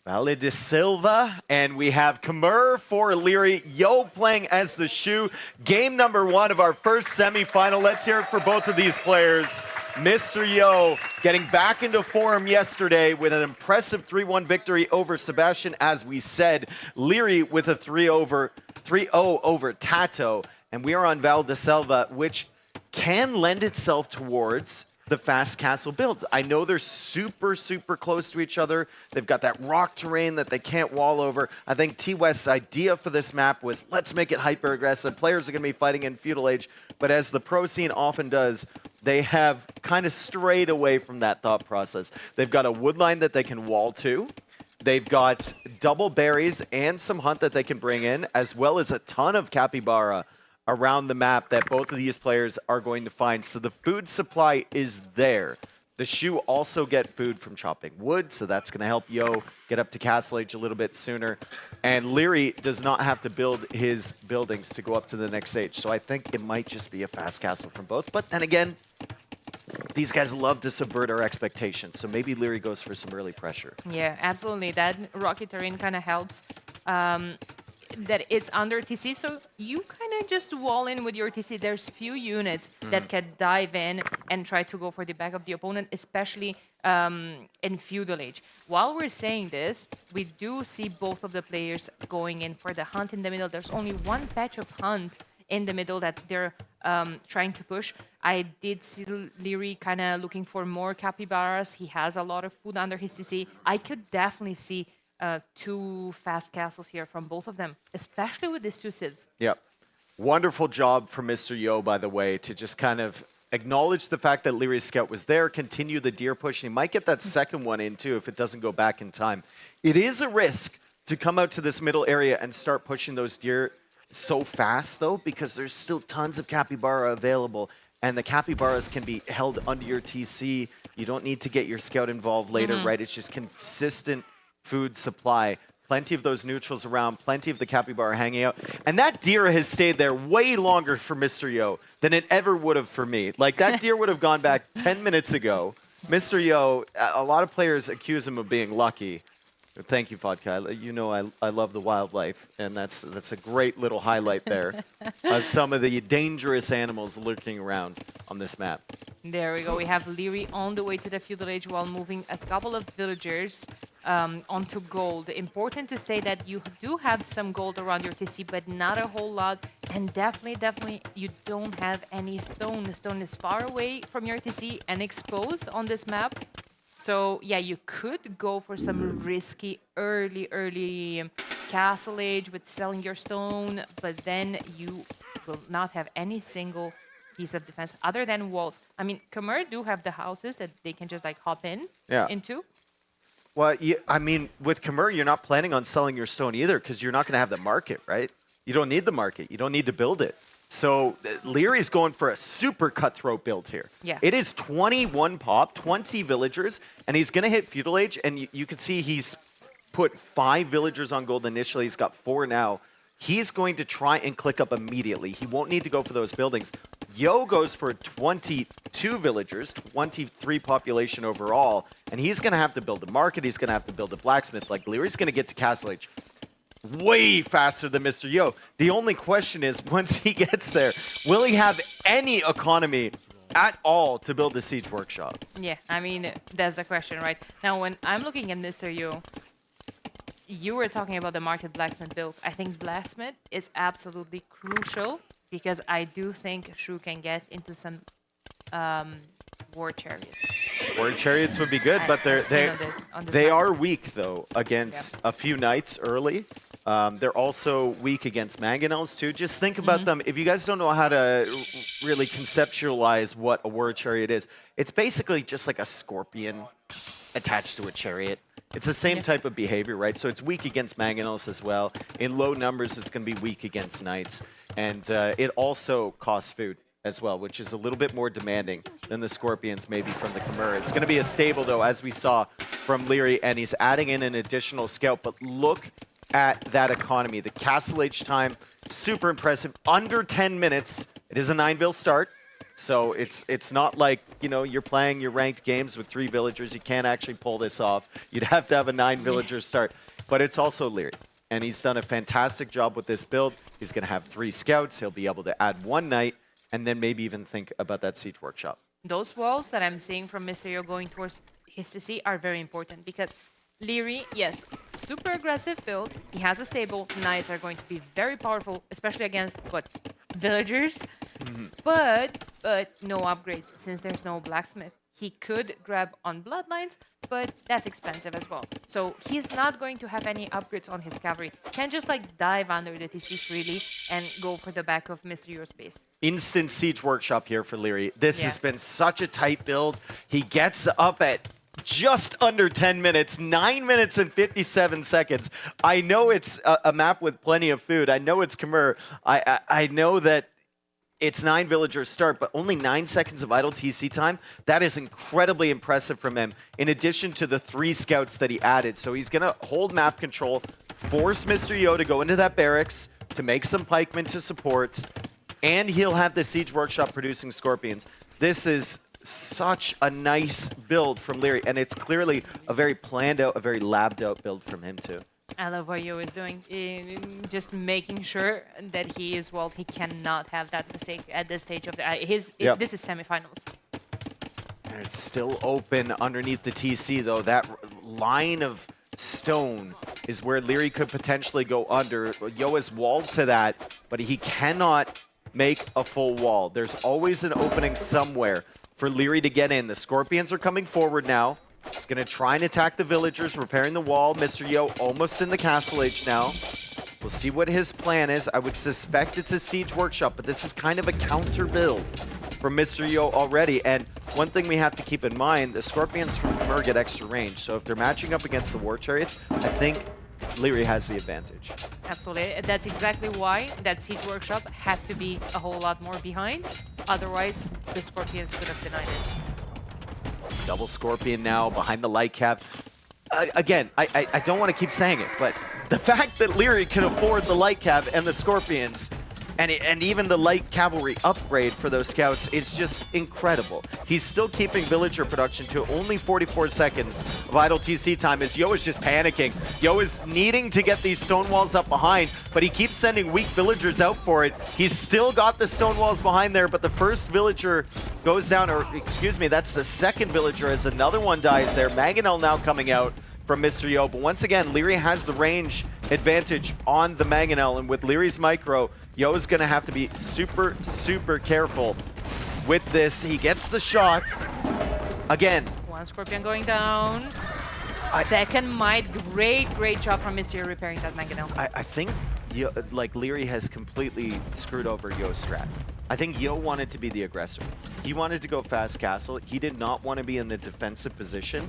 Valle de Silva, and we have Khmer for Leary, Yo playing as the shoe. Game number 1 of our first semifinal. Let's hear it for both of these players. Mr. Yo getting back into form yesterday with an impressive 3-1 victory over Sebastian, as we said. Leary with a 3-0 over Tato, and we are on Valle de Silva, which can lend itself towards the fast castle builds. I know they're super, super close to each other. They've got that rock terrain that they can't wall over. I think T-West's idea for this map was, let's make it hyper-aggressive. Players are going to be fighting in Feudal Age, but as the pro scene often does, they have kind of strayed away from that thought process. They've got a wood line that they can wall to. They've got double berries and some hunt that they can bring in, as well as a ton of capybara around the map that both of these players are going to find. So the food supply is there. The shoe also get food from chopping wood, so that's going to help Yo get up to Castle Age a little bit sooner. And Leary does not have to build his buildings to go up to the next stage. So I think it might just be a fast castle from both. But then again, these guys love to subvert our expectations. So maybe Leary goes for some early pressure. Yeah, absolutely. That rocky terrain kind of helps. That it's under TC, so you kind of just wall in with your TC. There's few units that can dive in and try to go for the back of the opponent, especially in Feudal Age. While we're saying this, we do see both of the players going in for the hunt in the middle. There's only one patch of hunt in the middle that they're trying to push. I did see Leary kind of looking for more capybaras. He has a lot of food under his TC. I could definitely see 2 fast castles here from both of them, especially with these 2 civs. Yep. Wonderful job from Mr. Yo, by the way, to just kind of acknowledge the fact that Leary's scout was there, continue the deer push. He might get that second one in, too, if it doesn't go back in time. It is a risk to come out to this middle area and start pushing those deer so fast, though, because there's still tons of capybara available, and the capybaras can be held under your TC. You don't need to get your scout involved later, right? It's just consistent food supply, plenty of those neutrals around, plenty of the capybara hanging out. And that deer has stayed there way longer for Mr. Yo than it ever would have for me. Like, that deer would have gone back 10 minutes ago. Mr. Yo, a lot of players accuse him of being lucky. Thank you, Vodka. You know I love the wildlife, and that's a great little highlight there of some of the dangerous animals lurking around on this map. There we go. We have Leary on the way to the Feudal Age while moving a couple of villagers onto gold. Important to say that you do have some gold around your TC, but not a whole lot. And definitely, you don't have any stone. The stone is far away from your TC and exposed on this map. So, yeah, you could go for some risky early Castle Age with selling your stone, but then you will not have any single piece of defense other than walls. I mean, Khmer do have the houses that they can just, like, hop into. Well, I mean, with Khmer, you're not planning on selling your stone either because you're not going to have the market, right? You don't need the market. You don't need to build it. So Leary's going for a super cutthroat build here. Yeah. It is 21 pop, 20 villagers, and he's going to hit Feudal Age, and you can see he's put 5 villagers on gold initially. He's got 4 now. He's going to try and click up immediately. He won't need to go for those buildings. Yo goes for 22 villagers, 23 population overall, and he's going to have to build a market. He's going to have to build a blacksmith. Like, Leary's going to get to Castle Age way faster than Mr. Yo. The only question is, once he gets there, will he have any economy at all to build the siege workshop? Yeah, I mean, that's the question, right? Now, when I'm looking at Mr. Yo, you were talking about the market blacksmith build. I think blacksmith is absolutely crucial because I do think Shu can get into some war chariots. War chariots would be good, but they are weak, though, against a few knights early. They're also weak against mangonels, too. Just think about them. If you guys don't know how to really conceptualize what a war chariot is, it's basically just like a scorpion attached to a chariot. It's the same type of behavior, right? So it's weak against mangonels as well. In low numbers, it's going to be weak against knights. And it also costs food as well, which is a little bit more demanding than the scorpions maybe from the Khmer. It's going to be a stable, though, as we saw from Leary, and he's adding in an additional scout. But look at that economy. The Castle Age time, super impressive. Under 10 minutes. It is a 9-vil start. So it's not like, you know, you're playing your ranked games with 3 villagers. You can't actually pull this off. You'd have to have a 9 villager start. But it's also Leary. And he's done a fantastic job with this build. He's going to have 3 scouts. He'll be able to add 1 knight and then maybe even think about that siege workshop. Those walls that I'm seeing from Mr. Yo going towards his CC are very important because Leary, yes, super aggressive build. He has a stable. Knights are going to be very powerful, especially against, what, villagers? But no upgrades since there's no blacksmith. He could grab on bloodlines, but that's expensive as well. So he's not going to have any upgrades on his cavalry. Can't just like dive under the TC freely and go for the back of Mr. Yo's base. Instant siege workshop here for Leary. This has been such a tight build. He gets up at just under 10 minutes, 9 minutes and 57 seconds. I know it's a map with plenty of food. I know it's Khmer. I know that it's 9 villagers start, but only 9 seconds of idle TC time. That is incredibly impressive from him, in addition to the 3 scouts that he added. So he's going to hold map control, force Mr. Yo to go into that barracks, to make some pikemen to support, and he'll have the siege workshop producing scorpions. This is such a nice build from Leary, and it's clearly a very planned out, a very labbed out build from him too. I love what Yo is doing, just making sure that he is, well, he cannot have that mistake at this stage of the, this is semifinals. It's still open underneath the TC though. That line of stone is where Leary could potentially go under. Yo is walled to that, but he cannot make a full wall. There's always an opening somewhere for Leary to get in. The Scorpions are coming forward now. He's going to try and attack the villagers, repairing the wall. Mr. Yo almost in the castle age now. We'll see what his plan is. I would suspect it's a siege workshop, but this is kind of a counter build from Mr. Yo already. And one thing we have to keep in mind, the Scorpions from Khmer get extra range. So if they're matching up against the War Chariots, I think Leary has the advantage. Absolutely. That's exactly why that siege workshop had to be a whole lot more behind. Otherwise, the Scorpions could have denied it. Double Scorpion now behind the light cap. Again, I don't want to keep saying it, but the fact that Leary can afford the light cap and the Scorpions and even the light cavalry upgrade for those scouts is just incredible. He's still keeping villager production to only 44 seconds of idle TC time as Yo is just panicking. Yo is needing to get these stone walls up behind, but he keeps sending weak villagers out for it. He's still got the stone walls behind there, but the first villager goes down, or excuse me, that's the second villager as another one dies there. Mangonel now coming out from Mr. Yo, but once again, Leary has the range advantage on the Mangonel, and with Leary's micro, Yo's gonna have to be super, super careful with this. He gets the shots. Again. One Scorpion going down. Second might. Great job from Mr. Yo repairing that Mangonel. I think Leary has completely screwed over Yo's strat. I think Yo wanted to be the aggressor. He wanted to go fast castle. He did not want to be in the defensive position.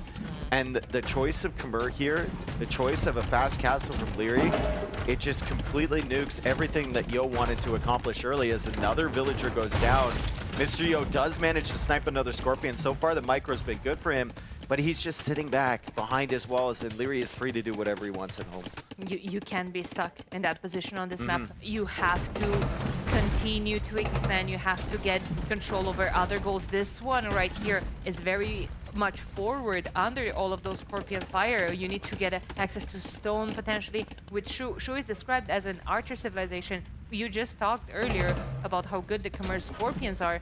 And the choice of Khmer here, the choice of a fast castle from Leary, it just completely nukes everything that Yo wanted to accomplish early as another villager goes down. Mr. Yo does manage to snipe another Scorpion. So far, the micro's been good for him, but he's just sitting back behind his walls, and Leary is free to do whatever he wants at home. You can be stuck in that position on this map. You have to continue to expand. You have to get control over other goals. This one right here is very much forward under all of those Scorpions fire. You need to get access to stone potentially, which Shu is described as an archer civilization. You just talked earlier about how good the Khmer Scorpions are.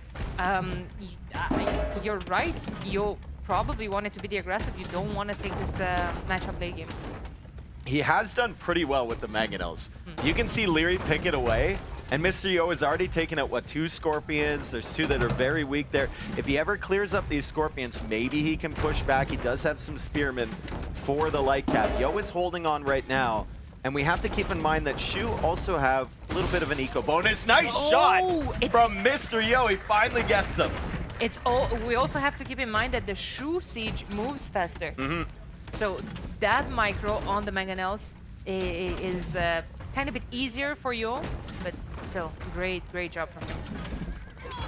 You're right. You probably wanted to be the aggressive. You don't want to take this matchup late game. He has done pretty well with the Mangonels. You can see Leary pick it away, and Mr. Yo has already taken out, what, 2 Scorpions? There's 2 that are very weak there. If he ever clears up these Scorpions, maybe he can push back. He does have some Spearmen for the light cap. Yo is holding on right now, and we have to keep in mind that Shu also have a little bit of an eco bonus. Nice shot from Mr. Yo. He finally gets them. We also have to keep in mind that the Shu siege moves faster. So that micro on the Mangonels is kind of a bit easier for Yo, but still, great job from him.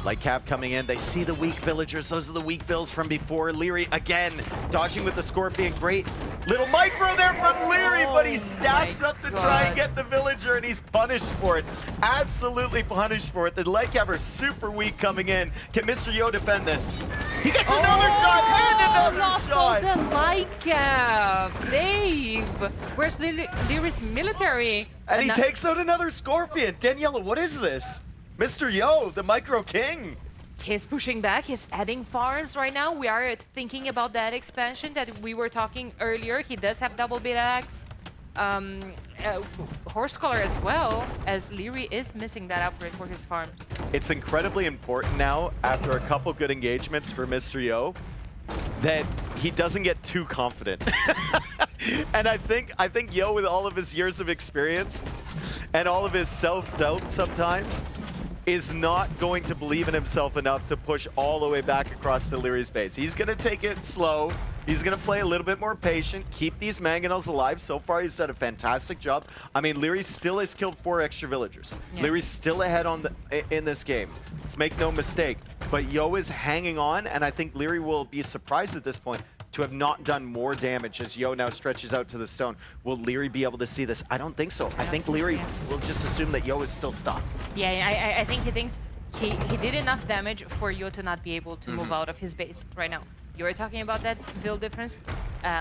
Light cap coming in. They see the weak villagers. Those are the weak vills from before. Leary again dodging with the Scorpion. Great little micro there from Leary, but he stacks up to try and get the villager, and he's punished for it. Absolutely punished for it. The Lightcapper super weak coming in. Can Mr. Yo defend this? He gets another shot and another shot. The Lightcap. Dave, where's Lyri's military? And he takes out another Scorpion. Daniela, what is this? Mr. Yo, the Micro King. He's pushing back. He's adding farms right now. We are thinking about that expansion that we were talking earlier. He does have double beta axe, horse collar as well, as Leary is missing that upgrade for his farms. It's incredibly important now, after a couple good engagements for Mr. Yo, that he doesn't get too confident. And I think Yo, with all of his years of experience and all of his self-doubt sometimes, is not going to believe in himself enough to push all the way back across to Leary's base. He's going to take it slow. He's going to play a little bit more patient, keep these Mangonels alive. So far, he's done a fantastic job. I mean, Leary still has killed 4 extra villagers. Yeah. Leary's still ahead in this game. Let's make no mistake. But Yo is hanging on, and I think Leary will be surprised at this point to have not done more damage as Yo now stretches out to the stone. Will Leary be able to see this? I don't think so. I think Leary will just assume that Yo is still stuck. Yeah, I think he thinks he did enough damage for Yo to not be able to move out of his base right now. You're talking about that Vil difference.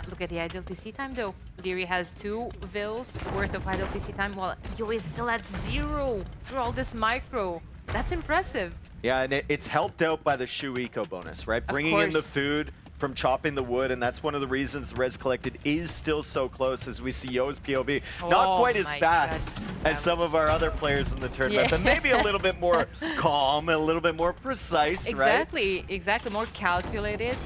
Look at the idle TC time though. Leary has 2 Vils worth of idle TC time, while Yo is still at 0 through all this micro. That's impressive. Yeah, and it's helped out by the shoe eco bonus, right? Bringing in the food from chopping the wood, and that's one of the reasons the res collected is still so close, as we see Yo's POV. Not quite as fast as some of our other players in the tournament, but maybe a little bit more calm, a little bit more precise, right? Exactly, more calculated.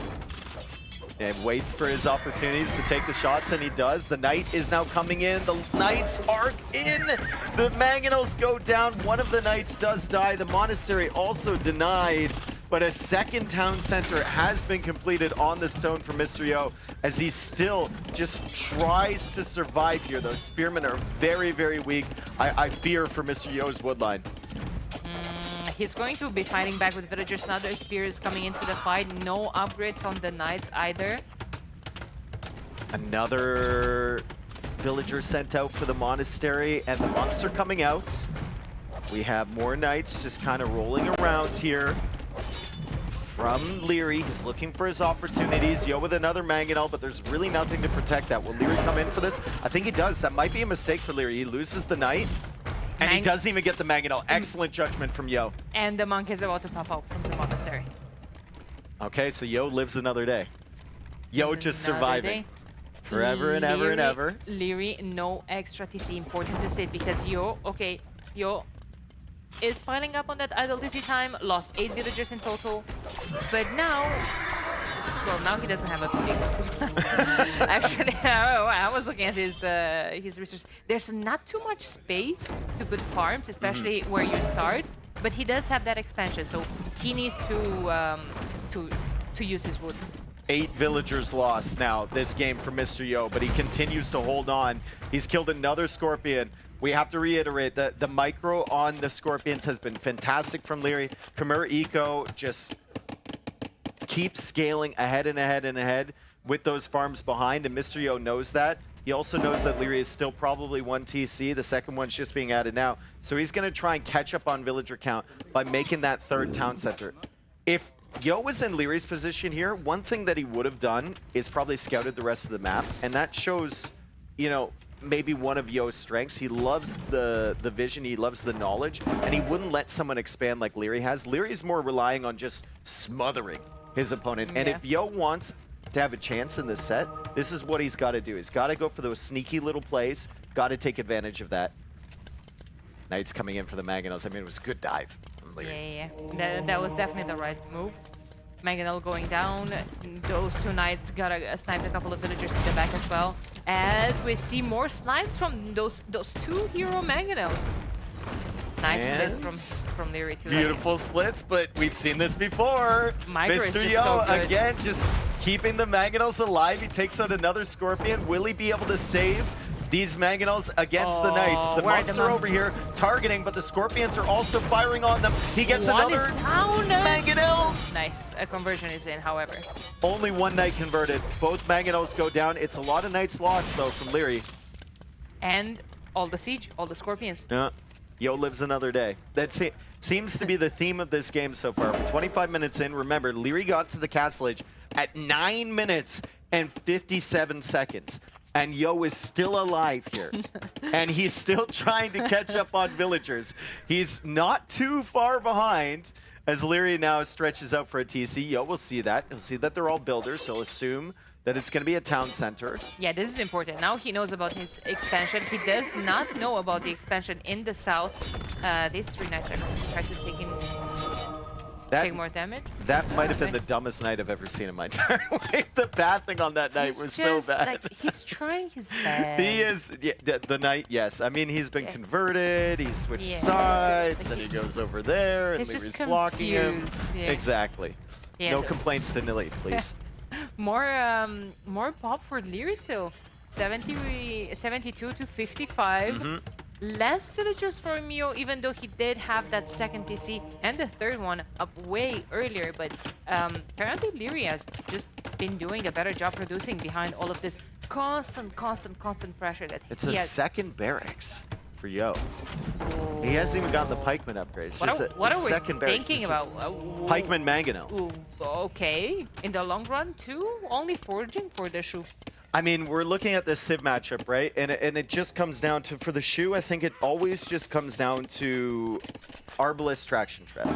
And waits for his opportunities to take the shots, and he does. The Knight is now coming in. The Knights are in. The Mangonels go down. One of the Knights does die. The Monastery also denied. But a second town center has been completed on the stone for Mr. Yo, as he still just tries to survive here. Those spearmen are very, very weak. I fear for Mr. Yo's woodline. He's going to be fighting back with villagers. Now their spears coming into the fight. No upgrades on the Knights either. Another villager sent out for the Monastery, and the monks are coming out. We have more Knights just kind of rolling around here. From Leary, he's looking for his opportunities. Yo with another Mangonel, but there's really nothing to protect that. Will Leary come in for this? I think he does. That might be a mistake for Leary. He loses the Knight, and he doesn't even get the Mangonel. Excellent judgment from Yo. And the monk is about to pop out from the Monastery. Okay, so Yo lives another day. Yo just surviving. Forever and ever and ever. Leary, no extra TC. Important to state, because Yo is piling up on that idle TC time, lost 8 villagers in total, but now, well, now he doesn't have a building. Actually, I was looking at his resources. There's not too much space to put farms, especially where you start, but he does have that expansion, so he needs to use his wood. 8 villagers lost now this game for Mr. Yo, but he continues to hold on. He's killed another Scorpion. We have to reiterate that the micro on the Scorpions has been fantastic from Leary. Khmer Eco just keeps scaling ahead and ahead and ahead with those farms behind, and Mr. Yo knows that. He also knows that Leary is still probably 1 TC. The second one's just being added now. So he's going to try and catch up on villager count by making that 3rd town center. If Yo was in Leary's position here, one thing that he would have done is probably scouted the rest of the map, and that shows, you know, maybe one of Yo's strengths. He loves the vision, he loves the knowledge, and he wouldn't let someone expand like Leary has. Leary's more relying on just smothering his opponent. And if Yo wants to have a chance in this set, this is what he's got to do. He's got to go for those sneaky little plays, got to take advantage of that. Knight's coming in for the Mangonels. I mean, it was a good dive from Leary. Yeah. That was definitely the right move. Mangonel going down. Those 2 Knights got sniped a couple of villagers in the back as well. As we see more snipes from those 2 hero Mangonels. Nice splits from Leary too. Beautiful splits, but we've seen this before. Mr. Yo, so again, just keeping the Mangonels alive. He takes out another Scorpion. Will he be able to save these Mangonels against the Knights? The monks are over here targeting, but the Scorpions are also firing on them. He gets another Mangonel. Nice. A conversion is in, however. Only 1 Knight converted. Both Mangonels go down. It's a lot of Knights lost, though, from Leary. and all the siege, all the scorpions. Yeah. Yo lives another day. Seems to be the theme of this game so far. We're 25 minutes in. Remember, Leary got to the castle edge at 9 minutes and 57 seconds. And Yo is still alive here. And he's still trying to catch up on villagers. He's not too far behind as Leary now stretches out for a TC. Yo will see that. He'll see that they're all builders. He'll assume that it's going to be a town center. Yeah, this is important. Now he knows about his expansion. He does not know about the expansion in the south. These 3 knights are going to try to take more damage. That might have been the dumbest knight I've ever seen in my entire life. The pathing on that knight was so bad. Like, he's trying his best. He is, yeah, the knight, yes. I mean, he's been converted, he's switched sides, like then he goes over there, and Leary's blocking him. Yeah. Exactly. Yeah, No complaints to Nilly, please. More pop for Leary still. 72 to 55. Less villagers for Mio, even though he did have that second TC and the third one up way earlier. But apparently Leary has just been doing a better job producing behind all of this constant pressure that It's he a has. second barracks for Yo. He hasn't even gotten the pikeman upgrade. It's just What a are we second barracks. thinking It's just about? Pikeman Mangano. Ooh, okay, in the long run too, only foraging for the shoe. I mean, we're looking at this Civ matchup, right? And it just comes down to, for the shoe, I think it always just comes down to Arbalest Traction Trap.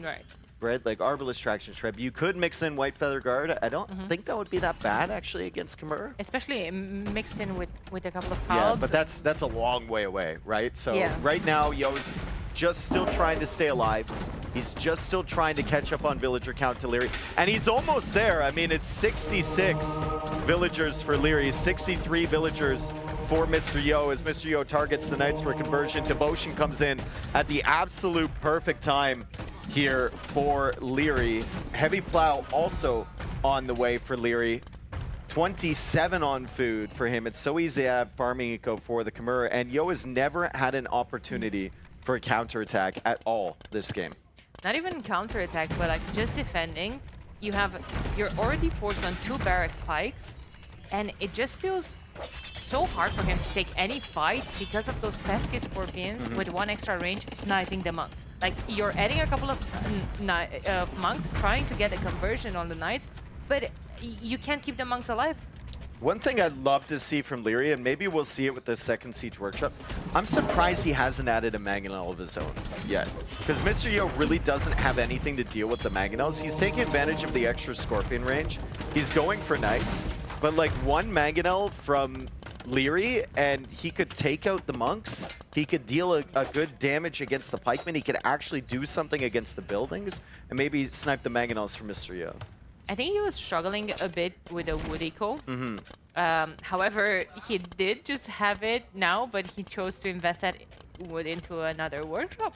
Right. Right? Like Arbalest Traction Trap. You could mix in White Feather Guard. I don't think that would be that bad, actually, against Khmer. Especially mixed in with a couple of Yeah, palbs. but that's a long way away, right? So Yeah. right now, Yo's just still trying to stay alive. He's just still trying to catch up on villager count to Leary. And he's almost there. I mean, it's 66 villagers for Leary, 63 villagers for Mr. Yo as Mr. Yo targets the Knights for conversion. Devotion comes in at the absolute perfect time here for Leary. Heavy Plow also on the way for Leary. 27 on food for him. It's so easy to have farming eco for the Khmer. And Yo has never had an opportunity for a counterattack at all this game. Not even counterattack, but like just defending. You're already forced on 2 barrack pikes, and it just feels so hard for him to take any fight because of those pesky scorpions with 1 extra range sniping the monks. Like, you're adding a couple of monks trying to get a conversion on the knights, but you can't keep the monks alive. One thing I'd love to see from Leary, and maybe we'll see it with the second Siege Workshop, I'm surprised he hasn't added a Mangonel of his own yet. Because Mr. Yo really doesn't have anything to deal with the Mangonels. He's taking advantage of the extra Scorpion range. He's going for Knights, but like 1 Mangonel from Leary, and he could take out the monks. He could deal a good damage against the pikemen. He could actually do something against the buildings, and maybe snipe the Mangonels from Mr. Yo. I think he was struggling a bit with the wood eco. However, he did just have it now, but he chose to invest that wood into another workshop.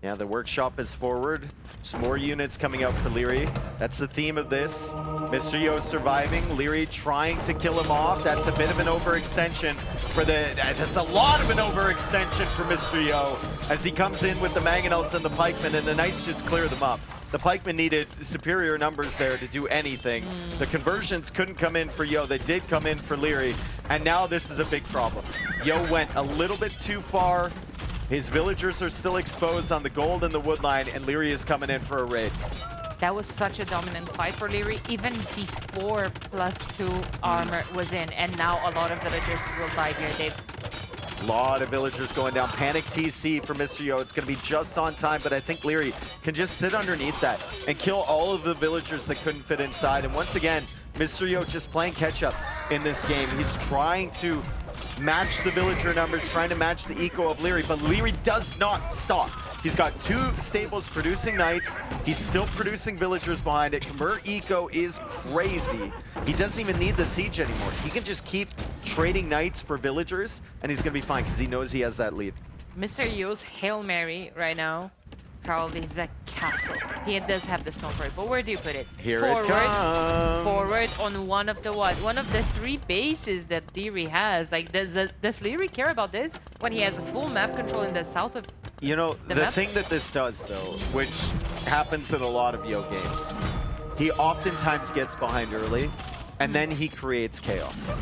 Yeah, the workshop is forward. There's more units coming out for Leary. That's the theme of this. Mr. Yo surviving. Leary trying to kill him off. That's a bit of an overextension for the... That's a lot of an overextension for Mr. Yo as he comes in with the Mangonels and the Pikemen, and the Knights just clear them up. The pikemen needed superior numbers there to do anything. The conversions couldn't come in for Yo. They did come in for Leary. And now this is a big problem. Yo went a little bit too far. His villagers are still exposed on the gold and the wood line, and Leary is coming in for a raid. That was such a dominant fight for Leary, even before +2 armor was in. And now a lot of villagers will die here, Dave. A lot of villagers going down. Panic TC for Mr. Yo. It's going to be just on time, but I think Leary can just sit underneath that and kill all of the villagers that couldn't fit inside. And once again, Mr. Yo just playing catch-up in this game. He's trying to match the villager numbers, trying to match the eco of Leary, but Leary does not stop. He's got 2 stables producing knights. He's still producing villagers behind it. Khmer eco is crazy. He doesn't even need the siege anymore. He can just keep trading knights for villagers, and he's going to be fine because he knows he has that lead. Mr. Yo's Hail Mary right now probably is a castle. He does have the stone for it, but where do you put it? Here it comes. Forward on one of the what? One of the 3 bases that Leary has. Like, does Leary care about this when he has a full map control in the south of? You know, the map? thing that this does, though, which happens in a lot of Yo games, he oftentimes gets behind early, and then he creates chaos.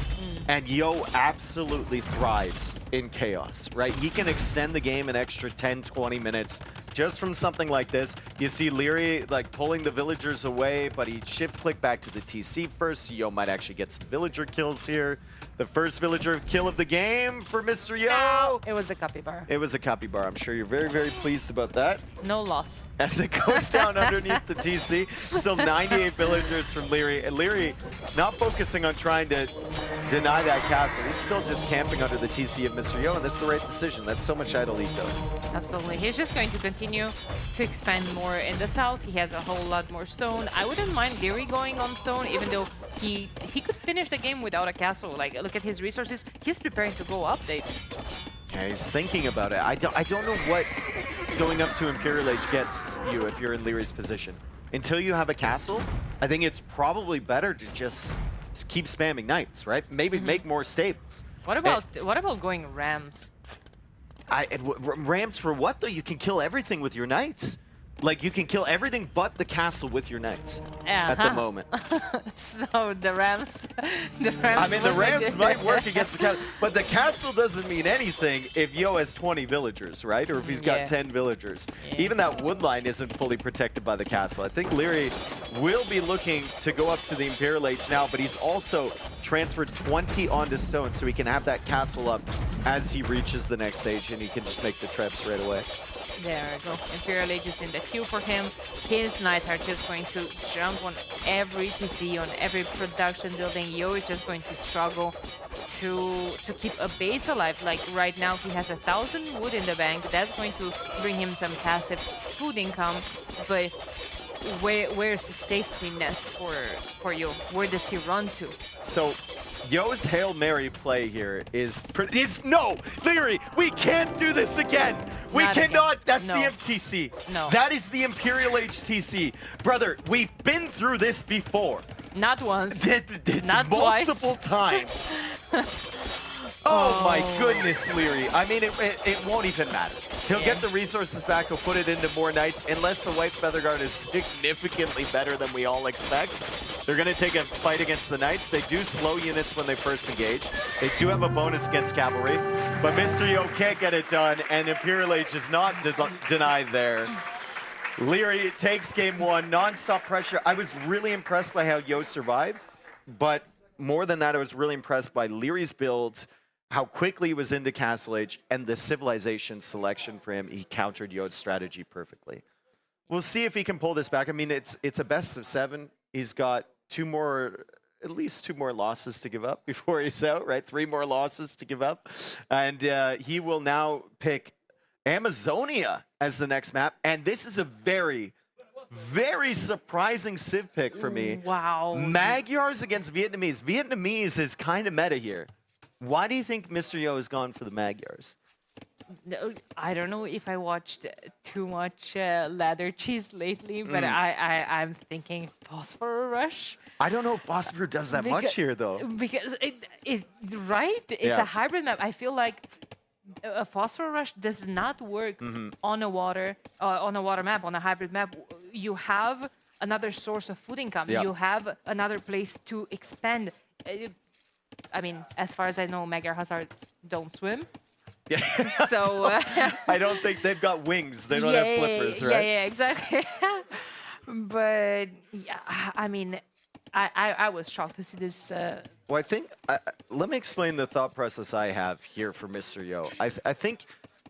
And Yo absolutely thrives in chaos, right? He can extend the game an extra 10, 20 minutes just from something like this. You see Leary like pulling the villagers away, but he shift click back to the TC first. Yo might actually get some villager kills here. The first villager kill of the game for Mr. Yo. It was a capybara. It was a capybara. I'm sure you're very, very pleased about that. No loss. As it goes down underneath the TC, still 98 villagers from Leary. And Leary not focusing on trying to deny that castle. He's still just camping under the TC of Mr. Yo, and that's the right decision. That's so much idle eco. Absolutely. He's just going to continue to expand more in the south. He has a whole lot more stone. I wouldn't mind Leary going on stone, even though he could finish the game without a castle. Like, look at his resources. He's preparing to go update. Yeah, he's thinking about it. I don't know what going up to Imperial Age gets you if you're in Leary's position. Until you have a castle, I think it's probably better to just keep spamming knights, right? Maybe make more stables. What about going Rams? Rams for what though? You can kill everything with your knights. Like you can kill everything but the castle with your knights at the moment. So the Rams, I mean, the Rams might work against the castle, but the castle doesn't mean anything if Yo has 20 villagers, right? Or if he's got 10 villagers. Yeah. Even that wood line isn't fully protected by the castle. I think Leary will be looking to go up to the Imperial Age now, but he's also transferred 20 onto stone, so he can have that castle up as he reaches the next stage, and he can just make the traps right away. There we go. Imperial Age is in the queue for him. His knights are just going to jump on every TC, on every production building. Yo is just going to struggle to keep a base alive. Like right now, he has 1,000 wood in the bank. That's going to bring him some passive food income. But where's the safety nest for Yo? Where does he run to? So Yo's Hail Mary play here is no, Leary, we can't do this again. We Not cannot. again. That's No. the MTC. No. That is the Imperial Age TC. Brother, we've been through this before. Not once. Not multiple twice. times. Oh my goodness, Leary. I mean, it won't even matter. He'll get the resources back, he'll put it into more knights, unless the White Feather Guard is significantly better than we all expect. They're going to take a fight against the knights. They do slow units when they first engage. They do have a bonus against cavalry, but Mr. Yo can't get it done, and Imperial Age is not denied there. Leary takes game one, non-stop pressure. I was really impressed by how Yo survived, but more than that, I was really impressed by Leary's build, how quickly he was into Castle Age, and the civilization selection for him. He countered Yo's strategy perfectly. We'll see if he can pull this back. I mean, it's a best of 7. He's got at least two more losses to give up before he's out, right? 3 more losses to give up. And he will now pick Amazonia as the next map. And this is a very, very surprising Civ pick for me. Wow. Magyars against Vietnamese. Vietnamese is kind of meta here. Why do you think Mr. Yo has gone for the Magyars? No, I don't know if I watched too much ladder cheese lately, but I'm thinking Phosphor Rush. I don't know if Phosphor does that much here, though. Because right? It's a hybrid map. I feel like a Phosphor Rush does not work on a water map, on a hybrid map. You have another source of food income. Yeah. You have another place to expand. I mean, as far as I know, Magyar Hazard don't swim. Yeah. So I don't think they've got wings. They don't have flippers, right? Yeah, exactly. But yeah, I mean, I was shocked to see this. Well, I think, let me explain the thought process I have here for Mr. Yo. I think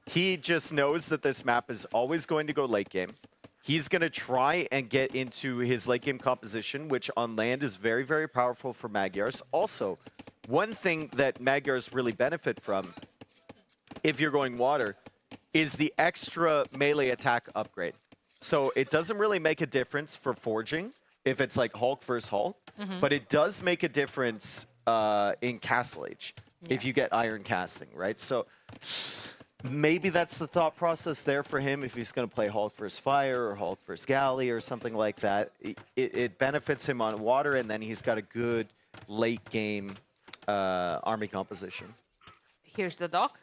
he just knows that this map is always going to go late game. He's going to try and get into his late game composition, which on land is very, very powerful for Magyars. Also, one thing that Magyars really benefit from, if you're going water, is the extra melee attack upgrade. So it doesn't really make a difference for forging if it's like Hulk versus Hulk, but it does make a difference in Castle Age if you get iron casting, right? So maybe that's the thought process there for him if he's going to play Hulk versus Fire or Hulk versus Galley or something like that. It benefits him on water, and then he's got a good late game army composition. Here's the doc.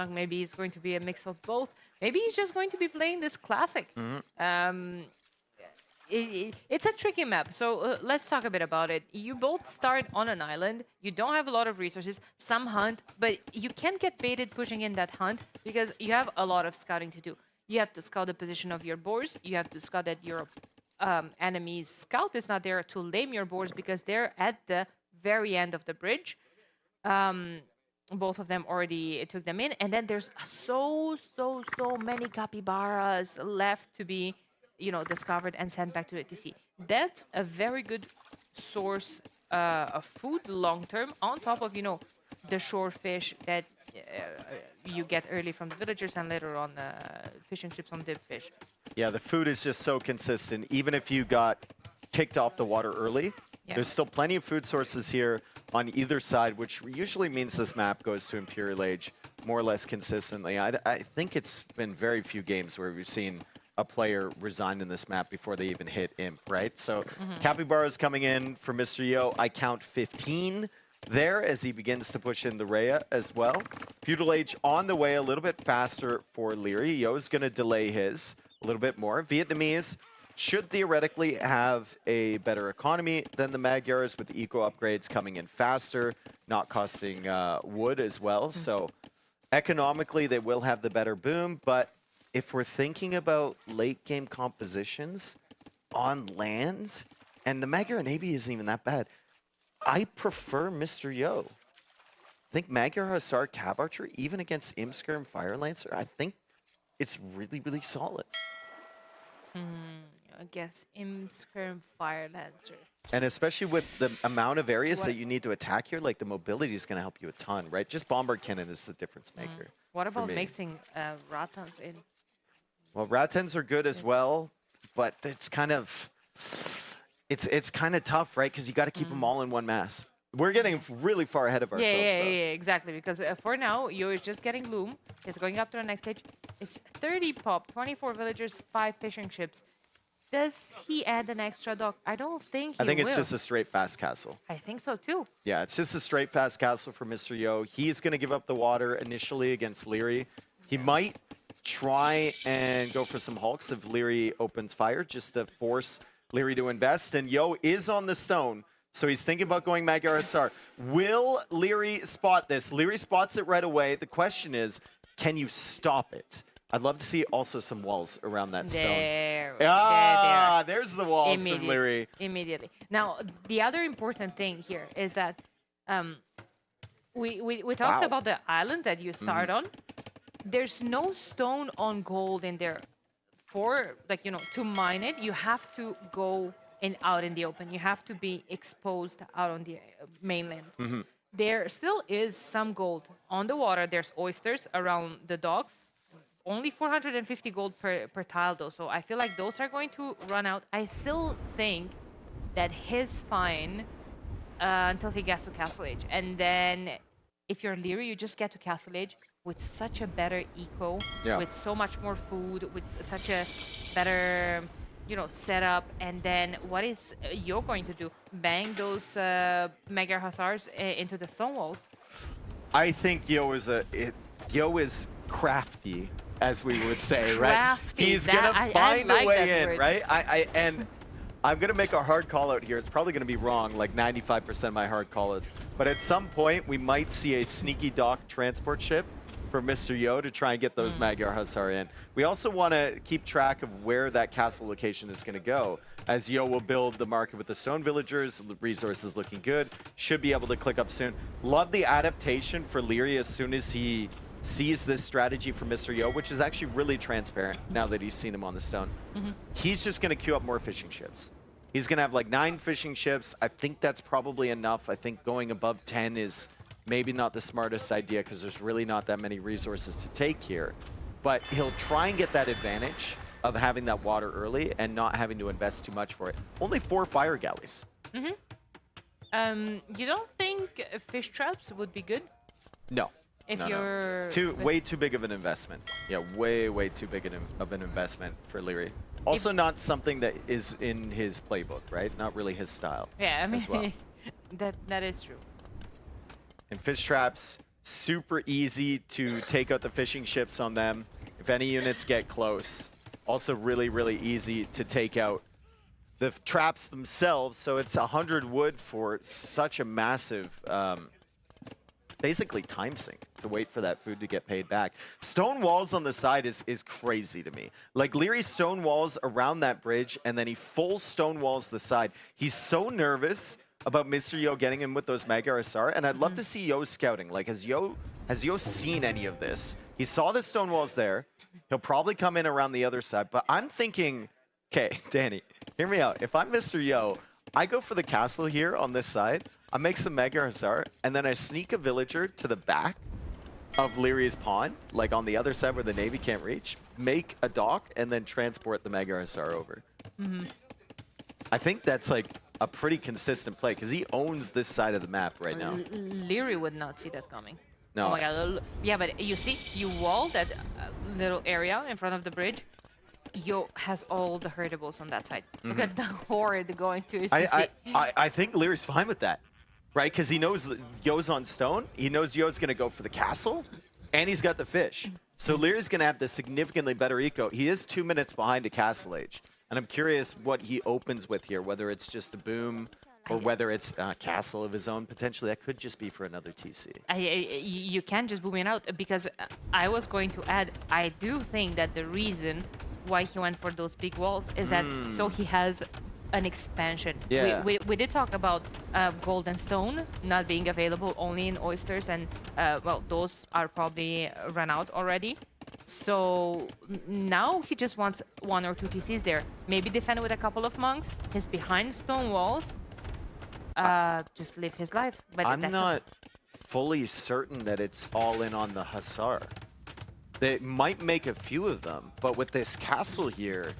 Maybe he's going to be a mix of both. Maybe he's just going to be playing this classic. it's a tricky map. So let's talk a bit about it. You both start on an island. You don't have a lot of resources. Some hunt, but you can't get baited pushing in that hunt because you have a lot of scouting to do. You have to scout the position of your boars. You have to scout that your enemy's scout is not there to lame your boars because they're at the very end of the bridge. Both of them already took them in, and then there's so many capybaras left to be, discovered and sent back to the TC. That's a very good source of food long term, on top of the shore fish that you get early from the villagers, and later on fishing chips on dip fish. Yeah, the food is just so consistent. Even if you got kicked off the water early, there's still plenty of food sources here on either side, which usually means this map goes to Imperial Age more or less consistently. I think it's been very few games where we've seen a player resign in this map before they even hit Imp, right? So Capybara's coming in for Mr. Yo. I count 15 there as he begins to push in the Rhea as well. Feudal Age on the way, a little bit faster for Leary. Yo's going to delay his a little bit more. Vietnamese should theoretically have a better economy than the Magyars, with the eco upgrades coming in faster, not costing wood as well. So economically, they will have the better boom. But if we're thinking about late game compositions on lands, and the Magyar Navy isn't even that bad, I prefer Mr. Yo. I think Magyar Hussar Cab Archer, even against Imsker and Fire Lancer, I think it's really solid. I guess Imsker and Fire Lancer. And especially with the amount of areas that you need to attack here, like the mobility is going to help you a ton, right? Just Bombard Cannon is the difference maker. What about mixing Ratons in? Well, Ratons are good as well, but it's kind of tough, right? Because you got to keep them all in one mass. We're getting really far ahead of ourselves, though. Yeah, exactly. Because for now, Yo is just getting Loom. It's going up to the next stage. It's 30 pop, 24 villagers, 5 fishing ships. Does he add an extra dock? I don't think he I think will. it's just a straight fast castle. I think so, too. Yeah, it's just a straight fast castle for Mr. Yo. He's going to give up the water initially against Leary. He might try and go for some hulks if Leary opens fire, just to force Leary to invest. And Yo is on the stone, so he's thinking about going Magyar Hussar. Will Leary spot this? Leary spots it right away. The question is, can you stop it? I'd love to see also some walls around that stone. There's the walls from Leary. Immediately. Now, the other important thing here is that we talked about the island that you start on. There's no stone on gold in there for, to mine it. You have to go out in the open. You have to be exposed out on the mainland. There still is some gold on the water. There's oysters around the docks. Only 450 gold per tile, though, so I feel like those are going to run out. I still think that he's fine until he gets to Castle Age. And then if you're Leary, you just get to Castle Age with such a better eco, with so much more food, with such a better, setup. And then what is Yo going to do? Bang those Magyar Hussars into the stone walls? I think Yo is crafty, as we would say, right? He's gonna find a way in, right? And I'm gonna make a hard call out here. It's probably gonna be wrong, like 95% of my hard call outs. But at some point, we might see a sneaky dock transport ship for Mr. Yo to try and get those Magyar Hussar in. We also want to keep track of where that castle location is going to go, as Yo will build the market with the stone villagers. The resources looking good. Should be able to click up soon. Love the adaptation for Leary as soon as he sees this strategy from Mr. Yo, which is actually really transparent now that he's seen him on the stone. He's just going to queue up more fishing ships. He's going to have like 9 fishing ships. I think that's probably enough. I think going above 10 is maybe not the smartest idea because there's really not that many resources to take here. But he'll try and get that advantage of having that water early and not having to invest too much for it. Only 4 fire galleys. You don't think fish traps would be good? No. If no, you're way too big of an investment. Yeah, way too big of an investment for Leary. Also, not something that is in his playbook, right? Not really his style. Yeah, I mean, as well. that is true. And fish traps, super easy to take out the fishing ships on them if any units get close. Also really easy to take out the traps themselves. So it's 100 wood for such a massive, basically time sink to wait for that food to get paid back. Stone walls on the side is crazy to me. Like Leary stone walls around that bridge, and then he full stone walls the side. He's so nervous about Mr. Yo getting him with those Mega RSR, and I'd love to see Yo scouting. Like, has Yo seen any of this? He saw the stone walls there. He'll probably come in around the other side, but I'm thinking, okay, Danny, hear me out. If I'm Mr. Yo, I go for the castle here on this side. I make some Mega RSR, and then I sneak a villager to the back of Leary's pond, like on the other side where the Navy can't reach, make a dock, and then transport the Mega RSR over. I think that's like a pretty consistent play because he owns this side of the map right now. Leary would not see that coming. No. Oh my god. Yeah, but you see, you wall that little area in front of the bridge. Yo has all the herdables on that side. Look at the horde going to his CC. I think Leary's fine with that, right? Because he knows Yo's on stone. He knows Yo's going to go for the castle, and he's got the fish. So Leary's going to have the significantly better eco. He is 2 minutes behind a Castle Age. And I'm curious what he opens with here, whether it's just a boom or whether it's a castle of his own. Potentially, that could just be for another TC. You can't just boom it out because I was going to add, I do think that the reason why he went for those big walls is that so he has an expansion. Yeah. We did talk about gold and stone not being available only in oysters, and well, those are probably run out already. So now he just wants 1 or 2 TCs there. Maybe defend with a couple of monks. He's behind stone walls. Just live his life. But I'm that's not fully certain that it's all in on the Hussar. They might make a few of them, but with this castle here,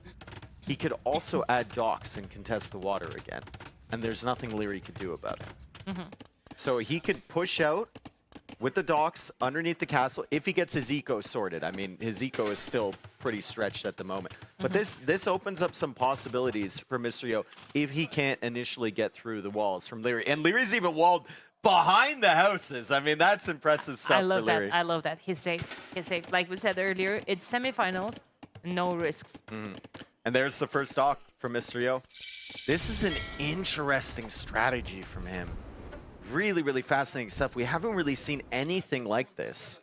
he could also add docks and contest the water again. And there's nothing Leary could do about it. So he could push out with the docks underneath the castle if he gets his eco sorted. I mean, his eco is still pretty stretched at the moment. But this opens up some possibilities for Mr. Yo if he can't initially get through the walls from Leary. And Leary's even walled behind the houses. I mean, that's impressive stuff I love for Leary. that. I love that. He's safe. He's safe. Like we said earlier, it's semifinals, no risks. And there's the first dock for Mr. Yo. This is an interesting strategy from him. Really, really fascinating stuff. We haven't really seen anything like this.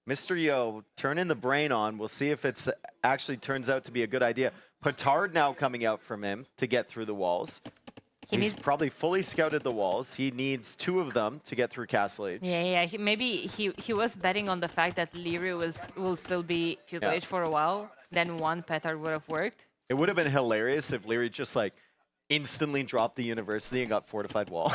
Mr. Yo, turning the brain on. We'll see if it's actually turns out to be a good idea. Petard now coming out from him to get through the walls. He's probably fully scouted the walls. He needs 2 of them to get through Castle Age. Yeah. Maybe he was betting on the fact that Leary will still be feudal age for a while. Then 1 petard would have worked. It would have been hilarious if Leary just like instantly dropped the university and got fortified wall.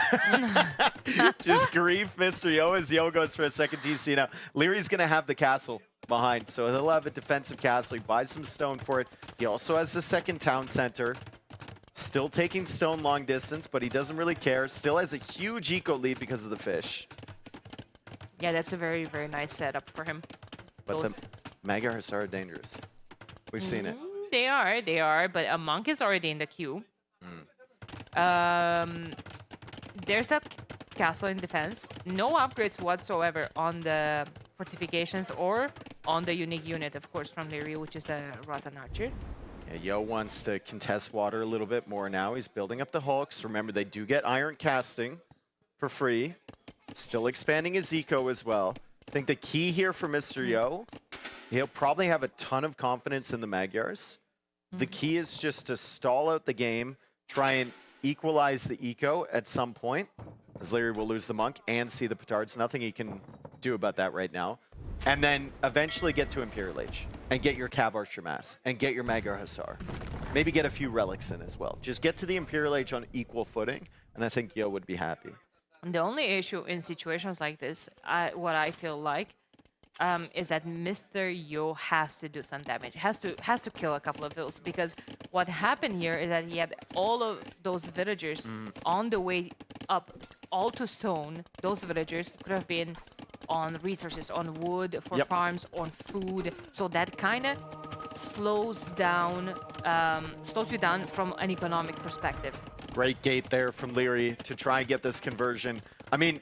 Just grief Mr. Yo as Yo goes for a second TC now. Leary's going to have the castle behind, so he'll have a defensive castle. He buys some stone for it. He also has the second town center. Still taking stone long distance, but he doesn't really care. Still has a huge eco lead because of the fish. Yeah, that's a very, very nice setup for him. But the Mega Hussar are dangerous. We've seen it. They are, but a monk is already in the queue. There's that castle in defense. No upgrades whatsoever on the fortifications or on the unique unit, of course, from Leary, which is the Rotten Archer. Yeah, Yo wants to contest water a little bit more now. He's building up the hulks. Remember, they do get iron casting for free. Still expanding his eco as well. I think the key here for Mr. Yo, he'll probably have a ton of confidence in the Magyars. The key is just to stall out the game, try and equalize the eco at some point, as Leary will lose the monk and see the petards. Nothing he can do about that right now. And then eventually get to Imperial Age and get your Cav Archer Mass and get your Mega Hussar. Maybe get a few relics in as well. Just get to the Imperial Age on equal footing, and I think Yo would be happy. The only issue in situations like this, what I feel like, is that Mr. Yo has to do some damage. Has to kill a couple of those, because what happened here is that he had all of those villagers on the way up, all to stone. Those villagers could have been on resources, on wood for farms, on food. So that kind of slows you down from an economic perspective. Great gate there from Leary to try and get this conversion. I mean,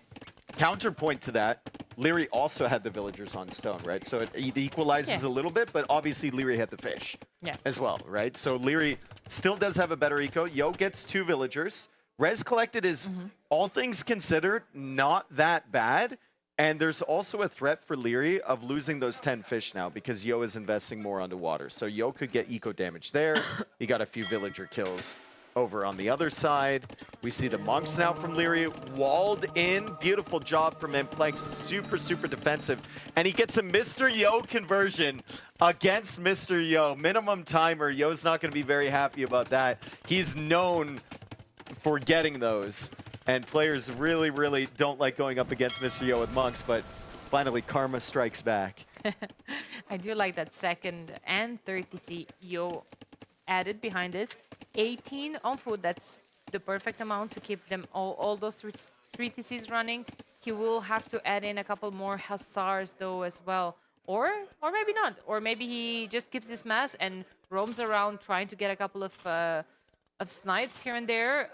counterpoint to that, Leary also had the villagers on stone, right? So it equalizes a little bit, but obviously Leary had the fish as well, right? So Leary still does have a better eco. Yo gets 2 villagers. Res collected is, all things considered, not that bad. And there's also a threat for Leary of losing those 10 fish now because Yo is investing more onto water. So Yo could get eco damage there. He got a few villager kills over on the other side. We see the monks now from Leary, walled in. Beautiful job from him, playing super, super defensive. And he gets a Mr. Yo conversion against Mr. Yo. Minimum timer. Yo's not going to be very happy about that. He's known for getting those. And players really, really don't like going up against Mr. Yo with monks, but finally karma strikes back. I do like that second and third TC Yo added behind this. 18 on food, that's the perfect amount to keep them all those three TCs running. He will have to add in a couple more Hussars though as well. Or maybe not. Or maybe he just keeps his mass and roams around trying to get a couple of snipes here and there.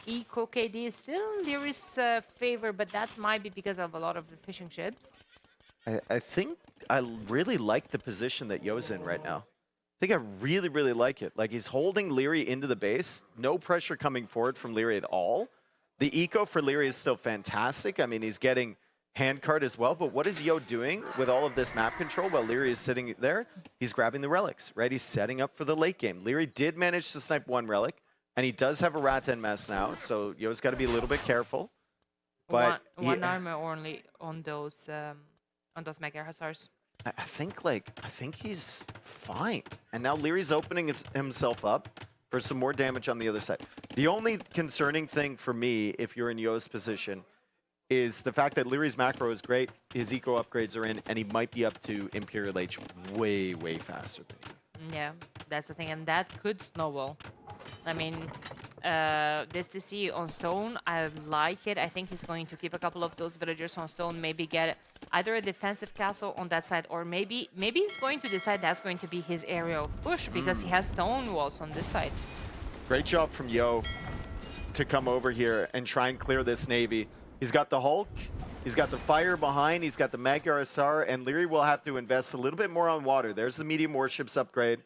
Eco KD is still in Leary's favor, but that might be because of a lot of the fishing ships. I think I really like the position that Yo's in right now. I think I really, really like it. Like, he's holding Leary into the base. No pressure coming forward from Leary at all. The eco for Leary is still fantastic. I mean, he's getting handcart as well, but what is Yo doing with all of this map control while Leary is sitting there? He's grabbing the relics, right? He's setting up for the late game. Leary did manage to snipe 1 relic, and he does have a Rattan mess now, so Yo's got to be a little bit careful. But one armor only on those Mega Hussars. I think he's fine. And now Leary's opening himself up for some more damage on the other side. The only concerning thing for me, if you're in Yo's position, is the fact that Leary's macro is great, his eco upgrades are in, and he might be up to Imperial H way, way faster than you. Yeah, that's the thing, and that could snowball. I mean, this TC on stone, I like it. I think he's going to keep a couple of those villagers on stone, maybe get either a defensive castle on that side, or maybe he's going to decide that's going to be his area of push because he has stone walls on this side. Great job from Yo to come over here and try and clear this Navy. He's got the Hulk, he's got the fire behind, he's got the Mega Hussar, and Leary will have to invest a little bit more on water. There's the medium warships upgrade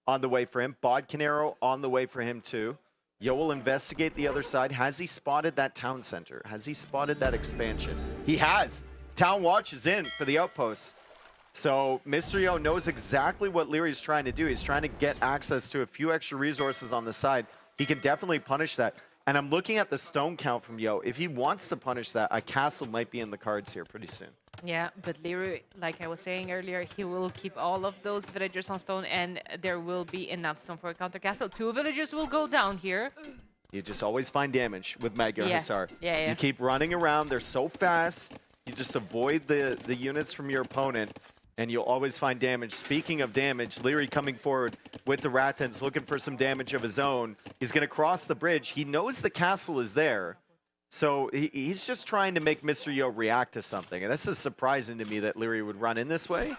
on the way for him. Bodkin Arrow on the way for him too. Yo will investigate the other side. Has he spotted that town center? Has he spotted that expansion? He has. Town Watch is in for the outpost. So Mr. Yo knows exactly what Leary's trying to do. He's trying to get access to a few extra resources on the side. He can definitely punish that. And I'm looking at the stone count from Yo. If he wants to punish that, a castle might be in the cards here pretty soon. Yeah, but Leary, like I was saying earlier, he will keep all of those villagers on stone, and there will be enough stone for a counter castle. 2 villagers will go down here. You just always find damage with Mega Hussar. Yeah. You keep running around. They're so fast. You just avoid the units from your opponent, and you'll always find damage. Speaking of damage, Leary coming forward with the Rattans, looking for some damage of his own. He's going to cross the bridge. He knows the castle is there. So he's just trying to make Mr. Yo react to something. And this is surprising to me that Leary would run in this way.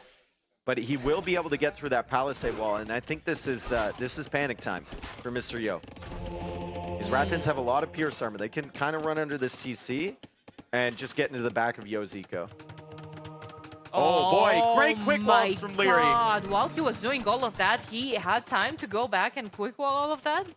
But he will be able to get through that palisade wall. And I think this is panic time for Mr. Yo. These Rattans have a lot of Pierce armor. They can kind of run under this CC and just get into the back of Yo's eco. Oh boy, great quick walls from Leary. God. While he was doing all of that, he had time to go back and quick wall all of that?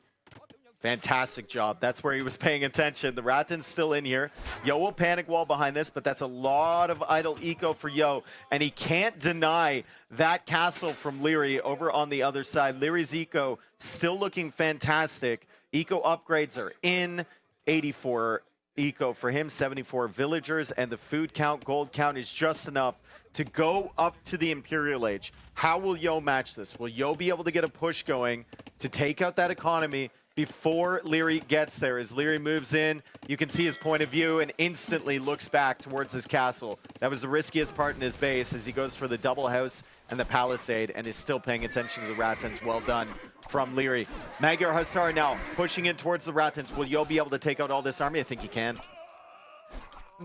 Fantastic job. That's where he was paying attention. The Rattan's still in here. Yo will panic wall behind this, but that's a lot of idle eco for Yo. And he can't deny that castle from Leary over on the other side. Leary's eco still looking fantastic. Eco upgrades are in. 84 eco for him, 74 villagers, and the food count, gold count is just enough to go up to the Imperial Age. How will Yo match this? Will Yo be able to get a push going to take out that economy before Leary gets there? As Leary moves in, you can see his point of view and instantly looks back towards his castle. That was the riskiest part in his base as he goes for the double house and the palisade and is still paying attention to the Rattans. Well done from Leary. Magyar Hussar now pushing in towards the Rattans. Will Yo be able to take out all this army? I think he can.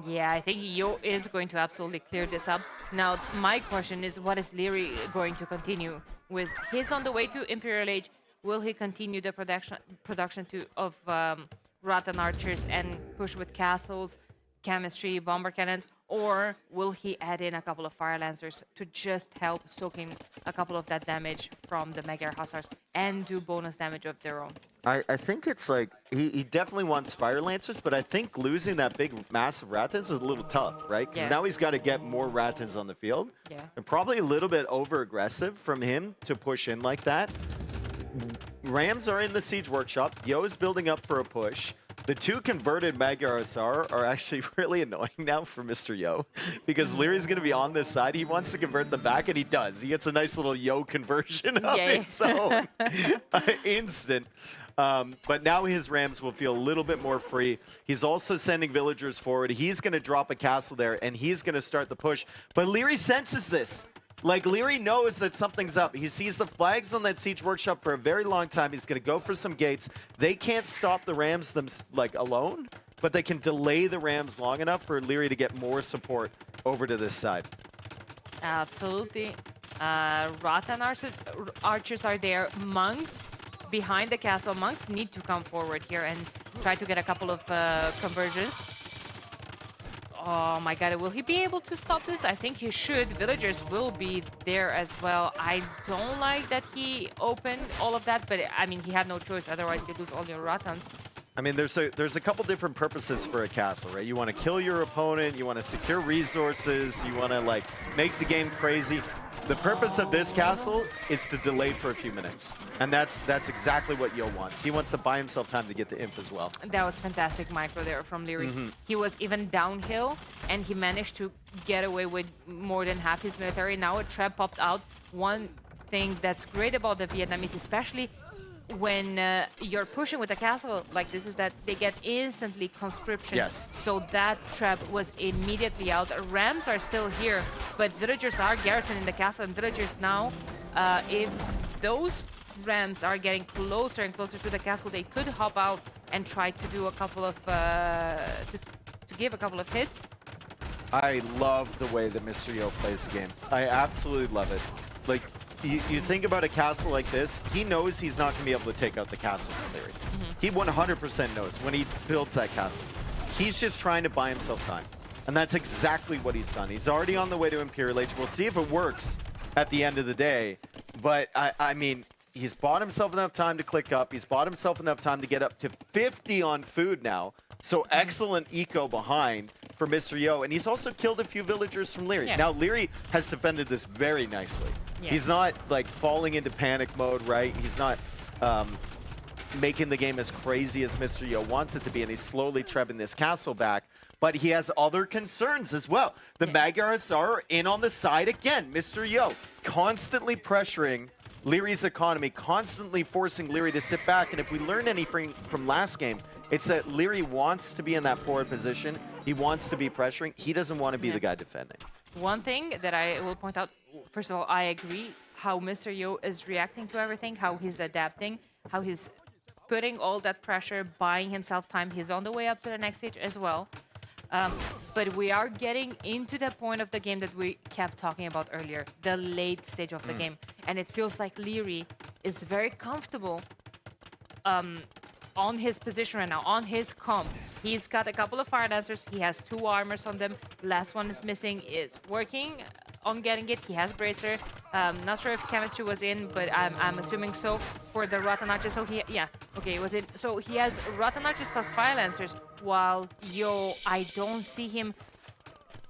Yeah, I think Yo is going to absolutely clear this up. Now, my question is, what is Leary going to continue with? He's on the way to Imperial Age. Will he continue the production of Rattan archers and push with castles, chemistry, bomber cannons? Or will he add in a couple of Fire Lancers to just help soak in a couple of that damage from the Magyar Hussars and do bonus damage of their own? I think it's like, he definitely wants Fire Lancers, but I think losing that big, massive Ratans is a little tough, right? Because now he's got to get more Ratans on the field. Yeah. And probably a little bit over-aggressive from him to push in like that. Rams are in the Siege Workshop. Yo's building up for a push. The two converted Magyar Hussar are actually really annoying now for Mr. Yo, because Leary's going to be on this side. He wants to convert them back, and he does. He gets a nice little Yo conversion of its own. Instant. But now his Rams will feel a little bit more free. He's also sending villagers forward. He's going to drop a castle there, and he's going to start the push. But Leary senses this. Like, Leary knows that something's up. He sees the flags on that Siege Workshop for a very long time. He's going to go for some gates. They can't stop the Rams alone, but they can delay the Rams long enough for Leary to get more support over to this side. Absolutely. Rattan archers are there. Monks behind the castle. Monks need to come forward here and try to get a couple of conversions. Oh my god, will he be able to stop this? I think he should. Villagers will be there as well. I don't like that he opened all of that, but I mean, he had no choice. Otherwise, you lose all your Rattans. I mean, there's a couple different purposes for a castle, right? You want to kill your opponent, you want to secure resources, you want to, like, make the game crazy. The purpose of this castle is to delay for a few minutes. And that's exactly what Yo wants. He wants to buy himself time to get the imp as well. That was fantastic micro there from Leary. He was even downhill, and he managed to get away with more than half his military. Now a trap popped out. One thing that's great about the Vietnamese, especially when you're pushing with a castle like this, is that they get instantly conscription. Yes. So that trap was immediately out. Rams are still here, but villagers are garrisoning the castle, and villagers now, if those Rams are getting closer and closer to the castle, they could hop out and try to do a couple of, to give a couple of hits. I love the way that Mr. Yo plays the game. I absolutely love it. Like, you think about a castle like this, he knows he's not going to be able to take out the castle from Leary. He 100% knows when he builds that castle. He's just trying to buy himself time. And that's exactly what he's done. He's already on the way to Imperial Age. We'll see if it works at the end of the day. But, I mean, he's bought himself enough time to click up. He's bought himself enough time to get up to 50 on food now. So excellent eco behind for Mr. Yo. And he's also killed a few villagers from Leary. Yeah. Now, Leary has defended this very nicely. Yeah. He's not, like, falling into panic mode, right? He's not making the game as crazy as Mr. Yo wants it to be, and he's slowly trebbing this castle back. But he has other concerns as well. The Magyar Hussar are in on the side again. Mr. Yo constantly pressuring Leary's economy, constantly forcing Leary to sit back. And if we learned anything from last game, it's that Leary wants to be in that forward position. He wants to be pressuring. He doesn't want to be the guy defending. One thing that I will point out, first of all, I agree how Mr. Yo is reacting to everything, how he's adapting, how he's putting all that pressure, buying himself time. He's on the way up to the next stage as well. But we are getting into the point of the game that we kept talking about earlier, the late stage of the game. And it feels like Leary is very comfortable on his position right now, on his comp. He's got a couple of fire dancers. He has 2 armors on them. Last one is missing. Is working on getting it. He has bracer. Not sure if chemistry was in, but I'm assuming so for the Rattan archers. So it was in. So he has Rattan archers plus fire lancers. While Yo, I don't see him,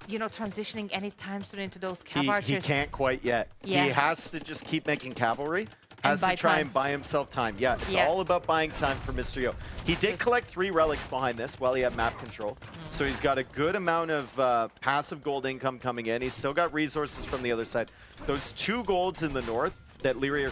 you know, transitioning anytime soon into those cav archers. He can't quite yet. Yeah. He has to just keep making cavalry. Has to try and buy himself time. Yeah, it's all about buying time for Mr. Yo. He did collect 3 relics behind this while he had map control. So he's got a good amount of passive gold income coming in. He's still got resources from the other side. Those 2 golds in the north that Leary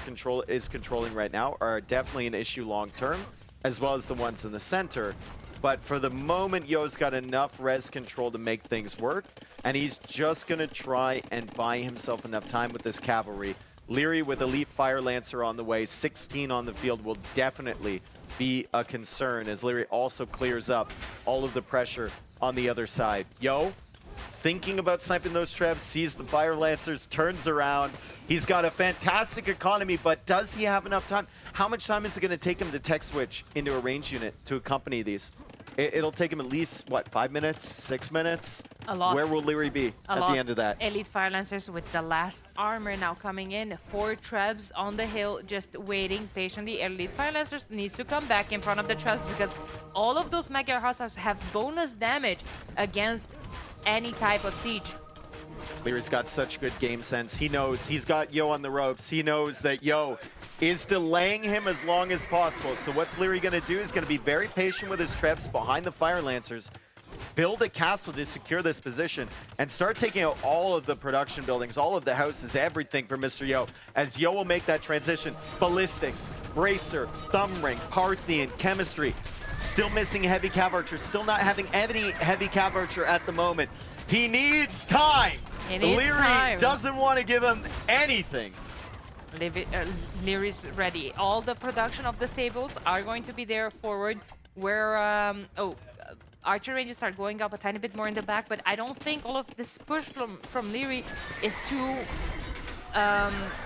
is controlling right now are definitely an issue long term, as well as the ones in the center. But for the moment, Yo's got enough res control to make things work. And he's just going to try and buy himself enough time with this cavalry. Leary with Elite Fire Lancer on the way, 16 on the field, will definitely be a concern as Leary also clears up all of the pressure on the other side. Yo, thinking about sniping those trebs, sees the Fire Lancers, turns around. He's got a fantastic economy, but does he have enough time? How much time is it going to take him to tech switch into a range unit to accompany these? It'll take him at least, what, 5 minutes, 6 minutes? A lot. Where will Leary be at the end of that? Elite Fire Lancers with the last armor now coming in. 4 Trebs on the hill, just waiting patiently. Elite Fire Lancers needs to come back in front of the Trebs because all of those Mega Hussars have bonus damage against any type of siege. Leary's got such good game sense. He knows he's got Yo on the ropes. He knows that Yo is delaying him as long as possible. So what's Leary going to do? He's going to be very patient with his Trebs behind the Fire Lancers. Build a castle to secure this position and start taking out all of the production buildings, all of the houses, everything for Mr. Yo, as Yo will make that transition. Ballistics, Bracer, Thumb Ring, Parthian, Chemistry. Still missing Heavy Cav Archer, still not having any Heavy Cav Archer at the moment. He needs time. Leary doesn't want to give him anything. Leary's ready. All the production of the stables are going to be there forward where, Archer ranges are going up a tiny bit more in the back, but I don't think all of this push from Leary is too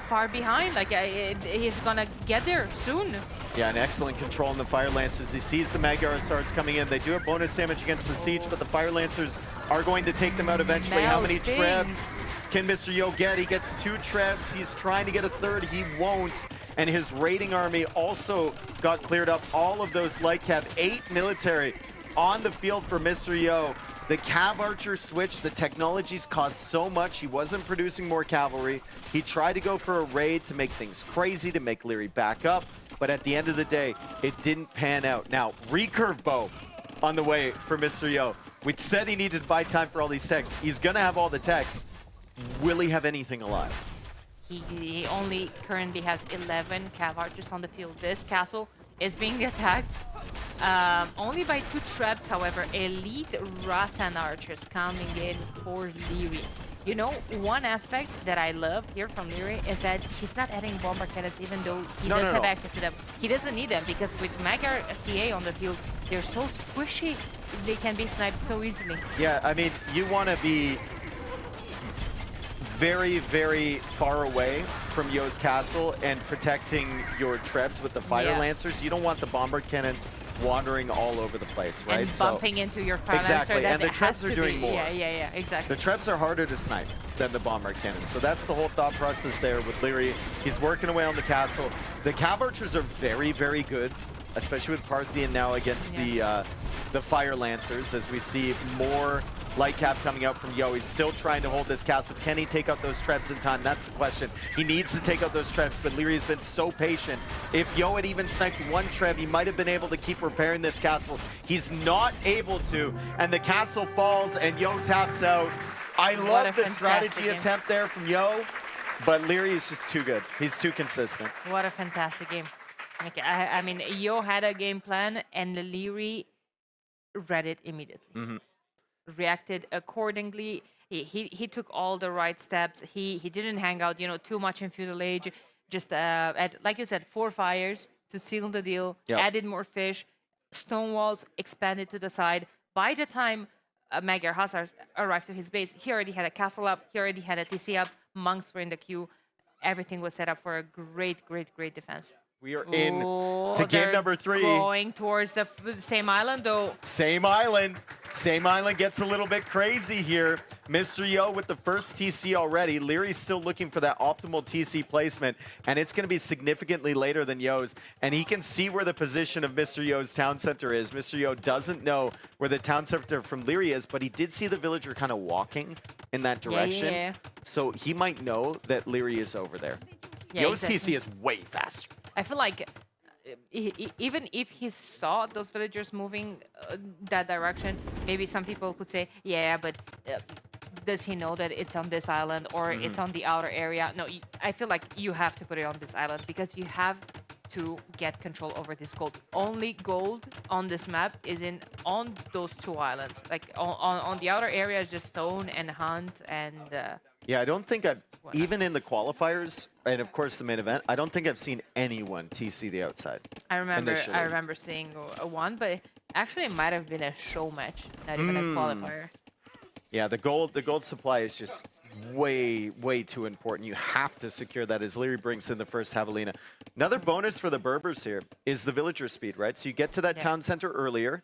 far behind. Like, he's gonna get there soon. Yeah, an excellent control on the Fire Lancers. He sees the Mega Arsars coming in. They do have bonus damage against the Siege, but the Fire Lancers are going to take them out eventually. How many Trebs can Mr. Yo get? He gets 2 Trebs. He's trying to get a 3rd. He won't. And his raiding army also got cleared up. All of those light cav, 8 military on the field for Mr. Yo. The Cav Archer switch, the technologies cost so much. He wasn't producing more cavalry. He tried to go for a raid to make things crazy, to make Leary back up. But at the end of the day, it didn't pan out. Now, recurve bow on the way for Mr. Yo. We said he needed to buy time for all these techs. He's going to have all the techs. Will he have anything alive? He only currently has 11 Cav Archers on the field. This castle is being attacked only by 2 Trebs, however. Elite Rattan Archers coming in for Leary. You know, one aspect that I love here from Leary is that he's not adding bomber cannons even though he does have access to them. He doesn't need them because with Mega CA on the field, they're so squishy. They can be sniped so easily. Yeah, I mean, you want to be very, very far away from Yo's castle and protecting your Trebs with the Fire Lancers. You don't want the bomber cannons wandering all over the place, right? And bumping into your Fire exactly, Lancer. and the Trebs are doing more. Yeah, exactly. The Trebs are harder to snipe than the bomber cannons. So that's the whole thought process there with Leary. He's working away on the castle. The Cav Archers are very, very good, especially with Parthian now against the Fire Lancers, as we see more light cap coming out from Yo. He's still trying to hold this castle. Can he take out those Trebs in time? That's the question. He needs to take out those Trebs, but Leary has been so patient. If Yo had even sniped 1 Treb, he might have been able to keep repairing this castle. He's not able to, and the castle falls, and Yo taps out. I love the strategy attempt there from Yo, but Leary is just too good. He's too consistent. What a fantastic game. Okay, I mean, Yo had a game plan, and Leary read it immediately. Reacted accordingly. He took all the right steps. He didn't hang out, you know, too much in feudal age. Just like you said, 4 fires to seal the deal. Added more fish, stone walls expanded to the side. By the time Magyar Hussars arrived to his base, he already had a castle up. He already had a TC up. Monks were in the queue. Everything was set up for a great defense. We are in to game number 3. Going towards the same island, though. Same island. Same island gets a little bit crazy here. Mr. Yo with the first TC already. Leary's still looking for that optimal TC placement, and it's going to be significantly later than Yo's. And he can see where the position of Mr. Yo's town center is. Mr. Yo doesn't know where the town center from Leary is, but he did see the villager kind of walking in that direction. So he might know that Leary is over there. Yo's TC is way faster. I feel like even if he saw those villagers moving that direction, maybe some people could say, yeah, but does he know that it's on this island or it's on the outer area? No, I feel like you have to put it on this island because you have to get control over this gold. Only gold on this map is on those 2 islands. Like on the outer area is just stone and hunt and... yeah, I don't think I've, even in the qualifiers, and of course the main event, I don't think I've seen anyone TC the outside. I remember seeing one, but actually it might have been a show match, not even a qualifier. Yeah, the gold supply is just way too important. You have to secure that as Leary brings in the first Javelina. Another bonus for the Berbers here is the villager speed, right? So you get to that town center earlier.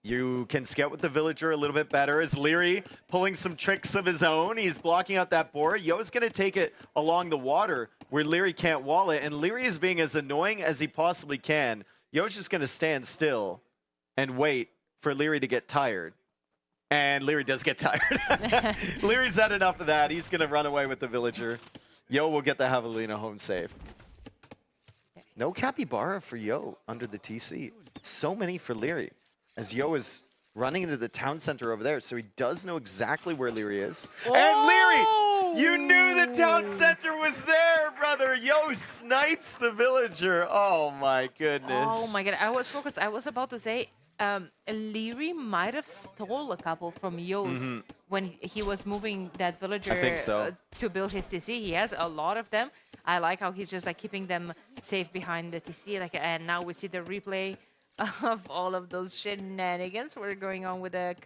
You can scout with the villager a little bit better as Leary pulling some tricks of his own. He's blocking out that board. Yo's going to take it along the water where Leary can't wall it. And Leary is being as annoying as he possibly can. Yo's just going to stand still and wait for Leary to get tired. And Leary does get tired. Leary's had enough of that. He's going to run away with the villager. Yo will get the Javelina home safe. No capybara for Yo under the TC. So many for Leary. As Yo is running into the town center over there, so he does know exactly where Leary is. Oh! And Leary, you knew the town center was there, brother. Yo snipes the villager. Oh my goodness. Oh my god, I was focused. I was about to say, Leary might have stole a couple from Yo's when he was moving that villager I think so. To build his TC. He has a lot of them. I like how he's just like keeping them safe behind the TC. Like, and now we see the replay of all of those shenanigans were going on with a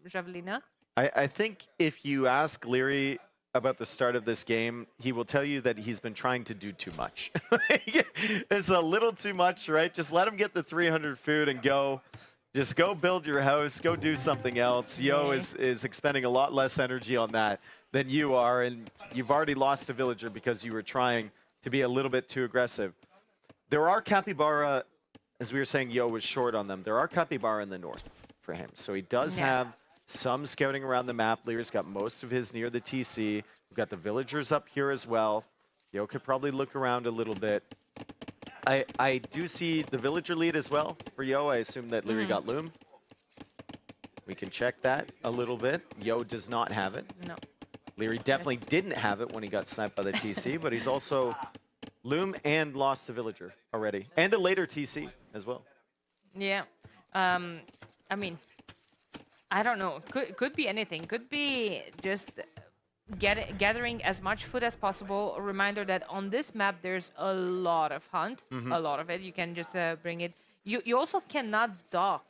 Javelina. I think if you ask Leary about the start of this game, he will tell you that he's been trying to do too much. It's a little too much, right? Just let him get the 300 food and go. Just go build your house. Go do something else. Yo is expending a lot less energy on that than you are, and you've already lost a villager because you were trying to be a little bit too aggressive. There are capybara, as we were saying, Yo was short on them. There are capybara in the north for him, so he does have some scouting around the map. Leary's got most of his near the TC. We've got the villagers up here as well. Yo could probably look around a little bit. I do see the villager lead as well for Yo. I assume that Leary got Loom. We can check that a little bit. Yo does not have it. No. Leary definitely didn't have it when he got sniped by the TC, but he's also Loom and lost the villager already. And a later TC as well. Yeah. I mean, I don't know. Could be anything. Could be just gathering as much food as possible. A reminder that on this map there's a lot of hunt, a lot of it. You can just bring it. You also cannot dock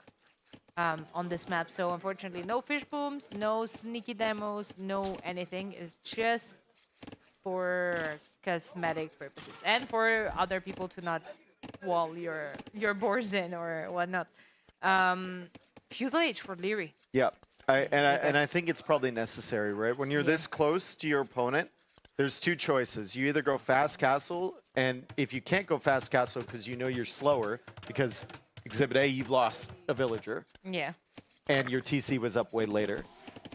on this map. So unfortunately, no fish booms, no sneaky demos, no anything. It's just for cosmetic purposes and for other people to not wall your boards in or whatnot. Feudal Age for Leary. Yeah, and I think it's probably necessary, right? When you're this close to your opponent, there's two choices. You either go fast castle, and if you can't go fast castle because you know you're slower, because Exhibit A, you've lost a villager. Yeah. And your TC was up way later.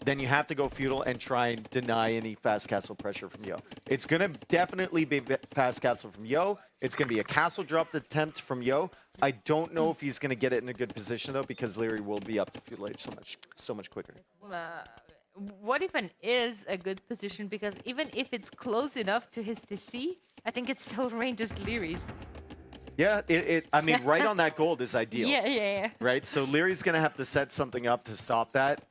Then you have to go feudal and try and deny any fast castle pressure from Yo. It's going to definitely be fast castle from Yo. It's going to be a castle drop attempt from Yo. I don't know if he's going to get it in a good position, though, because Leary will be up to feudal age so much quicker. What even is a good position? Because even if it's close enough to his TC, I think it still ranges Leary's. Yeah, I mean, right on that gold is ideal. Yeah. Right? So Leary's going to have to set something up to stop that.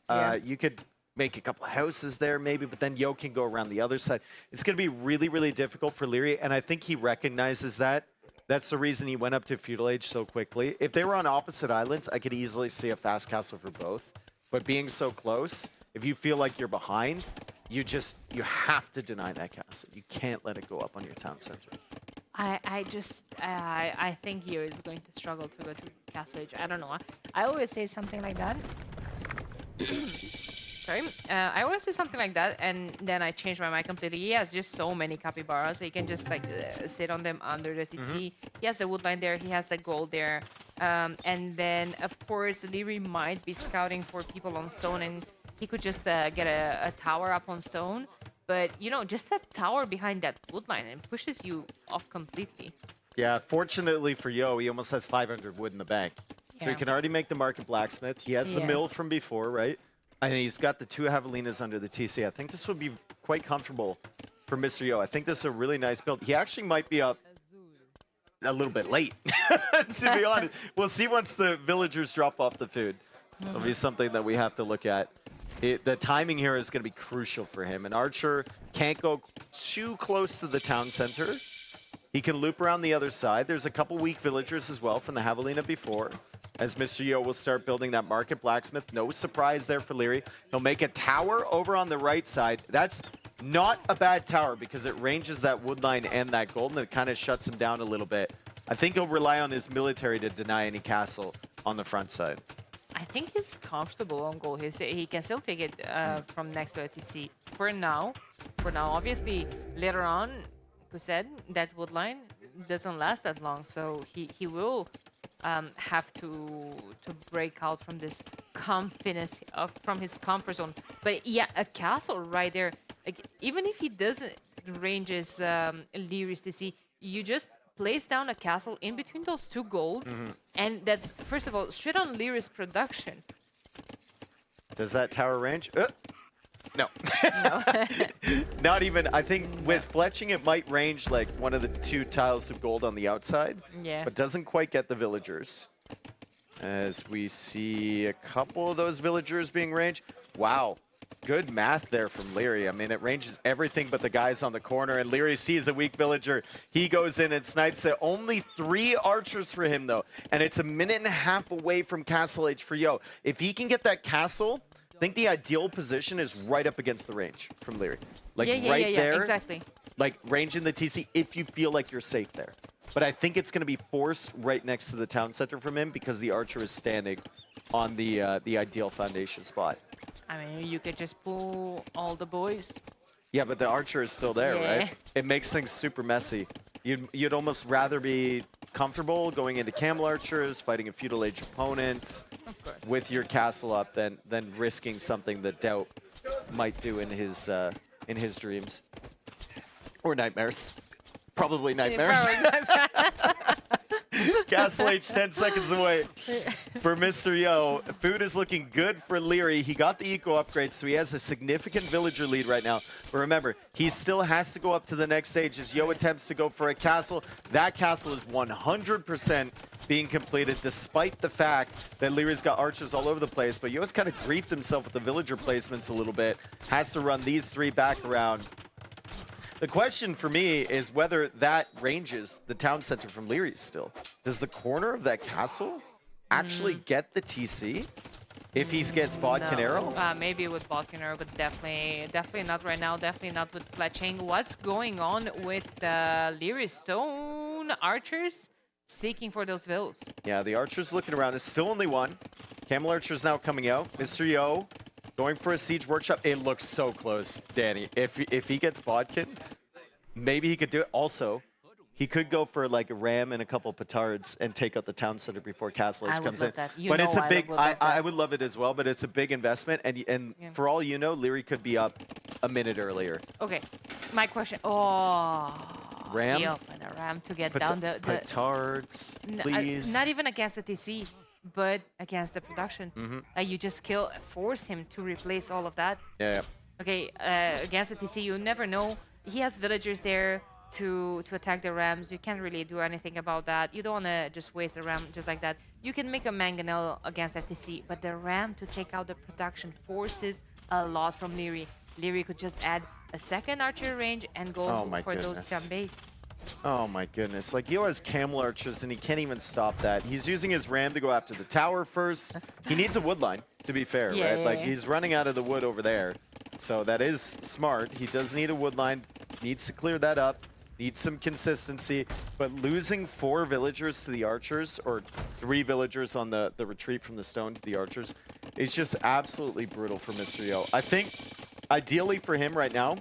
You could make a couple of houses there maybe, but then Yo can go around the other side. It's going to be really, really difficult for Leary, and I think he recognizes that. That's the reason he went up to feudal age so quickly. If they were on opposite islands, I could easily see a fast castle for both. But being so close, if you feel like you're behind, you have to deny that castle. You can't let it go up on your town center. I think Yo is going to struggle to go to Castle Age. I don't know. I always say something like that. Sorry. I always say something like that, and then I change my mind completely. He has just so many capybaras, so he can just like sit on them under the TC. He has the woodline there. He has the gold there. And then, of course, Leary might be scouting for people on stone, and he could just get a tower up on stone. But, you know, just that tower behind that woodline, and pushes you off completely. Yeah, fortunately for Yo, he almost has 500 wood in the bank. So he can already make the market blacksmith. He has the mill from before, right? And he's got the two Javelinas under the TC. I think this would be quite comfortable for Mr. Yo. I think this is a really nice build. He actually might be up a little bit late, to be honest. We'll see once the villagers drop off the food. It'll be something that we have to look at. The timing here is going to be crucial for him. And Archer can't go too close to the town center. He can loop around the other side. There's a couple weak villagers as well from the Javelina before. As Mr. Yo will start building that market blacksmith. No surprise there for Leary. He'll make a tower over on the right side. That's not a bad tower because it ranges that woodline and that gold, and it kind of shuts him down a little bit. I think he'll rely on his military to deny any castle on the front side. I think he's comfortable on goal. He can still take it from next to ATC. For now, obviously, later on, we said that wood line doesn't last that long, so he will have to break out from this confidence from his comfort zone. But yeah, a castle right there. Like, even if he doesn't ranges Lyris TC, you just place down a castle in between those two golds, and that's first of all straight on Lyris production. Does that tower range? No. No. Not even. I think with fletching, it might range like one of the 2 tiles of gold on the outside. Yeah. But doesn't quite get the villagers. As we see a couple of those villagers being ranged. Wow. Good math there from Leary. I mean, it ranges everything but the guys on the corner, and Leary sees a weak villager. He goes in and snipes it. Only 3 archers for him, though, and it's a minute and a half away from Castle Age for Yo. If he can get that castle, I think the ideal position is right up against the range from Leary. Like right there, exactly. like range in the TC if you feel like you're safe there. But I think it's going to be forced right next to the town center from him because the archer is standing on the ideal foundation spot. I mean, you could just pull all the boys. Yeah, but the archer is still there, right? It makes things super messy. You'd almost rather be comfortable going into camel archers, fighting a feudal age opponent with your castle up than risking something that Doubt might do in his dreams. Or nightmares. Probably nightmares. Castle Age 10 seconds away for Mr. Yo. Food is looking good for Leary. He got the eco upgrade, so he has a significant villager lead right now. But remember, he still has to go up to the next stage as Yo attempts to go for a castle. That castle is 100% being completed, despite the fact that Leary's got archers all over the place. But Yo's kind of griefed himself with the villager placements a little bit. Has to run these 3 back around. The question for me is whether that ranges the town center from Leary still. Does the corner of that castle actually get the TC if he gets Bodkin Arrow? Maybe with Bodkin Arrow, but definitely not right now. Definitely not with fletching. What's going on with Leary Stone archers seeking for those vills? Yeah, the archer's looking around. It's still only 1. Camel archer's now coming out. Mr. Yo going for a siege workshop. It looks so close, Danny. If he gets Bodkin, maybe he could do it. Also, he could go for like a ram and a couple petards and take out the town center before Castle Age comes in. But it's a big. I would love it as well. But it's a big investment, and for all you know, Leary could be up a minute earlier. Okay, my question. Oh, ram. And a ram to get down the petards, please. Not even against the TC. But against the production, you just force him to replace all of that. Yeah. Okay, against the TC, you never know. He has villagers there to attack the rams. You can't really do anything about that. You don't want to just waste a ram just like that. You can make a mangonel against the TC, but the ram to take out the production forces a lot from Leary. Leary could just add a second archer range and go for those jambes. Oh my goodness. Like, Yo has camel archers and he can't even stop that. He's using his ram to go after the tower first. He needs a wood line, to be fair, right? Like, he's running out of the wood over there. So that is smart. He does need a wood line, needs to clear that up, needs some consistency. But losing 4 villagers to the archers, or 3 villagers on the retreat from the stone to the archers, is just absolutely brutal for Mr. Yo. I think, ideally for him right now,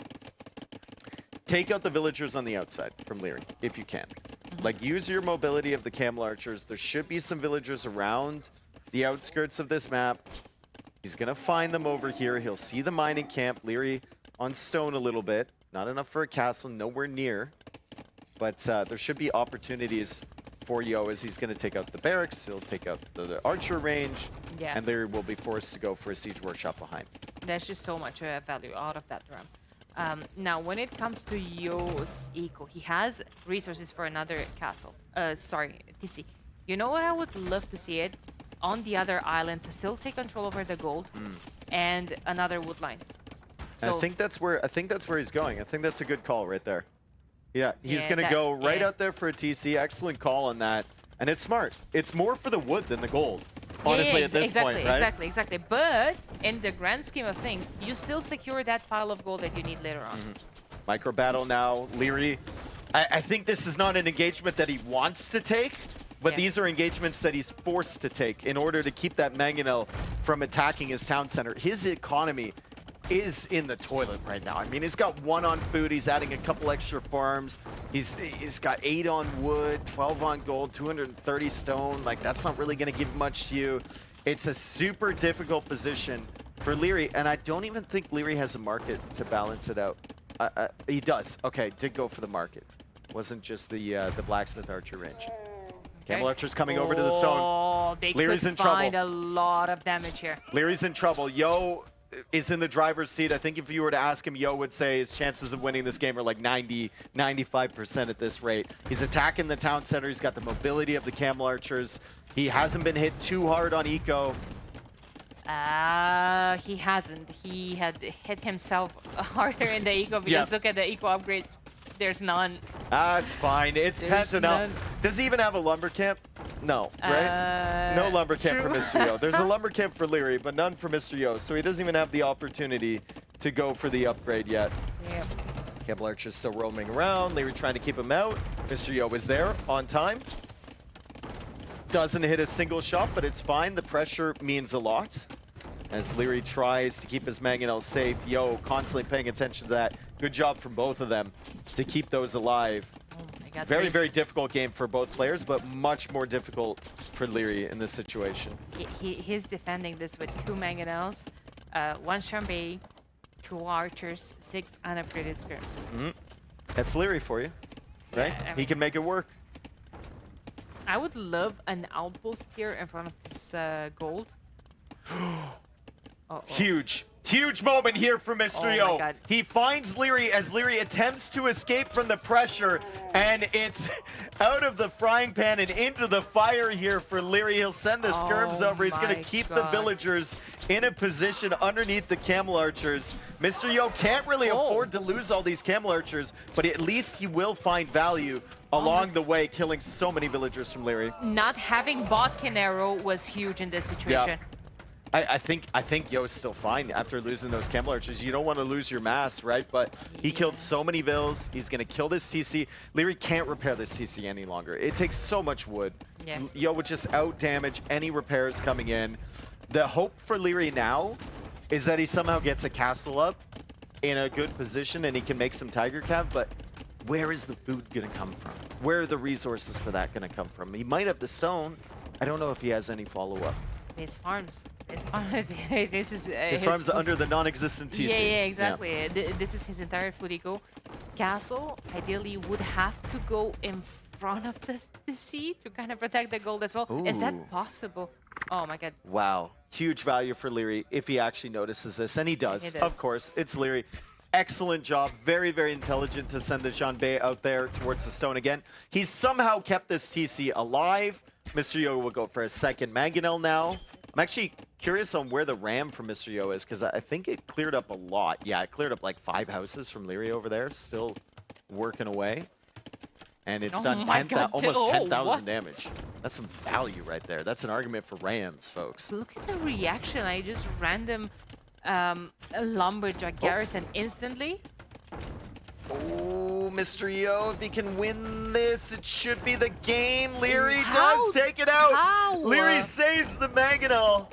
take out the villagers on the outside from Leary, if you can. Like, use your mobility of the camel archers. There should be some villagers around the outskirts of this map. He's going to find them over here. He'll see the mining camp. Leary on stone a little bit. Not enough for a castle, nowhere near. But there should be opportunities for Yo as he's going to take out the barracks. He'll take out the archer range. Yeah. And Leary will be forced to go for a siege workshop behind. There's just so much value out of that ram. Now, when it comes to Yo's eco, he has resources for another castle. Sorry, TC. You know what I would love to see it? On the other island to still take control over the gold and another wood line. So I think that's where he's going. I think that's a good call right there. Yeah, he's going to go right out there for a TC. Excellent call on that. And it's smart. It's more for the wood than the gold. Honestly, at this point, right? Exactly. But in the grand scheme of things, you still secure that pile of gold that you need later on. Micro battle now. Leary, I think this is not an engagement that he wants to take, but Yeah. these are engagements that he's forced to take in order to keep that Mangonel from attacking his town center. His economy is in the toilet right now. I mean, he's got 1 on food, he's adding a couple extra farms, he's got 8 on wood, 12 on gold, 230 stone. Like, that's not really going to give much to you. It's a super difficult position for Leary, and I don't even think Leary has a market to balance it out. He does. Okay, did go for the market. Wasn't just the blacksmith archer range. Camel archer's coming over to the stone. Oh, they Leary's could in trouble. find a lot of damage here. Leary's in trouble. Yo is in the driver's seat. I think if you were to ask him, Yo would say his chances of winning this game are like 90, 95% at this rate. He's attacking the town center. He's got the mobility of the camel archers. He hasn't been hit too hard on eco. He hasn't. He had hit himself harder in the eco because look at the eco upgrades. There's none. It's fine. It's Penta now. Does he even have a lumber camp? No, right? No lumber camp for Mr. Yo. There's a lumber camp for Leary, but none for Mr. Yo. So he doesn't even have the opportunity to go for the upgrade yet. Yep. Camel Archer's still roaming around. Leary trying to keep him out. Mr. Yo is there on time. Doesn't hit a single shot, but it's fine. The pressure means a lot. As Leary tries to keep his Mangonel safe, Yo constantly paying attention to that. Good job from both of them to keep those alive. Oh my God. Very, very difficult game for both players, but much more difficult for Leary in this situation. He's defending this with 2 Mangonels, 1 Chambé, 2 Archers, 6 unupgraded skirms. That's Leary for you, right? Yeah, I He mean- can make it work. I would love an outpost here in front of this gold. Huge. Huge moment here for Mr. Oh my Yo. God. He finds Leary as Leary attempts to escape from the pressure, and it's out of the frying pan and into the fire here for Leary. He'll send the skirms over. He's going to my keep the God. villagers in a position underneath the camel archers. Mr. Yo can't really afford to lose all these camel archers, but at least he will find value along the way, killing so many villagers from Leary. Not having bot Canero was huge in this situation. I think Yo's still fine after losing those camel archers. You don't want to lose your mass, right? But he killed so many vills. He's going to kill this CC. Leary can't repair this CC any longer. It takes so much wood. Yeah. Yo would just out-damage any repairs coming in. The hope for Leary now is that he somehow gets a castle up in a good position and he can make some Tiger Cav, but where is the food going to come from? Where are the resources for that going to come from? He might have the stone. I don't know if he has any follow-up. His farms. His farms. This is His farm's under the non-existent TC. Yeah, exactly. This is his entire food eco. Castle ideally would have to go in front of the sea to kind of protect the gold as well. Is Ooh. that possible? Oh my God. Wow. Huge value for Leary if he actually notices this. And he does. He does. Of course. It's Leary. Excellent job. Very, very intelligent to send the Jean-Bay out there towards the stone again. He's somehow kept this TC alive. Mr. Yo will go for a second Mangonel now. I'm actually curious on where the RAM from Mr. Yo is, because I think it cleared up a lot. Yeah, it cleared up like 5 houses from Leary over there. Still working away. And it's done my God. almost 10,000 what? damage. That's some value right there. That's an argument for Rams, folks. Look at the reaction. I just random lumberjack garrison instantly. Oh, Mr. Yo, if he can win this, it should be the game. Leary How? does take it out. How? Leary saves the Mangonel.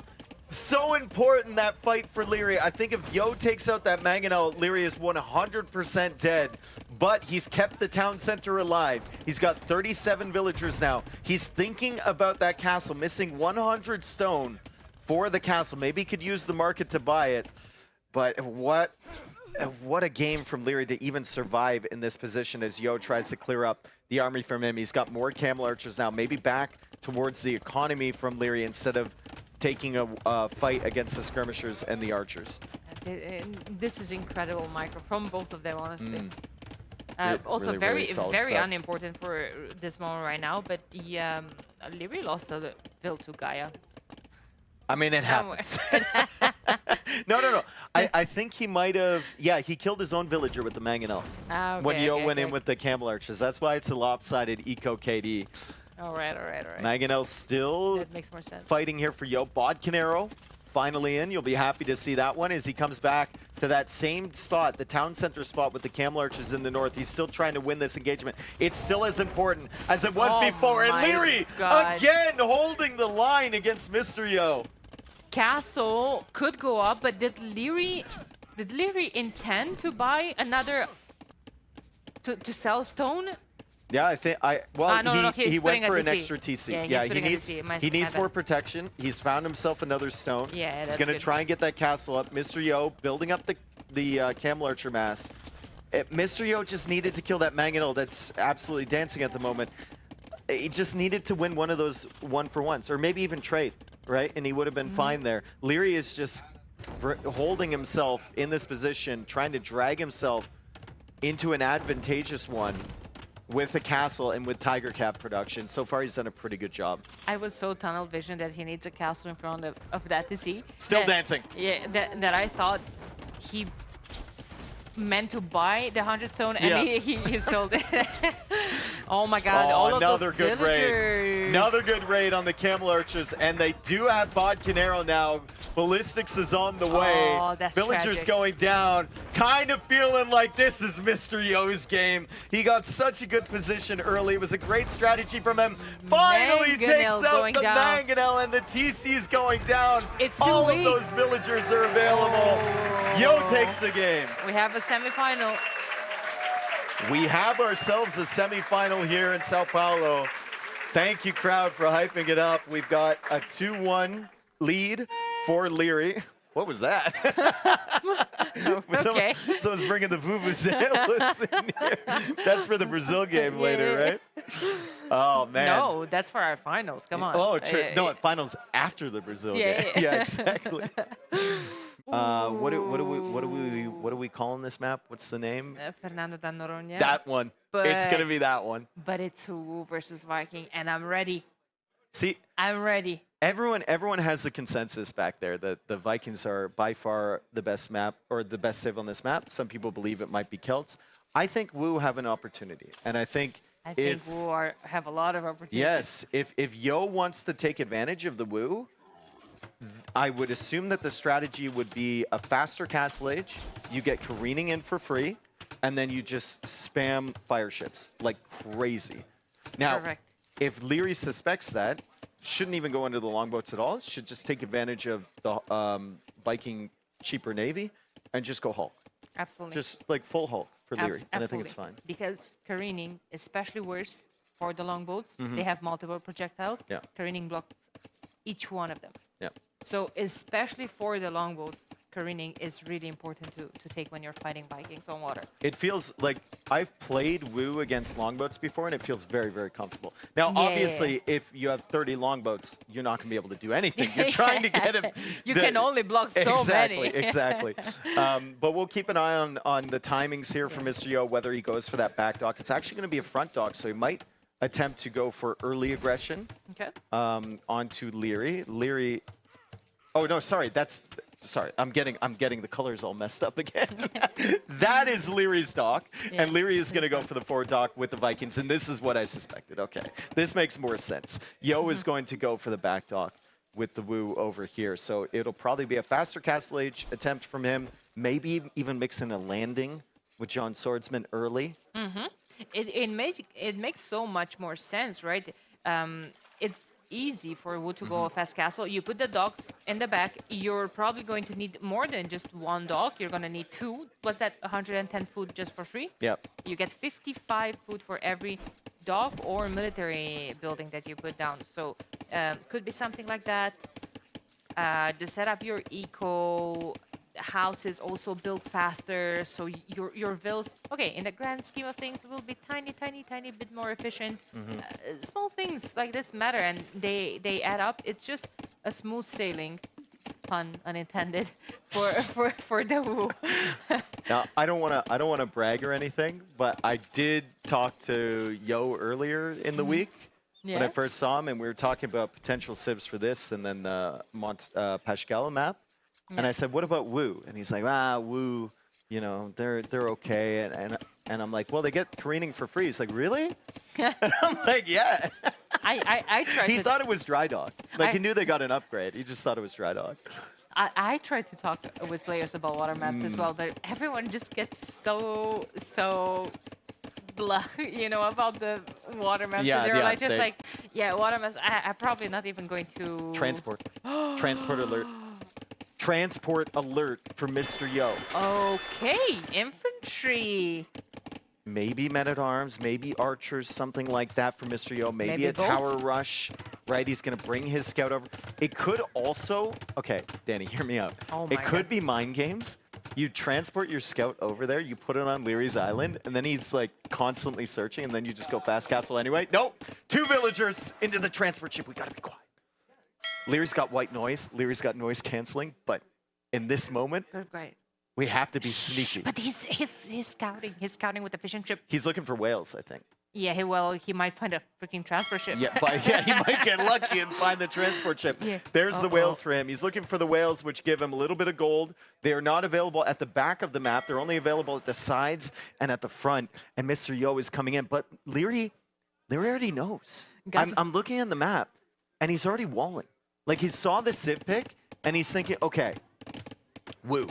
So important, that fight for Leary. I think if Yo takes out that Mangonel, Leary is 100% dead. But he's kept the town center alive. He's got 37 villagers now. He's thinking about that castle, missing 100 stone for the castle. Maybe he could use the market to buy it. But what a game from Leary to even survive in this position as Yo tries to clear up the army from him. He's got more camel archers now, maybe back towards the economy from Leary instead of taking a fight against the skirmishers and the archers. This is incredible, Michael, from both of them, honestly. Also, Really, very, really solid very stuff. unimportant for this moment right now, but Leary lost a Vil to Gaia. I mean, it Somewhere. happens. No. I think he might have... Yeah, he killed his own villager with the Mangonel when Yo went in with the camel archers. That's why it's a lopsided eco KD. All right. Mangonel still That makes more sense. fighting here for Yo. Bod Canero finally in. You'll be happy to see that one as he comes back to that same spot, the town center spot with the Camel Archers in the north. He's still trying to win this engagement. It's still as important as it was before. And Leary, again, holding the line against Mr. Yo. Castle could go up, but did Leary intend to buy another, to sell stone? Yeah, I think he went for an extra TC. Yeah, he needs more protection. He's found himself another stone. Yeah, he's going to try and get that castle up. Mr. Yo building up the Camel Archer mass. Mr. Yo just needed to kill that Mangonel that's absolutely dancing at the moment. He just needed to win one of those 1-for-1s, or maybe even trade, right? And he would have been fine there. Leary is just holding himself in this position, trying to drag himself into an advantageous one with the castle and with Tiger Cap production. So far, he's done a pretty good job. I was so tunnel vision that he needs a castle in front of that to see. Still dancing. Yeah, that I thought he meant to buy the 100 stone, and he sold it. Oh my God! All of another those good villagers. raid. Another good raid on the Camel Archers, and they do have Bodcanero now. Ballistics is on the way. Oh, that's Villagers tragic. going down. Kind of feeling like this is Mr. Yo's game. He got such a good position early. It was a great strategy from him. Finally takes out the Mangonel, and the TC is going down. It's all of those villagers are available. Yo takes the game. We have a semifinal. We have ourselves a semifinal here in Sao Paulo. Thank you, crowd, for hyping it up. We've got a 2-1 lead for Leary. What was that? Okay. Someone's bringing the vuvuzelas in here. That's for the Brazil game later, right? Oh, man. No, that's for our finals. Come on. Oh, no, finals after the Brazil game. Yeah, exactly. What are we calling this map? What's the name? Fernando da Noronha. That one. It's gonna be that one. But it's Wu versus Viking, and I'm ready. See, I'm ready. Everyone has the consensus back there that the Vikings are by far the best map, or the best save on this map. Some people believe it might be Celts. I think Wu have an opportunity, and I think Wu have a lot of opportunities. Yes, if Yo wants to take advantage of the Wu, I would assume that the strategy would be a faster castle age. You get careening in for free, and then you just spam fire ships like crazy. Now, if Leary suspects that, shouldn't even go into the longboats at all. Should just take advantage of the Viking cheaper navy and just go Hulk. Absolutely. Just like full Hulk for Leary, and I think it's fine. Because careening, especially worse for the longboats, they have multiple projectiles. Yeah. Careening blocks each one of them. Yeah. So especially for the longboats, careening is really important to take when you're fighting Vikings on water. It feels like I've played Wu against longboats before, and it feels very, very comfortable. Now, obviously, if you have 30 longboats, you're not going to be able to do anything. You're trying to get him. You can only block so many. Exactly. But we'll keep an eye on the timings here for Mr. Yo, whether he goes for that back dock. It's actually going to be a front dock, so he might attempt to go for early aggression onto Leary. Leary. Oh no, sorry. Sorry, I'm getting the colors all messed up again. That is Leary's dock, and Leary is going to go for the forward dock with the Vikings, and this is what I suspected. Okay, this makes more sense. Yo is going to go for the back dock with the Wu over here, so it'll probably be a faster castle age attempt from him, maybe even mix in a landing with John Swordsman early. It makes so much more sense, right? It's easy for Wu to go a fast castle. You put the docks in the back. You're probably going to need more than just one dock. You're going to need two. What's that? 110 food just for free? Yep. You get 55 food for every dock or military building that you put down. So could be something like that. Just set up your eco houses, also build faster, so your villas, okay, in the grand scheme of things, will be tiny bit more efficient. Small things like this matter, and they add up. It's just a smooth sailing, pun unintended, for the Wu. Now, I don't want to brag or anything, but I did talk to Yo earlier in the week when I first saw him, and we were talking about potential civs for this, and then the Pascal map. And I said, what about Wu? And he's like, Wu, you know, they're okay. And I'm like, well, they get careening for free. He's like, really? And I'm like, yeah. I tried. He thought it was dry dock. Like, he knew they got an upgrade. He just thought it was dry dock. I try to talk with players about water maps as well, but everyone just gets so blah, you know, about the water maps. Yeah, So they're yeah, like just they- like, yeah, water maps. I'm probably not even going to Transport. Transport alert. Transport alert for Mr. Yo. Okay, infantry. Maybe men-at-arms, maybe archers, something like that for Mr. Yo. Maybe a both. tower rush, right? He's going to bring his scout over. It could also... Okay, Danny, hear me out. Oh It my could God. be mind games. You transport your scout over there, you put it on Leary's island, and then he's like constantly searching, and then you just go fast castle anyway. Nope. 2 villagers into the transport ship. We got to be quiet. Leary's got white noise. Leary's got noise canceling. But in this moment, Great. we have to be sneaky. But he's scouting. He's scouting with the fishing ship. He's looking for whales, I think. Yeah, he might find a freaking transport ship. Yeah, yeah, he might get lucky and find the transport ship. Yeah. There's the whales for him. He's looking for the whales, which give him a little bit of gold. They are not available at the back of the map. They're only available at the sides and at the front. And Mr. Yo is coming in. But Leary already knows. I'm looking at the map, and he's already walling. Like, he saw the Civ pick, and he's thinking, okay, Woo.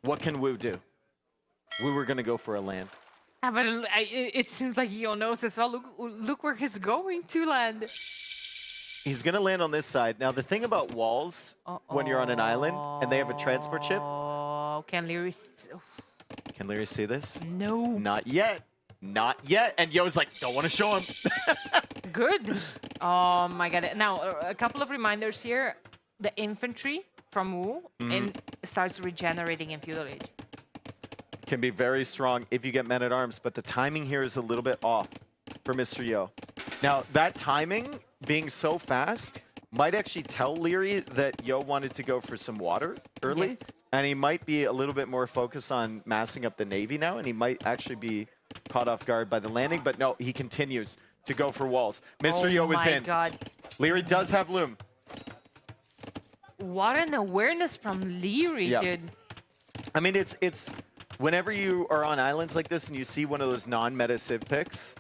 What can Woo do? Woo, we're going to go for a land. Yeah, but it seems like Yo knows as well. Look where he's going to land. He's going to land on this side. Now, the thing about walls, when you're on an island and they have a transport ship... Oh, can Leary... Can Leary see this? No. Not yet. Not yet. And Yo's like, don't want to show him. Good. Oh, my God. Now, a couple of reminders here. The infantry from Wu and starts regenerating in Feudal Age. Can be very strong if you get men-at-arms, but the timing here is a little bit off for Mr. Yo. Now, that timing being so fast might actually tell Leary that Yo wanted to go for some water early, Yeah. and he might be a little bit more focused on massing up the Navy now, and he might actually be caught off guard by the landing, but no, he continues to go for walls. Mr. Yo is in. Oh, my God. Leary does have loom. What an awareness from Leary, Yeah. dude. I mean, it's whenever you are on islands like this and you see one of those non-meta Civ picks,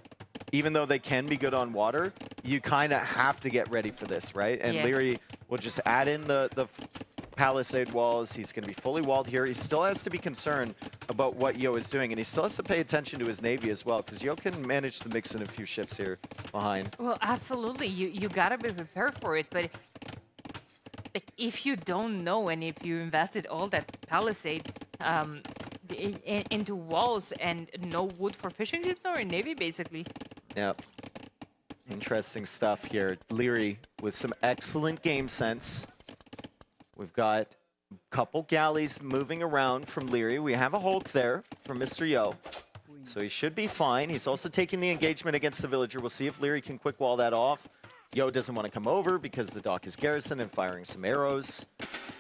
even though they can be good on water, you kind of have to get ready for this, right? And Yeah. Leary will just add in the palisade walls. He's going to be fully walled here. He still has to be concerned about what Yo is doing, and he still has to pay attention to his Navy as well, because Yo can manage to mix in a few ships here behind. Well, absolutely. You gotta be prepared for it, but like if you don't know and if you invested all that palisade into walls and no wood for fishing ships or a navy, basically. Yep. Interesting stuff here. Leary with some excellent game sense. We've got a couple galleys moving around from Leary. We have a Hulk there from Mr. Yo. So he should be fine. He's also taking the engagement against the villager. We'll see if Leary can quick wall that off. Yo doesn't want to come over because the dock is garrisoned and firing some arrows.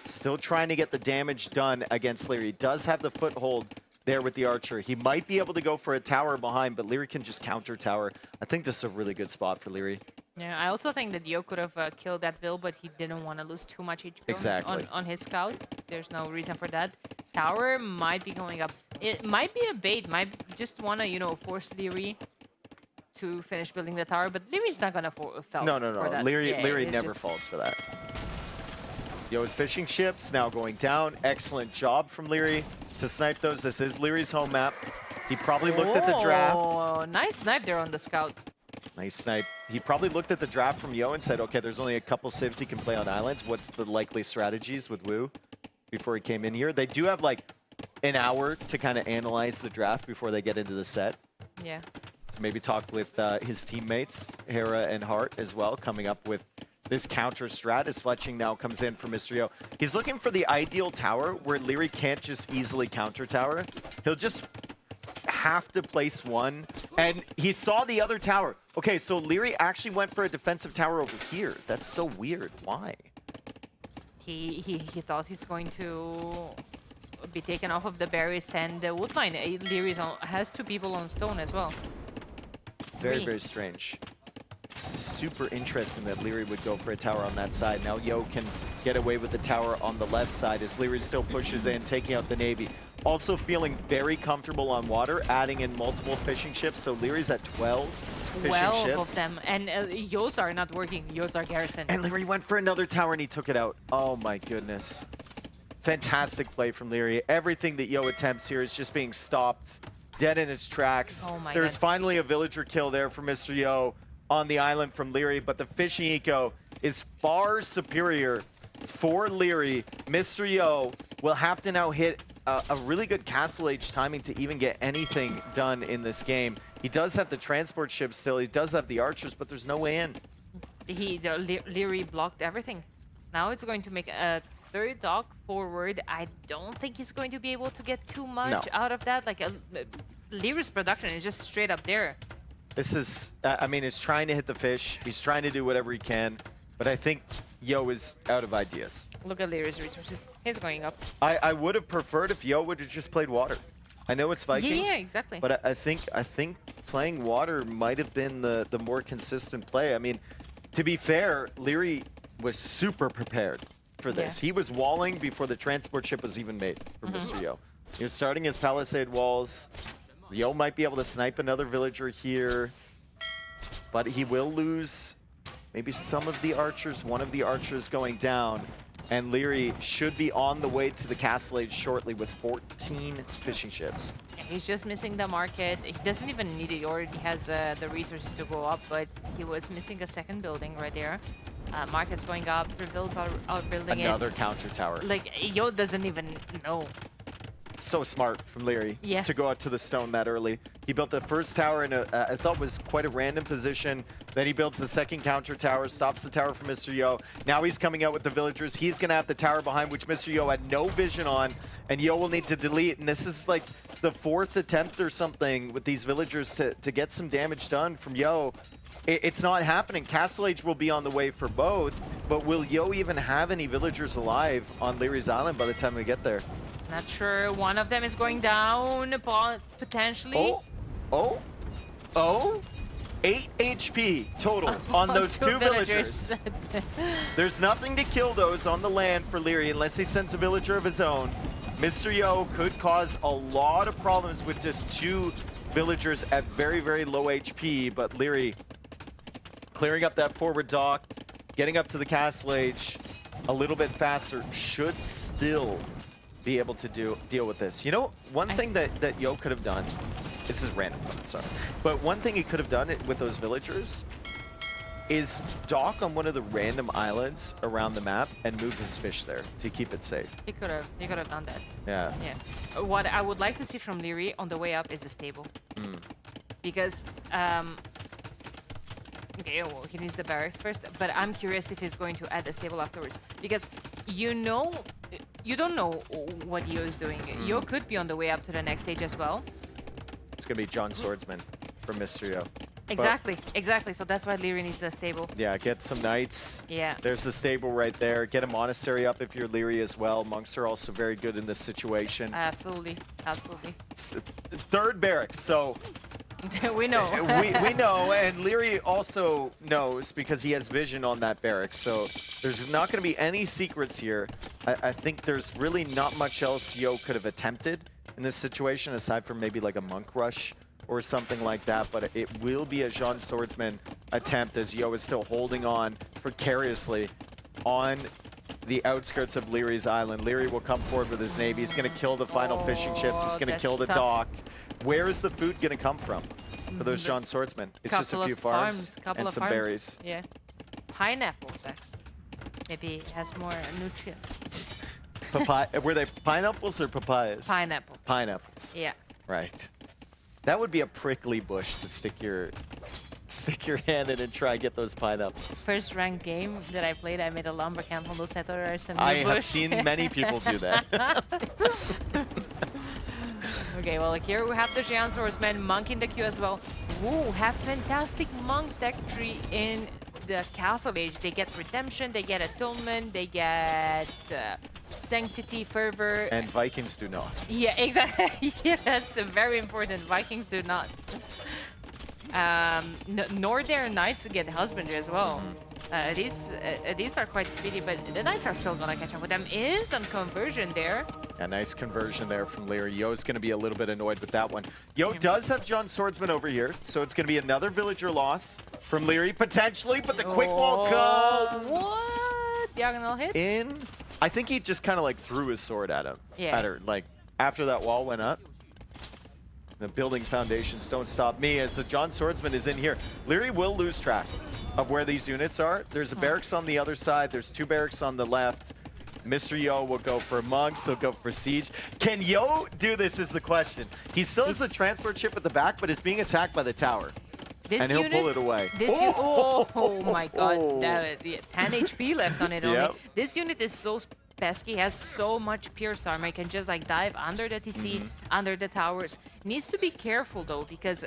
Still trying to get the damage done against Leary. He does have the foothold there with the archer. He might be able to go for a tower behind, but Leary can just counter tower. I think this is a really good spot for Leary. Yeah, I also think that Yo could have killed that Vil, but he didn't want to lose too much HP Exactly. on his scout. There's no reason for that. Tower might be going up. It might be a bait. Might just want to, you know, force Leary to finish building the tower, but Leary's not gonna fall No. for that. Leary Yeah, it's never just- falls for that. Yo's fishing ships now going down. Excellent job from Leary to snipe those. This is Leary's home map. He probably looked at the draft. Oh, nice snipe there on the scout. Nice snipe. He probably looked at the draft from Yo and said, okay, there's only a couple civs he can play on islands. What's the likely strategies with Wu before he came in here? They do have like an hour to kind of analyze the draft before they get into the set. Yeah. So maybe talk with his teammates, Hera and Hart as well, coming up with this counter strat as Fletching now comes in for Mr. Yo. He's looking for the ideal tower where Leary can't just easily counter tower. He'll just have to place one. And he saw the other tower. Okay, so Leary actually went for a defensive tower over here. That's so weird. Why? He thought he's going to be taken off of the berries and the wood line. Leary has 2 people on stone as well. Very, 3. very strange. Super interesting that Leary would go for a tower on that side. Now Yo can get away with the tower on the left side as Leary still pushes in, taking out the Navy. Also feeling very comfortable on water, adding in multiple fishing ships. So Leary's at 12 fishing 12 ships. of them. And Yos are not working. Yos are garrison. And Leary went for another tower and he took it out. Oh my goodness. Fantastic play from Leary. Everything that Yo attempts here is just being stopped dead in its tracks. Oh my There's God. finally a villager kill there for Mr. Yo on the island from Leary, but the fishing eco is far superior for Leary. Mr. Yo will have to now hit a really good Castle Age timing to even get anything done in this game. He does have the transport ship still, he does have the archers, but there's no way in. Leary blocked everything. Now it's going to make a third dock forward. I don't think he's going to be able to get too much out of that. Like, Leary's production is just straight up there. This is, I mean, he's trying to hit the fish. He's trying to do whatever he can. But I think Yo is out of ideas. Look at Leary's resources. He's going up. I would have preferred if Yo would have just played water. I know it's Vikings. Yeah, exactly. But I think playing water might have been the more consistent play. I mean, to be fair, Leary was super prepared for this. Yeah. He was walling before the transport ship was even made for Mr. Yo. He was starting his palisade walls. Yo might be able to snipe another villager here, but he will lose maybe some of the archers, one of the archers going down, and Leary should be on the way to the Castle Age shortly with 14 fishing ships. He's just missing the market. He doesn't even need it. He already has the resources to go up, but he was missing a second building right there. Market's going up. Reveals are building Another counter tower. Like, Yo doesn't even know. So smart from Leary to go out to the stone that early. He built the first tower in I thought was quite a random position. Then he builds the second counter tower, stops the tower from Mr. Yo. Now he's coming out with the villagers. He's going to have the tower behind, which Mr. Yo had no vision on, and Yo will need to delete. And this is like the fourth attempt or something with these villagers to get some damage done from Yo. It's not happening. Castle Age will be on the way for both, but will Yo even have any villagers alive on Leary's Island by the time we get there? Not sure. One of them is going down, potentially. Oh. 8 HP total on those two villagers. There's nothing to kill those on the land for Leary unless he sends a villager of his own. Mr. Yo could cause a lot of problems with just two villagers at very, very low HP, but Leary clearing up that forward dock, getting up to the Castle Age a little bit faster, should still be able to deal with this. You know, one thing that Yo could have done, this is random, sorry, but one thing he could have done with those villagers is dock on one of the random islands around the map and move his fish there to keep it safe. He could have done that. Yeah. Yeah. What I would like to see from Leary on the way up is a stable. Because okay, well, he needs the barracks first, but I'm curious if he's going to add a stable afterwards. Because you don't know what Yo is doing. Yo could be on the way up to the next stage as well. It's going to be John Swordsman from Mr. Yo. Exactly. So that's why Leary needs a stable. Yeah, get some knights. Yeah. There's the stable right there. Get a monastery up if you're Leary as well. Monks are also very good in this situation. Absolutely. Third barracks, so... we know. we know, and Leary also knows because he has vision on that barracks. So there's not going to be any secrets here. I think there's really not much else Yo could have attempted in this situation aside from maybe like a monk rush or something like that. But it will be a Jean Swordsman attempt as Yo is still holding on precariously on the outskirts of Leary's Island. Leary will come forward with his navy. He's going to kill the final fishing ships. He's going to kill the dock. Where is the food going to come from for those John Swordsmen? It's just a few farms and some berries. Yeah. Pineapples, actually. Maybe it has more nutrients. Were they pineapples or papayas? Pineapple. Pineapples. Yeah. Right. That would be a prickly bush to stick your hand in and try and get those pineapples. First ranked game that I played, I made a lumber camp on those settlers. I have seen many people do that. Okay, well, here we have the Giant Swordsman, Monk in the queue as well. Ooh, have fantastic Monk tech tree in the Castle Age. They get Redemption, they get Atonement, they get Sanctity, Fervor. And Vikings do not. Yeah, exactly. Yeah, that's very important. Vikings do not. Nor their knights get Husbandry as well. These are quite speedy, but the knights are still gonna catch up with them. Instant conversion there. A nice conversion there from Leary. Yo's going to be a little bit annoyed with that one. Yo does have John Swordsman over here, so it's going to be another villager loss from Leary, potentially, but the quick wall comes. What? diagonal hit. I think he just kind of like threw his sword at him. Yeah. At her. Like after that wall went up. The building foundations don't stop me as the John Swordsman is in here. Leary will lose track of where these units are. There's a barracks on the other side. There's 2 barracks on the left. Mr. Yo will go for monks. He'll go for siege. Can Yo do this is the question. He still has the transport ship at the back, but it's being attacked by the tower. And he'll pull it away. Oh my god, that, 10 HP left on it only. Yep. This unit is so pesky, has so much pierce armor. It can just like dive under the TC, under the towers. Needs to be careful though, because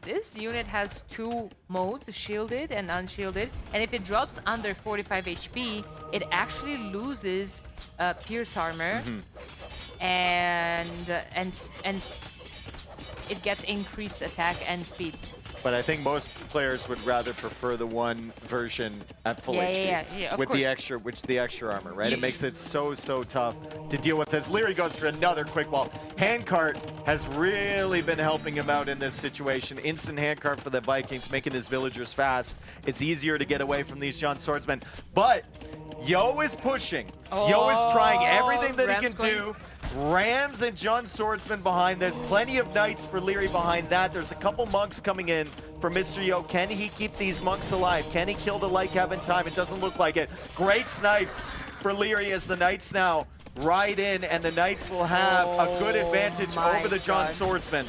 this unit has 2 modes, shielded and unshielded. And if it drops under 45 HP, it actually loses pierce armor. And it gets increased attack and speed. But I think most players would rather prefer the one version at full HP Yeah, with the extra armor, right? It makes it so tough to deal with this. Leary goes for another quick wall. Handcart has really been helping him out in this situation. Instant handcart for the Vikings, making his villagers fast. It's easier to get away from these John Swordsmen. But Yo is pushing. Yo is trying everything that he can do. Rams and John Swordsman behind this. Plenty of knights for Leary behind that. There's a couple monks coming in for Mr. Yo. Can he keep these monks alive? Can he kill the light cap in time? It doesn't look like it. Great snipes for Leary as the knights now ride in, and the knights will have a good advantage over the John Swordsman.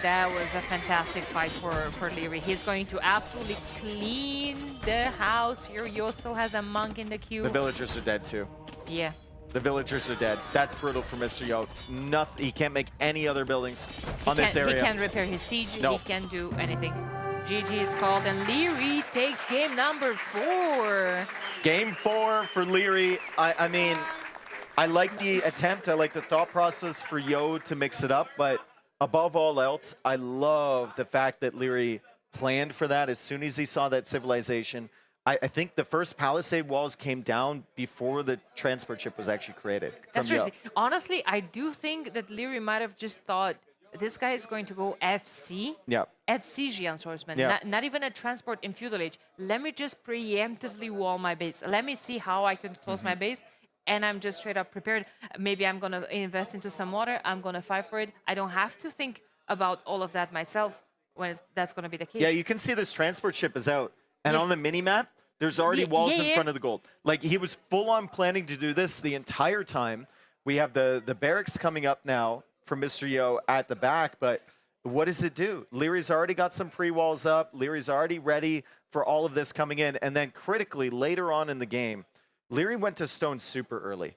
That was a fantastic fight for Leary. He's going to absolutely clean the house here. Yo still has a monk in the queue. The villagers are dead too. Yeah. The villagers are dead. That's brutal for Mr. Yo. Nothing. He can't make any other buildings on this area. He can't repair his siege. No. He can't do anything. GG is called, and Leary takes game number 4. Game 4 for Leary. I mean, I like the attempt. I like the thought process for Yo to mix it up, but above all else, I love the fact that Leary planned for that as soon as he saw that civilization. I think the first palisade walls came down before the transport ship was actually created. That's crazy. Honestly, I do think that Leary might have just thought this guy is going to go FC. Yeah. FC Gian Swordsman, Yeah. not even a transport in Feudal Age. Let me just preemptively wall my base. Let me see how I can close my base. And I'm just straight up prepared. Maybe I'm going to invest into some water. I'm going to fight for it. I don't have to think about all of that myself when that's going to be the case. Yeah, you can see this transport ship is out. And on the mini-map, there's already walls in front of the gold. Like, he was full-on planning to do this the entire time. We have the barracks coming up now for Mr. Yo at the back, but what does it do? Leary's already got some pre-walls up. Leary's already ready for all of this coming in. And then critically, later on in the game, Leary went to stone super early.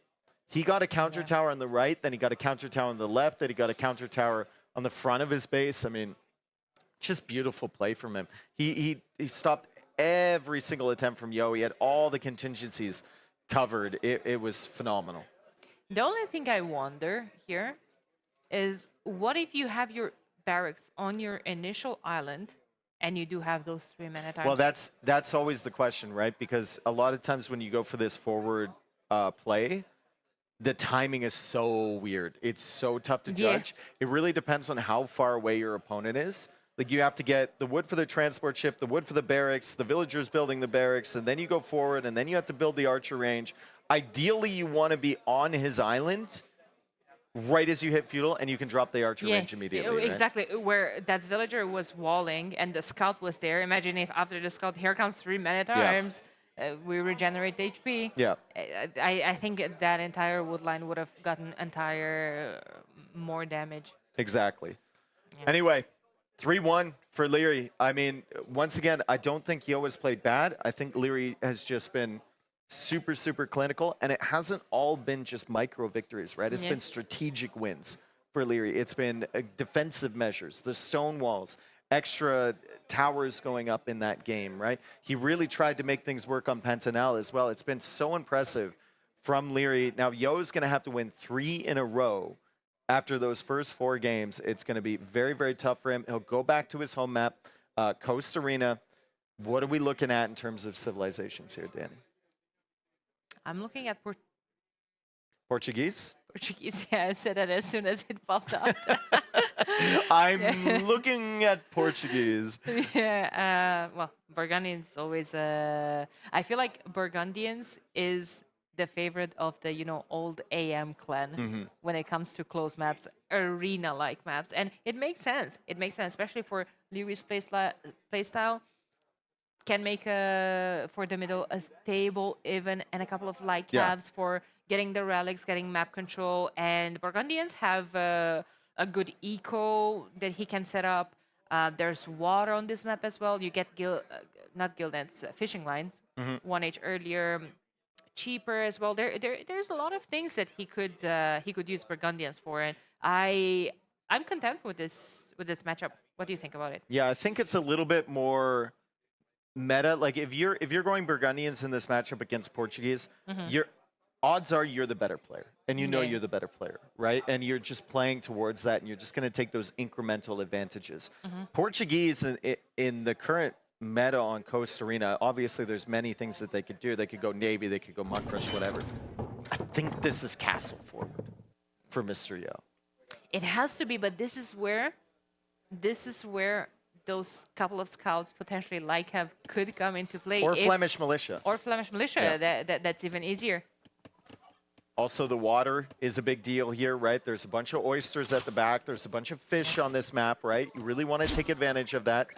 He got a counter tower on the right, then he got a counter tower on the left, then he got a counter tower on the front of his base. I mean, just beautiful play from him. He stopped every single attempt from Yo. He had all the contingencies covered. It was phenomenal. The only thing I wonder here is, what if you have your barracks on your initial island and you do have those 3 mana times? Well, that's always the question, right? Because a lot of times when you go for this forward play, the timing is so weird. It's so tough to judge. It really depends on how far away your opponent is. Like, you have to get the wood for the transport ship, the wood for the barracks, the villagers building the barracks, and then you go forward, and then you have to build the archer range. Ideally, you want to be on his island right as you hit feudal, and you can drop the archer range immediately. Exactly, right? Where that villager was walling and the scout was there. Imagine if after the scout, here comes 3 mana times, we regenerate HP. Yeah. I think that entire wood line would have gotten more damage. Exactly. Yeah. Anyway, 3-1 for Leary. I mean, once again, I don't think Yo has played bad. I think Leary has just been super clinical, and it hasn't all been just micro victories, right? It's been strategic wins for Leary. It's been defensive measures, the stone walls, extra towers going up in that game, right? He really tried to make things work on Pantanal as well. It's been so impressive from Leary. Now, Yo's going to have to win 3 in a row after those first 4 games. It's going to be very tough for him. He'll go back to his home map, Coast Arena. What are we looking at in terms of civilizations here, Danny? I'm looking at Portuguese? Portuguese. Yeah, I said that as soon as it popped up. I'm looking at Portuguese. Yeah, well, Burgundians always. I feel like Burgundians is the favorite of the old AM clan when it comes to close maps, arena-like maps, and it makes sense. It makes sense, especially for Lyri's playstyle. Can make for the middle a stable even and a couple of light Yeah. cabs for getting the relics, getting map control, and Burgundians have a good eco that he can set up. There's water on this map as well. You get not guild ends, fishing lines. 1H earlier, cheaper as well. There's a lot of things that he could use Burgundians for, and I'm content with this matchup. What do you think about it? Yeah, I think it's a little bit more meta. Like if you're going Burgundians in this matchup against Portuguese, your odds are you're the better player, and you know Yeah. you're the better player, right? And you're just playing towards that, and you're just going to take those incremental advantages. Portuguese in the current meta on Coast Arena, obviously there's many things that they could do. They could go Navy, they could go Mud Crush, whatever. I think this is castle forward for Mr. Yo. It has to be, but this is where those couple of scouts potentially could come into play. Or Flemish Militia. Or Flemish Militia. Yeah. That's even easier. Also, the water is a big deal here, right? There's a bunch of oysters at the back. There's a bunch of fish on this map, right? You really want to take advantage of that.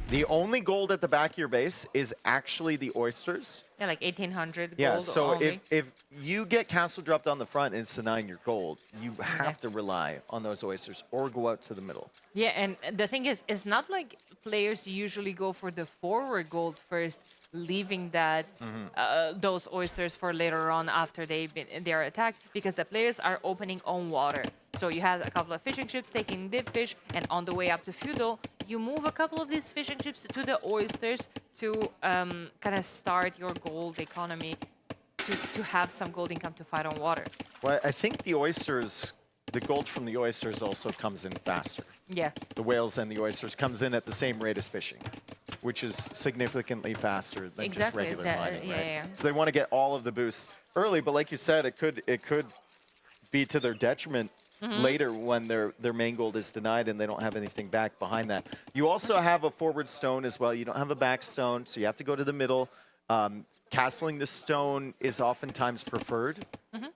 The only gold at the back of your base is actually the oysters. Yeah, like 1,800 gold. Yeah, so only. if you get castle dropped on the front and it's denying your gold, you have to rely on those oysters or go out to the middle. Yeah, and the thing is, it's not like players usually go for the forward gold first, leaving that those oysters for later on after they are attacked, because the players are opening on water. So you have a couple of fishing ships taking dip fish, and on the way up to feudal, you move a couple of these fishing ships to the oysters to kind of start your gold economy, to have some gold income to fight on water. Well, I think the oysters, the gold from the oysters also comes in faster. Yeah. The whales and the oysters comes in at the same rate as fishing, which is significantly faster than just regular mining, right? Yeah. So they want to get all of the boosts early, but like you said, it could be to their detriment later when their main gold is denied and they don't have anything back behind that. You also have a forward stone as well. You don't have a back stone, so you have to go to the middle. Castling the stone is oftentimes preferred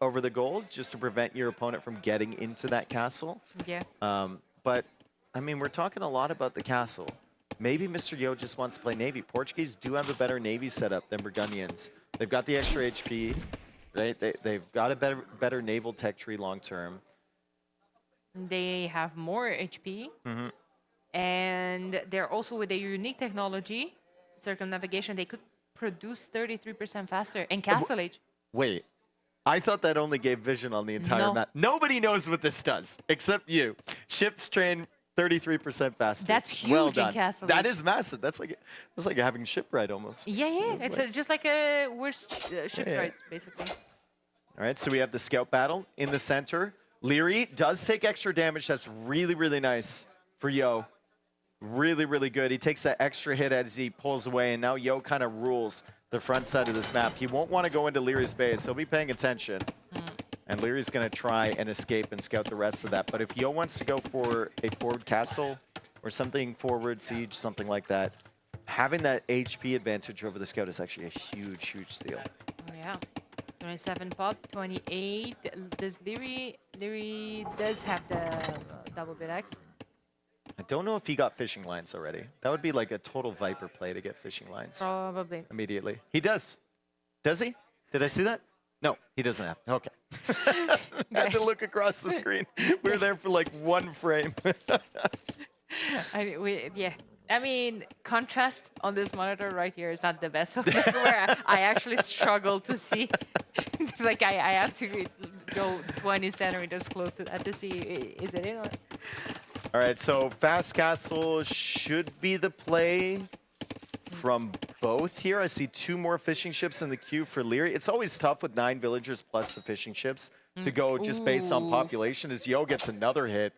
over the gold, just to prevent your opponent from getting into that castle. Yeah. But, I mean, we're talking a lot about the castle. Maybe Mr. Yo just wants to play Navy. Portuguese do have a better Navy setup than Burgundians. They've got the extra HP, right? They've got a better naval tech tree long term. They have more HP, and they're also with a unique technology, circumnavigation. They could produce 33% faster in Castle Age. Wait, I thought that only gave vision on the entire No. map. Nobody knows what this does except you. Ships train 33% faster. That's huge well in done. Castle That Age. is massive. That's like having shipwright almost. Yeah. It's just like a worst shipwright, basically. All right, so we have the scout battle in the center. Leary does take extra damage. That's really, really nice for Yo. Really, really good. He takes that extra hit as he pulls away, and now Yo kind of rules the front side of this map. He won't want to go into Leary's base. He'll be paying attention. And Leary's going to try and escape and scout the rest of that. But if Yo wants to go for a forward castle or something forward siege, something like that, having that HP advantage over the scout is actually a huge, huge steal. Yeah. 27 pop, 28. Does Leary does have the double bit X? I don't know if he got fishing lines already. That would be like a total Viper play to get fishing lines Probably. immediately. He does. Does he? Did I see that? No, he doesn't have. Okay. I had to look across the screen. We were there for like one frame. I mean, contrast on this monitor right here is not the best. Where I actually struggle to see. Like I have to go 20 centimeters close to that to see is it in or. All right, so fast castle should be the play from both here. I see 2 more fishing ships in the queue for Leary. It's always tough with 9 villagers plus the fishing ships to go just based on population, as Yo gets another hit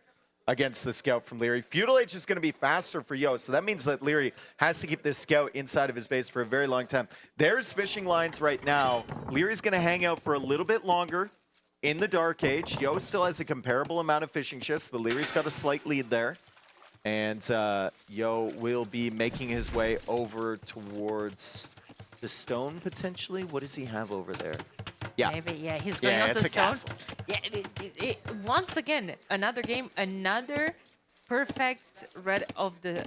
against the scout from Leary. Feudal Age is going to be faster for Yo, so that means that Leary has to keep this scout inside of his base for a very long time. There's fishing lines right now. Leary's going to hang out for a little bit longer in the Dark Age. Yo still has a comparable amount of fishing ships, but Leary's got a slight lead there. And Yo will be making his way over towards the stone, potentially. What does he have over there? Yeah. Maybe, yeah, he's going up the stone. Castle. Yeah, once again, another game, another perfect read of the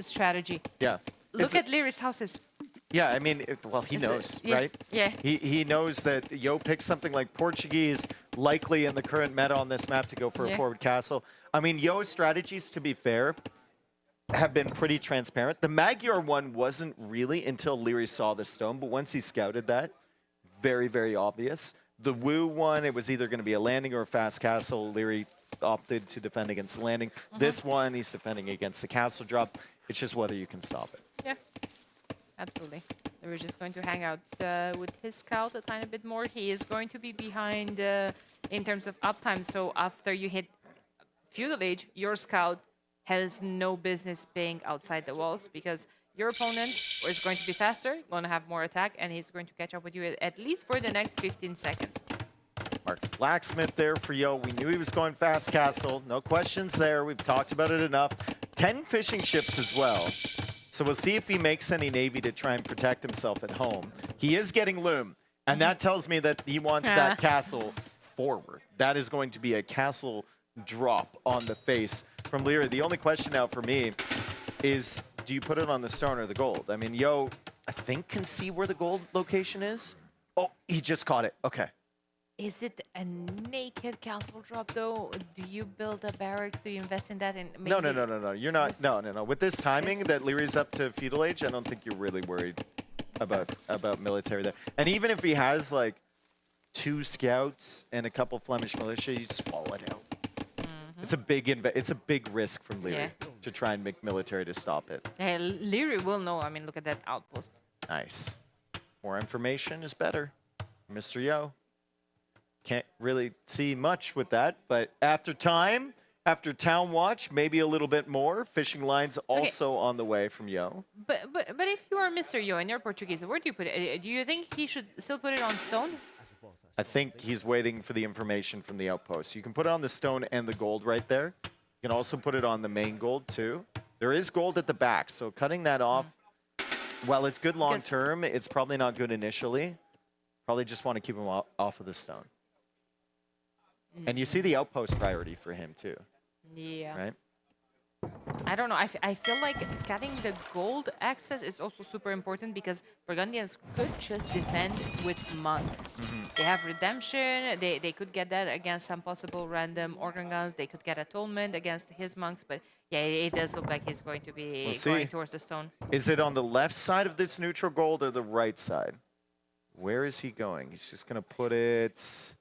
strategy. Yeah. Look at Leary's houses. Yeah, I mean, well, he knows, right? Yeah. He knows that Yo picks something like Portuguese, likely in the current meta on this map to go for a forward castle. I mean, Yo's strategies, to be fair, have been pretty transparent. The Magyar one wasn't really until Leary saw the stone, but once he scouted that, very, very obvious. The Wu one, it was either going to be a landing or a fast castle. Leary opted to defend against the landing. This one, he's defending against the castle drop. It's just whether you can stop it. Yeah. Absolutely. We're just going to hang out with his scout a tiny bit more. He is going to be behind in terms of uptime. So after you hit Feudal Age, your scout has no business being outside the walls because your opponent is going to be faster, going to have more attack, and he's going to catch up with you at least for the next 15 seconds. Mark Blacksmith there for Yo. We knew he was going fast castle. No questions there. We've talked about it enough. 10 fishing ships as well. So we'll see if he makes any Navy to try and protect himself at home. He is getting Loom, and that tells me that he wants that castle forward. That is going to be a castle drop on the face from Leary. The only question now for me is, do you put it on the stone or the gold? I mean, Yo, I think, can see where the gold location is. Oh, he just caught it. Okay. Is it a naked castle drop, though? Do you build a barracks? Do you invest in that? And No. You're not. No. With this timing that Leary's up to Feudal Age, I don't think you're really worried about military there. And even if he has like 2 scouts and a couple Flemish militia, you just wall it out. It's a big risk from Leary to try and make military to stop it. Leary will know. I mean, look at that outpost. Nice. More information is better, Mr. Yo. Can't really see much with that, but after time, after Town Watch, maybe a little bit more. Fishing lines also on the way from Yo. But if you are Mr. Yo and you're Portuguese, where do you put it? Do you think he should still put it on stone? I think he's waiting for the information from the outpost. You can put it on the stone and the gold right there. You can also put it on the main gold too. There is gold at the back, so cutting that off, while it's good long term, it's probably not good initially. Probably just want to keep him off of the stone. And you see the outpost priority for him too. Yeah. Right? I don't know. I feel like getting the gold access is also super important because Burgundians could just defend with monks. They have redemption. They could get that against some possible random organ guns. They could get atonement against his monks. But yeah, it does look like he's going to be going towards the stone. Is it on the left side of this neutral gold or the right side? Where is he going? He's just going to put it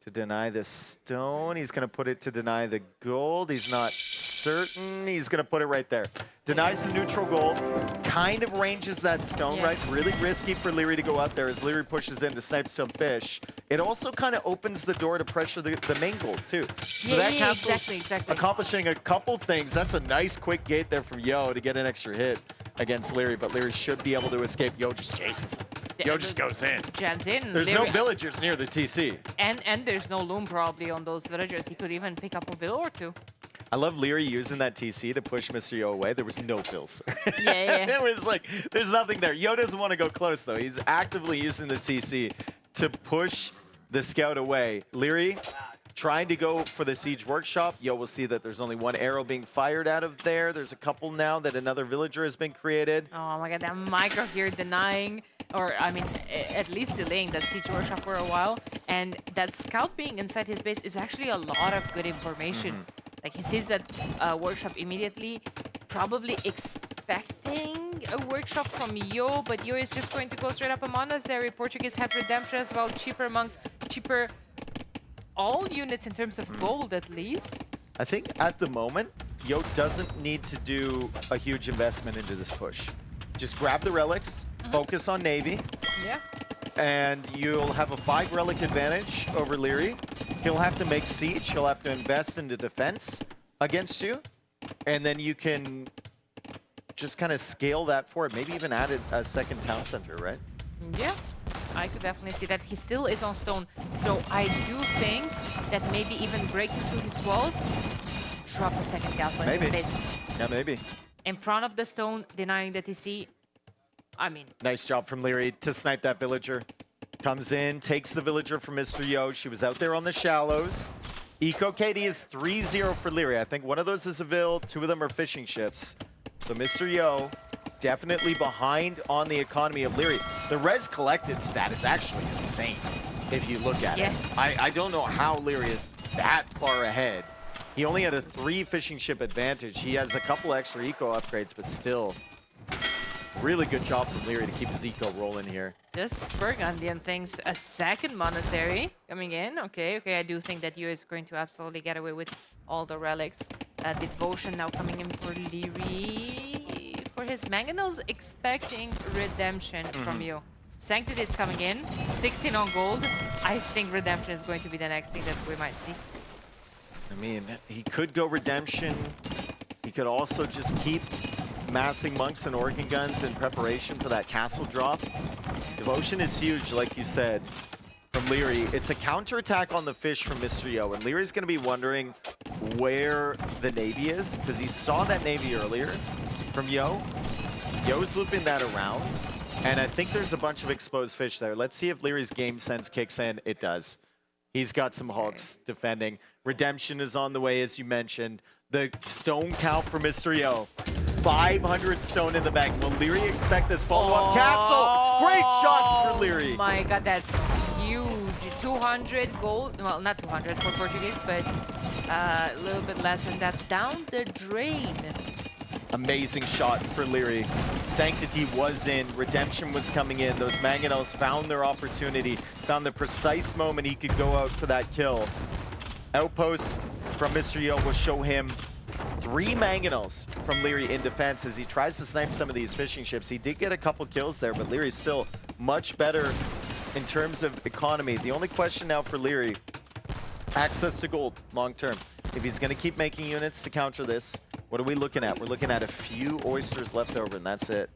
to deny the stone. He's going to put it to deny the gold. He's not certain. He's going to put it right there. Denies the neutral gold. Kind of ranges that stone, right? Really risky for Leary to go up there as Leary pushes in to snipe some fish. It also kind of opens the door to pressure the main gold, too. So that castle's exactly. accomplishing a couple things. That's a nice quick gate there from Yo to get an extra hit against Leary, but Leary should be able to escape. Yo just chases him. Yo just goes in. Jams in. There's no villagers near the TC. And there's no loom probably on those villagers. He could even pick up a villa or two. I love Leary using that TC to push Mr. Yo away. There was no fills. Yeah. It was like, there's nothing there. Yo doesn't want to go close, though. He's actively using the TC to push the scout away. Leary trying to go for the siege workshop. Yo will see that there's only 1 arrow being fired out of there. There's a couple now that another villager has been created. Oh my god, that micro here denying, or I mean, at least delaying that siege workshop for a while. And that scout being inside his base is actually a lot of good information. Like he sees that workshop immediately, probably expecting a workshop from Yo, but Yo is just going to go straight up a monastery. Portuguese have redemption as well, cheaper monks, cheaper all units in terms of gold at least. I think at the moment, Yo doesn't need to do a huge investment into this push. Just grab the relics, focus on Navy. Yeah. And you'll have a 5 relic advantage over Leary. He'll have to make siege. He'll have to invest into defense against you. And then you can just kind of scale that forward. Maybe even add a second town center, right? Yeah. I could definitely see that. He still is on stone. So I do think that maybe even breaking through his walls, drop a second castle in his face. Yeah, maybe. In front of the stone, denying the TC. I mean... Nice job from Leary to snipe that villager. Comes in, takes the villager from Mr. Yo. She was out there on the shallows. Eco KD is 3-0 for Leary. I think one of those is a Vil, 2 of them are fishing ships. So Mr. Yo definitely behind on the economy of Leary. The res collected stat is actually insane if you look at it. I don't know how Leary is that far ahead. He only had a 3 fishing ship advantage. He has a couple extra eco upgrades, but still, really good job from Leary to keep his eco rolling here. Just Burgundian thinks a second monastery coming in. Okay, I do think that you is going to absolutely get away with all the relics. Devotion now coming in for Leary. For his mangonels, expecting redemption from you. Sanctity is coming in. 16 on gold. I think redemption is going to be the next thing that we might see. I mean, he could go redemption. He could also just keep massing monks and organ guns in preparation for that castle drop. Devotion is huge, like you said, from Leary. It's a counterattack on the fish from Mr. Yo, and Leary's going to be wondering where the Navy is, because he saw that Navy earlier from Yo. Yo's looping that around, and I think there's a bunch of exposed fish there. Let's see if Leary's game sense kicks in. It does. He's got some hooks defending. Redemption is on the way, as you mentioned. The stone count for Mr. Yo. 500 stone in the bank. Will Leary expect this follow-up castle? Great shots for Leary. Oh my god, that's huge. 200 gold. Well, not 200 for Portuguese, but a little bit less than that. Down the drain. Amazing shot for Leary. Sanctity was in. Redemption was coming in. Those mangonels found their opportunity. Found the precise moment he could go out for that kill. Outpost from Mr. Yo will show him 3 mangonels from Leary in defense as he tries to snipe some of these fishing ships. He did get a couple kills there, but Leary's still much better in terms of economy. The only question now for Leary, access to gold long term. If he's going to keep making units to counter this, what are we looking at? We're looking at a few oysters left over, and that's it.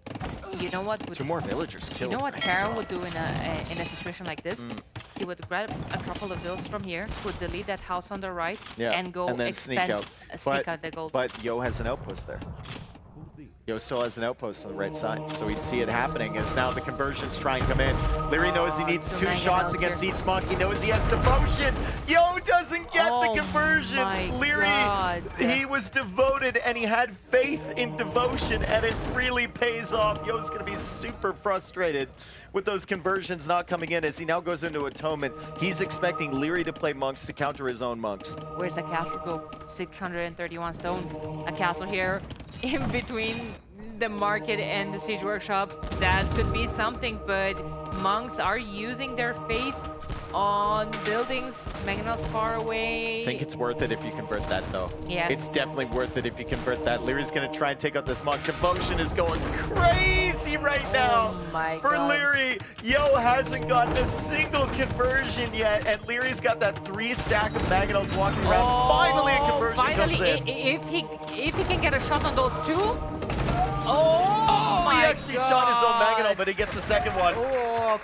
You know what? 2 more villagers killed. You know what Carol would do in a situation like this? He would grab a couple of builds from here, would delete that house on the right, and go and then expand, sneak out the gold. But Yo has an outpost there. Yo still has an outpost on the right side, so we'd see it happening as now the conversions try and come in. Leary knows he needs 2 shots against each monk. He knows he has devotion. Yo doesn't get the conversions. Leary, he was devoted and he had faith in devotion, and it really pays off. Yo's gonna be super frustrated with those conversions not coming in as he now goes into atonement. He's expecting Leary to play monks to counter his own monks. Where's the castle go? 631 stone. A castle here in between the market and the siege workshop. That could be something, but monks are using their faith on buildings. Mangonel's far away. I think it's worth it if you convert that, though. Yeah. It's definitely worth it if you convert that. Leary's going to try and take out this monk. Devotion is going crazy right now for Leary. Yo hasn't gotten a single conversion yet, and Leary's got that 3 stack of Mangonels walking around. Finally, a conversion comes in. If he can get a shot on those 2. He actually shot his own Mangonel, but he gets the second one.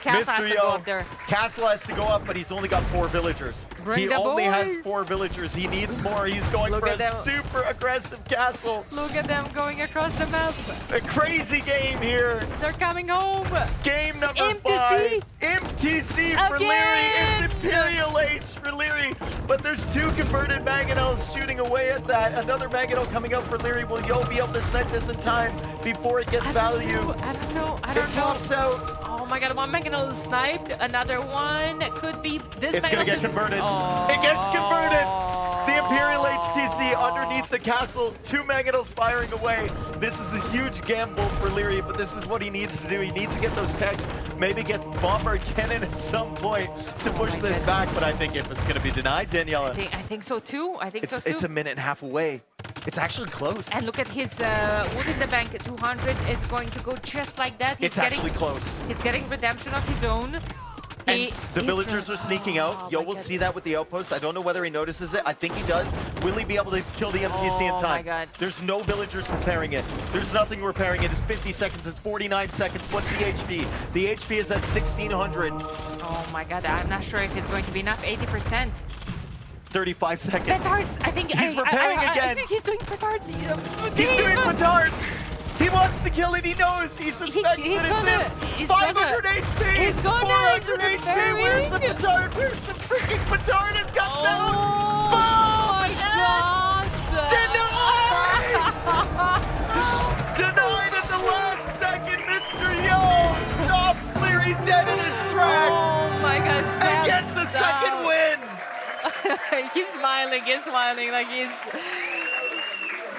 Castle has to go up there. Castle has to go up, but he's only got 4 villagers. He only has 4 villagers. He needs more. He's going for a super aggressive castle. Look at them going across the map. A crazy game here. They're coming home. Game number 5. MTC for Leary. It's Imperial H for Leary. But there's 2 converted Mangonels shooting away at that. Another Mangonel coming up for Leary. Will Yo be able to snipe this in time before it gets value? I don't know. It pops out. Oh my god, one Mangonel is sniped. Another one could be this. It's going to get converted. It gets converted. The Imperial HTC underneath the castle. 2 Mangonels firing away. This is a huge gamble for Leary, but this is what he needs to do. He needs to get those techs. Maybe get Bomber Cannon at some point to push this back, but I think if it's going to be denied, Daniela. I think so too. It's a minute and a half away. It's actually close. And look at his wood in the bank at 200. It's going to go just like that. It's actually close. He's getting redemption of his own. And the villagers are sneaking out. Yo will see that with the outpost. I don't know whether he notices it. I think he does. Will he be able to kill the MTC in Oh time? my God. There's no villagers repairing it. There's nothing repairing it. It's 50 seconds. It's 49 seconds. What's the HP? The HP is at 1600. Oh my God, I'm not sure if it's going to be enough. 80%. 35 seconds. Petards, I think He's repairing I again. think he's doing petards. He's doing petards. He wants to kill it. He knows. He suspects that it's him. 500 HP. He's gonna. 400 HP. Where's the petard? Where's the freaking petard? It comes out. Oh my God. Denied! Denied at the last second. Mr. Yo stops Leary dead in his tracks. Oh my God. And gets the second win. He's smiling like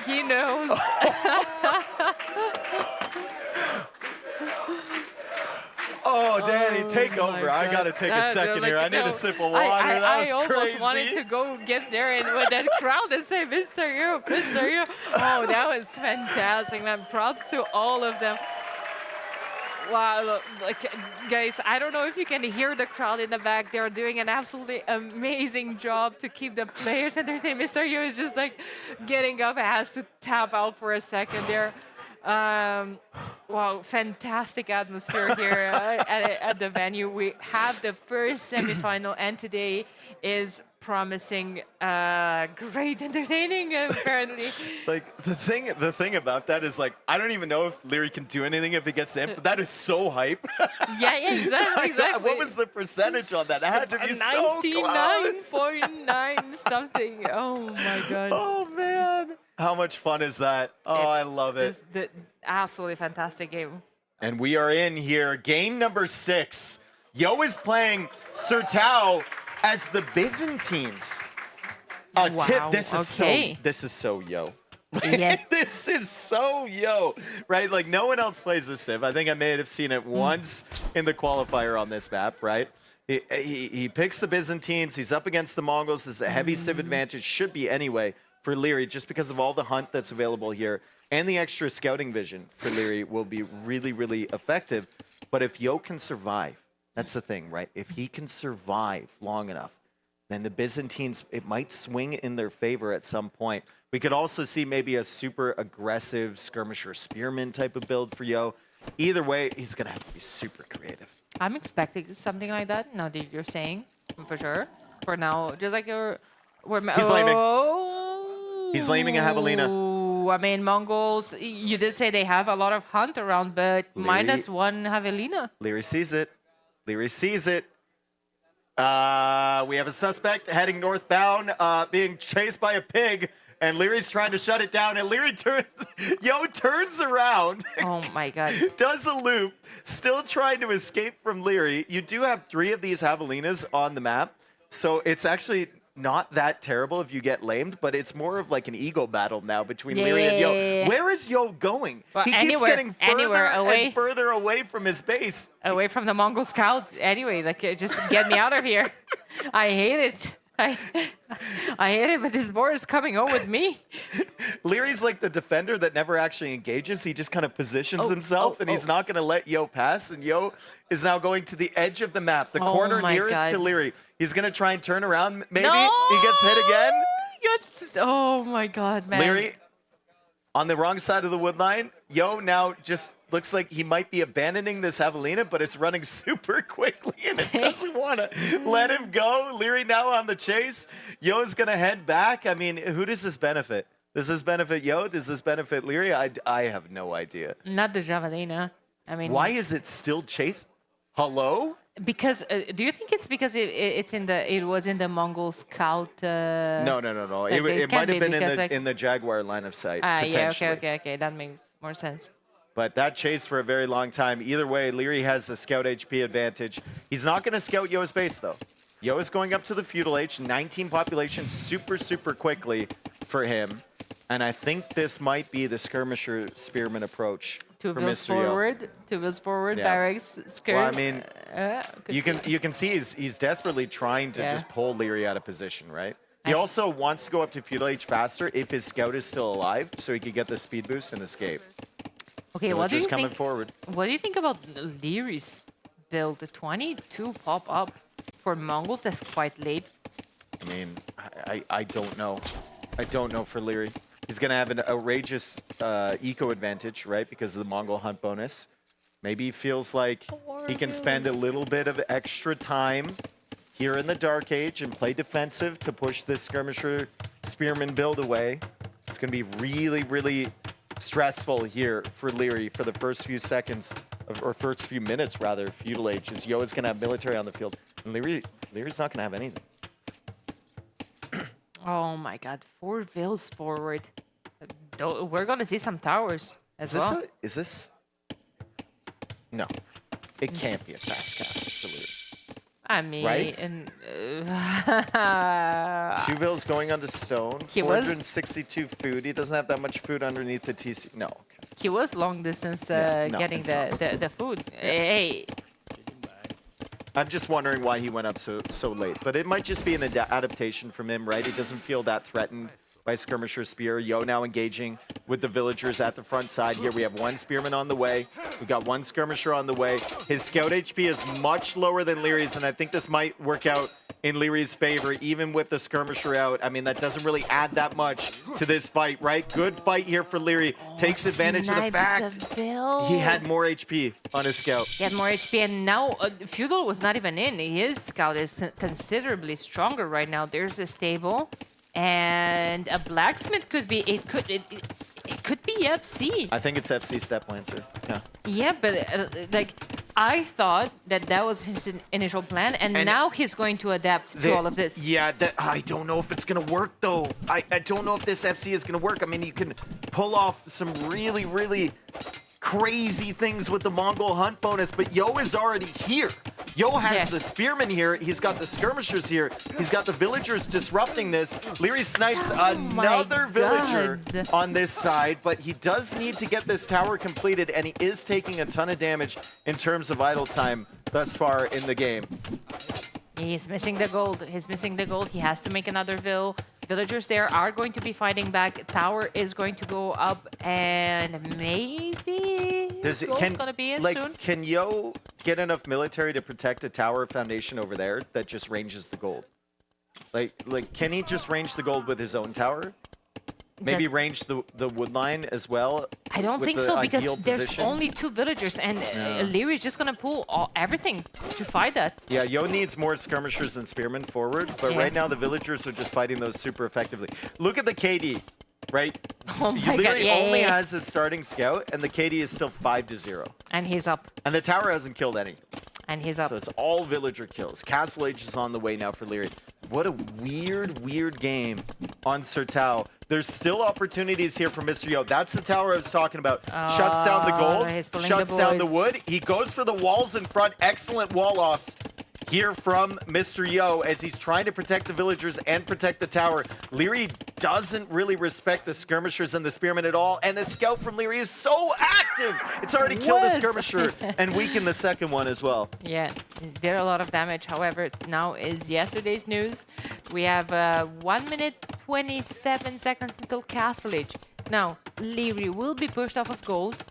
he knows. Oh, Danny, take my over. I God. gotta take a second here. I need a sip of water. I That was almost crazy. wanted to go get there and with that crowd and say, Mr. You, Mr. You. Oh, that was fantastic, man. Props to all of them. Wow, look, like, guys, I don't know if you can hear the crowd in the back. They're doing an absolutely amazing job to keep the players entertained. Mr. Yu is just like getting up and has to tap out for a second there. Wow, fantastic atmosphere here at the venue. We have the first semifinal, and today is promising great entertaining, apparently. Like, the thing about that is, like, I don't even know if Leary can do anything if he gets in, but that is so hype. Yeah, exactly. What was the percentage on that? It had to be so close. 99.9 something. Oh my God. Oh, man. How much fun is that? Oh, I love it. The absolutely fantastic game. And we are in here, game number 6. Yo is playing Sertao as the Byzantines. Wow, This is so Yo. Yeah. This is so Yo, right? Like, no one else plays this Civ. I think I may have seen it once in the qualifier on this map, right? He picks the Byzantines. He's up against the Mongols. This is a heavy Civ advantage, should be anyway, for Leary, just because of all the hunt that's available here. And the extra scouting vision for Leary will be really, really effective. But if Yo can survive, that's the thing, right? If he can survive long enough, then the Byzantines, it might swing in their favor at some point. We could also see maybe a super aggressive skirmisher spearman type of build for Yo. Either way, he's going to have to be super creative. I'm expecting something like that, now that you're saying, for sure. For now, just like you're... He's laming. He's laming a javelina. I mean, Mongols, you did say they have a lot of hunt around, but Leary, -1 javelina. Leary sees it. Leary sees it. We have a suspect heading northbound, being chased by a pig, and Leary's trying to shut it down, and Leary turns around. Oh my God. Does a loop, still trying to escape from Leary. You do have 3 of these javelinas on the map, so it's actually not that terrible if you get lamed, but it's more of like an ego battle now between Leary and Yo. Where is Yo going? Well, He keeps getting further away. and further away from his base. Away from the Mongol scouts. Anyway, like, just get me out of here. I hate it. I hate it, but this board is coming on with me. Leary's like the defender that never actually engages. He just kind of positions himself, and he's not going to let Yo pass. And Yo is now going to the edge of the map, the corner nearest to Leary. He's going to try and turn around. Maybe he gets hit again. Oh my God, man. Leary on the wrong side of the wood line. Yo now just looks like he might be abandoning this javelina, but it's running super quickly, and it doesn't want to let him go. Leary now on the chase. Yo's going to head back. I mean, who does this benefit? Does this benefit Yo? Does this benefit Leary? I have no idea. Not the javelina. I mean, why is it still chase? Hello? Because do you think it's because it was in the Mongol scout? No. It might have been in the Jaguar line of sight. Yeah. Okay. That makes more sense. But that chase for a very long time. Either way, Leary has the scout HP advantage. He's not going to scout Yo's base, though. Yo is going up to the feudal age, 19 population, super quickly for him. And I think this might be the skirmisher spearman approach. 2 wheels forward, 2 wheels forward, barracks, skirt. Well, I mean, you can see he's desperately trying to just pull Leary out of position, right? He also wants to go up to feudal age faster if his scout is still alive, so he could get the speed boost and escape. Okay, what do you coming think? Forward. What do you think about Leary's build? The 22 pop up for Mongols. That's quite late. I mean, I don't know. I don't know for Leary. He's going to have an outrageous eco advantage, right? Because of the Mongol hunt bonus. Maybe he feels like he can spend a little bit of extra time here in the Dark Age and play defensive to push this skirmisher spearman build away. It's going to be really, really stressful here for Leary for the first few seconds, or first few minutes rather, Feudal Age, as Yo is going to have military on the field. And Leary's not going to have anything. Oh my god, 4 vills forward. We're gonna see some towers as well. Is this? No, it can't be a fast castle for Leary. I mean, Right? 2 vills going onto stone, He was- 462 food. He doesn't have that much food underneath the TC. No. Okay. he was long distance No, getting it's not. the food. Hey, I'm just wondering why he went up so late. But it might just be an adaptation from him, right? He doesn't feel that threatened by Skirmisher Spear. Yo now engaging with the villagers at the front side here. We have 1 Spearman on the way. We got 1 Skirmisher on the way. His Scout HP is much lower than Leary's, and I think this might work out in Leary's favor, even with the Skirmisher out. I mean, that doesn't really add that much to this fight, right? Good fight here for Leary. Takes advantage of the fact he had more HP on his Scout. he had more HP, and now Feudal was not even in. His scout is considerably stronger right now. There's a stable, and a blacksmith could be. It could be FC. I think it's FC Step Lancer. Yeah. Yeah, but like I thought that was his initial plan, and now he's going to adapt to all of this. Yeah, I don't know if it's going to work, though. I don't know if this FC is going to work. I mean, you can pull off some really, really crazy things with the Mongol hunt bonus, but Yo is already here. Yo has the spearmen here. He's got the skirmishers here. He's got the villagers disrupting this. Leary snipes another villager on this side, but he does need to get this tower completed, and he is taking a ton of damage in terms of idle time thus far in the game. He's missing the gold. He's missing the gold. He has to make another vill. Villagers there are going to be fighting back. Tower is going to go up, and maybe gold's gonna be in soon. Can Yo get enough military to protect a tower foundation over there that just ranges the gold? Like, can he just range the gold with his own tower? Maybe range the wood line as well. I don't think the so, because ideal there's position? only 2 villagers, and Leary's just gonna pull everything to fight that. Yeah, Yo needs more skirmishers and spearmen forward, but right now the villagers are just fighting those super effectively. Look at the KD, right? Oh my Leary God, only has his starting scout, and the KD is still 5-0. And he's up. And the tower hasn't killed anything. And he's up. So it's all villager kills. Castle Age is on the way now for Leary. What a weird game on Sertao. There's still opportunities here for Mr. Yo. That's the tower I was talking about. Shuts down the gold, he's pulling shuts the down the boys. wood. He goes for the walls in front. Excellent wall offs here from Mr. Yo as he's trying to protect the villagers and protect the tower. Leary doesn't really respect the skirmishers and the spearmen at all, and the scout from Leary is so active. It's already killed a skirmisher and weakened the second one as well. Yeah, did a lot of damage. However, now is yesterday's news. We have 1 minute 27 seconds until Castle Age. Now, Leary will be pushed off of gold.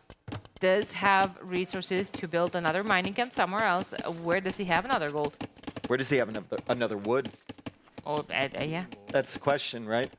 Does have resources to build another mining camp somewhere else. Where does he have another gold? Where does he have another wood? Oh, yeah. That's the question, right?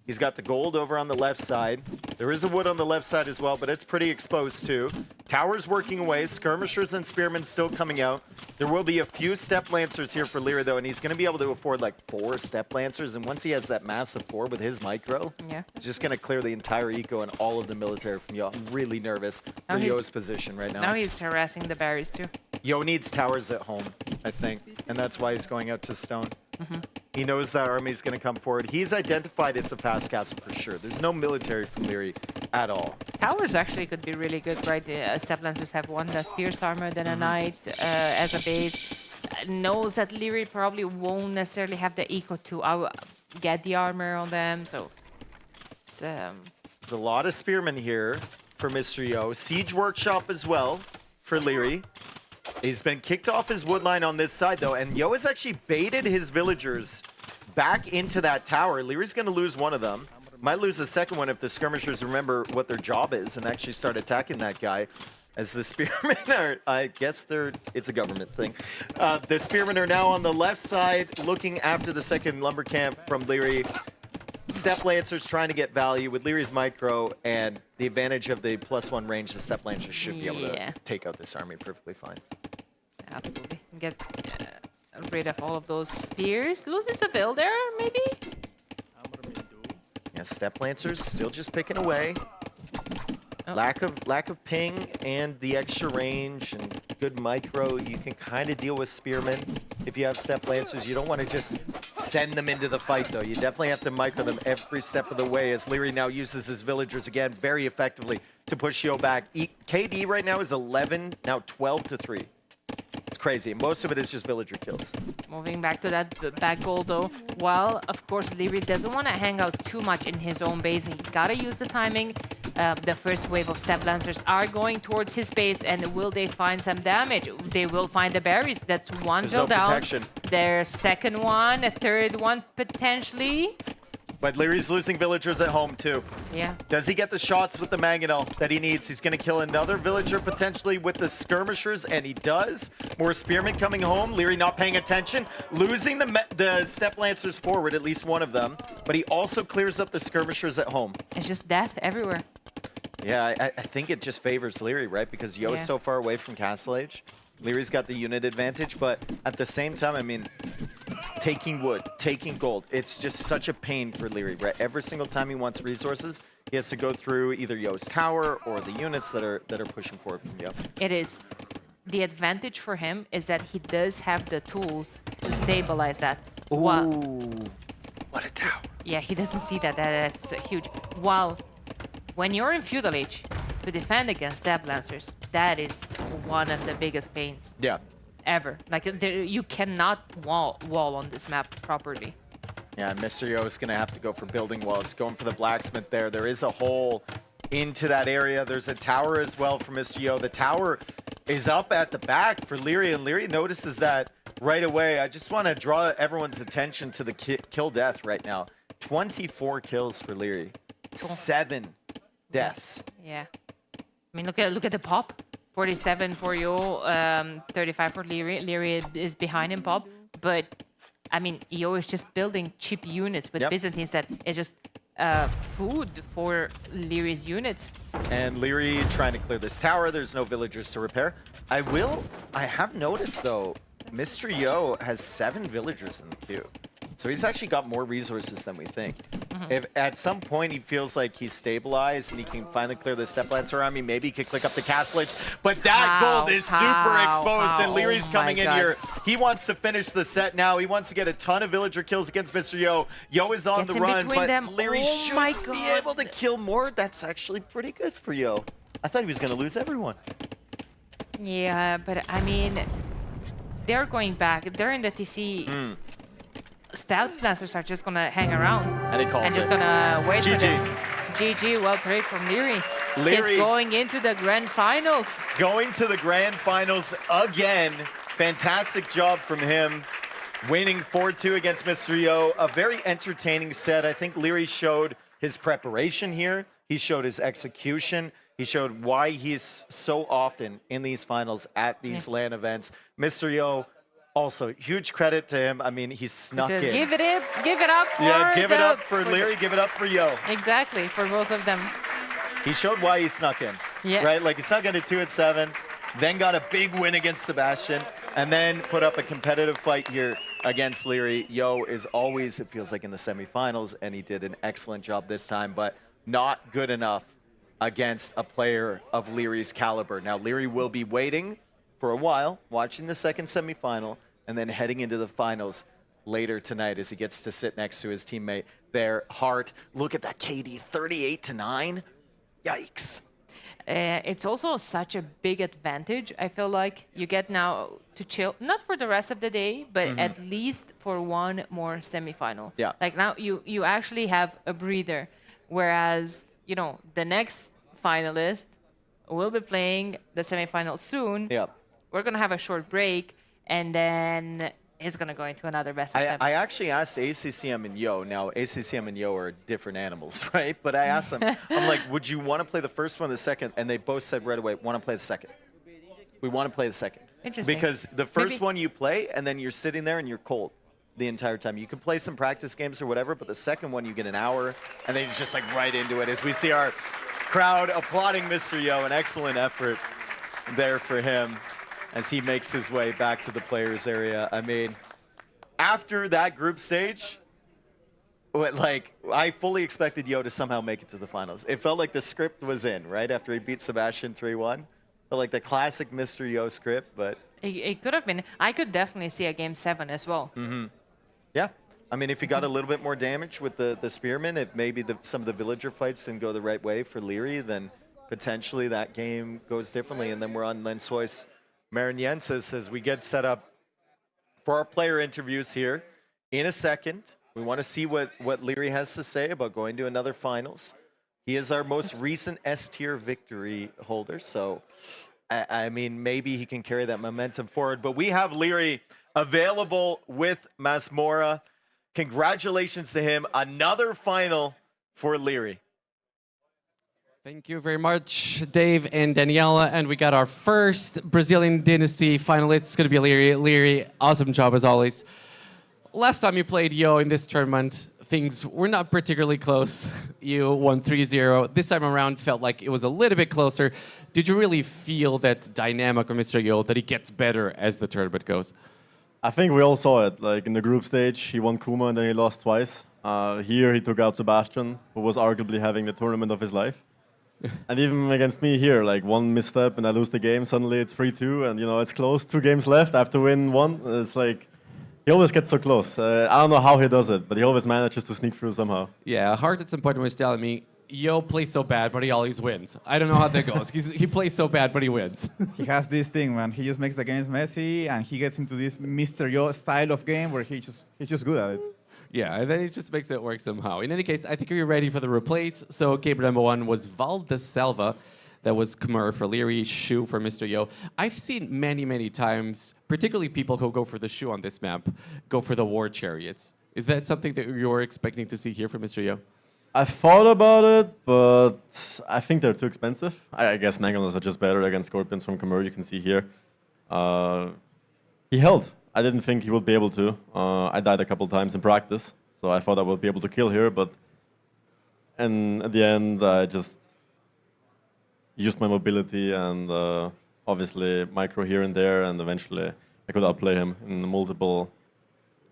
He's got the gold over on the left side. There is a wood on the left side as well, but it's pretty exposed too. Tower's working away. Skirmishers and spearmen still coming out. There will be a few step lancers here for Leary though, and he's going to be able to afford like 4 step lancers. And once he has that massive 4 with his micro, he's just going to clear the entire eco and all of the military from Yo. I'm really nervous for Yo's position right now. Now he's harassing the berries too. Yo needs towers at home, I think, and that's why he's going out to stone. He knows that army's going to come forward. He's identified it's a fast castle for sure. There's no military from Leary at all. Towers actually could be really good, right? Step Lancers have one that's pierce armor, then a knight as a base. Knows that Leary probably won't necessarily have the eco to get the armor on them, so it's There's a lot of spearmen here for Mr. Yo. Siege Workshop as well for Leary. He's been kicked off his wood line on this side, though, and Yo has actually baited his villagers back into that tower. Leary's going to lose one of them. Might lose the second one if the skirmishers remember what their job is and actually start attacking that guy. As the spearmen are, I guess it's a government thing. The spearmen are now on the left side looking after the second lumber camp from Leary. Step Lancer's trying to get value with Leary's micro and the advantage of the +1 range. The Step Lancer should be able to take out this army perfectly fine. Absolutely. Get rid of all of those spears. Loses a build there, maybe? Yeah, Step Lancer's still just picking away. Oh. Lack of ping and the extra range and good micro. You can kind of deal with Spearmen if you have Step Lancers. You don't want to just send them into the fight, though. You definitely have to micro them every step of the way, as Leary now uses his villagers again very effectively to push Yo back. KD right now is 11, now 12-3. It's crazy. Most of it is just villager kills. Moving back to that back goal, though. While, of course, Leary doesn't want to hang out too much in his own base. He gotta use the timing. The first wave of Step Lancers are going towards his base, and will they find some damage? They will find the berries. That's one There's kill no down. protection. Their second one, a third one, potentially. But Leary's losing villagers at home, too. Yeah. Does he get the shots with the mangonel that he needs? He's going to kill another villager potentially with the skirmishers, and he does. More spearmen coming home. Leary not paying attention. Losing the Step Lancers forward, at least one of them. But he also clears up the skirmishers at home. It's just death everywhere. Yeah, I think it just favors Leary, right? Because Yo is so far away from Castle Age. Leary's got the unit advantage, but at the same time, I mean, taking wood, taking gold, it's just such a pain for Leary, right? Every single time he wants resources, he has to go through either Yo's tower or the units that are pushing forward from Yo. It is. The advantage for him is that he does have the tools to stabilize that. Ooh, what a tower. Yeah, he doesn't see that. That's huge. While when you're in Feudal Age, to defend against Step Lancers, that is one of the biggest pains. Yeah. Ever. Like, you cannot wall on this map properly. Yeah, Mr. Yo is going to have to go for building walls, going for the blacksmith there. There is a hole into that area. There's a tower as well for Mr. Yo. The tower is up at the back for Leary, and Leary notices that right away. I just want to draw everyone's attention to the kill death right now. 24 kills for Leary. 7 deaths. Yeah. I mean, look at the pop. 47 for Yo, 35 for Leary. Leary is behind him, pop. But, I mean, Yo is just building cheap units with Byzantines that is just food for Leary's units. And Leary trying to clear this tower. There's no villagers to repair. I have noticed, though, Mr. Yo has 7 villagers in the queue. So he's actually got more resources than we think. If at some point he feels like he's stabilized and he can finally clear the Step Lancer army, maybe he could click up the Castle Age. But that gold is super exposed, and Leary's coming in here. He wants to finish the set now. He wants to get a ton of villager kills against Mr. Yo. Yo is on the run, but Leary should be able to kill more. That's actually pretty good for Yo. I thought he was going to lose everyone. Yeah, but I mean, they're going back. They're in the TC. Step Lancers are just gonna hang around and he calls and just gonna wait for them. GG. GG, well played from Leary. Leary He's going into the grand finals. Going to the grand finals again. Fantastic job from him. Winning 4-2 against Mr. Yo. A very entertaining set. I think Leary showed his preparation here. He showed his execution. He showed why he's so often in these finals at these LAN events. Mr. Yo, also, huge credit to him. I mean, he snuck in. Give it up for give it up for Leary, give it up for Yo. Exactly, for both of them. He showed why he snuck in, right? Like, he snuck into 2-7, then got a big win against Sebastian, and then put up a competitive fight here against Leary. Yo is always, it feels like, in the semifinals, and he did an excellent job this time, but not good enough against a player of Leary's caliber. Now, Leary will be waiting for a while, watching the second semifinal, and then heading into the finals later tonight as he gets to sit next to his teammate there, Hart. Look at that KD, 38-9. Yikes. It's also such a big advantage. I feel like you get now to chill, not for the rest of the day, but at least for one more semifinal. Yeah. Like now you actually have a breather, whereas, you know, the next finalist will be playing the semifinal soon. Yeah. We're going to have a short break, and then it's going to go into another best of 7. I actually asked ACCM and Yo. Now, ACCM and Yo are different animals, right? But I asked them, I'm like, would you want to play the first one, the second? And they both said right away, want to play the second. We want to play the second. Interesting. Because the first one you play, and then you're sitting there and you're cold. the entire time. You can play some practice games or whatever, but the second one you get an hour, and then you're just like right into it. As we see our crowd applauding Mr. Yo, an excellent effort there for him as he makes his way back to the players area. I mean, after that group stage, I fully expected Yo to somehow make it to the finals. It felt like the script was in, right? After he beat Sebastian 3-1. Felt like the classic Mr. Yo script, but... It could have been. I could definitely see a game 7 as well. Yeah. I mean, if he got a little bit more damage with the Spearman, if maybe some of the villager fights didn't go the right way for Leary, then potentially that game goes differently. And then we're on Lensois Mariniensis as we get set up for our player interviews here in a second. We want to see what Leary has to say about going to another finals. He is our most recent S-tier victory holder, so I mean, maybe he can carry that momentum forward. But we have Leary available with Masmora. Congratulations to him. Another final for Leary. Thank you very much, Dave and Daniela. And we got our first Brazilian Dynasty finalist. It's going to be Leary. Leary, awesome job as always. Last time you played Yo in this tournament, things were not particularly close. You won 3-0. This time around felt like it was a little bit closer. Did you really feel that dynamic of Mr. Yo, that he gets better as the tournament goes? I think we all saw it. Like in the group stage, he won Kuma and then he lost twice. Here he took out Sebastian, who was arguably having the tournament of his life. And even against me here, like one misstep and I lose the game, suddenly it's 3-2 and it's close, 2 games left, I have to win 1. It's like, he always gets so close. I don't know how he does it, but he always manages to sneak through somehow. Yeah, Hart at some point was telling me, Yo plays so bad, but he always wins. I don't know how that goes. He plays so bad, but he wins. He has this thing, man. He just makes the games messy, and he gets into this Mr. Yo style of game where he's just good at it. Yeah, and then he just makes it work somehow. In any case, I think we're ready for the replays. So game number 1 was Valdeselva. That was Khmer for Leary, Shu for Mr. Yo. I've seen many, many times, particularly people who go for the Shu on this map, go for the War Chariots. Is that something that you're expecting to see here for Mr. Yo? I thought about it, but I think they're too expensive. I guess Mangalos are just better against Scorpions from Khmer, you can see here. He held. I didn't think he would be able to. I died a couple times in practice, so I thought I would be able to kill here, but and at the end, I just used my mobility and obviously micro here and there, and eventually I could outplay him in multiple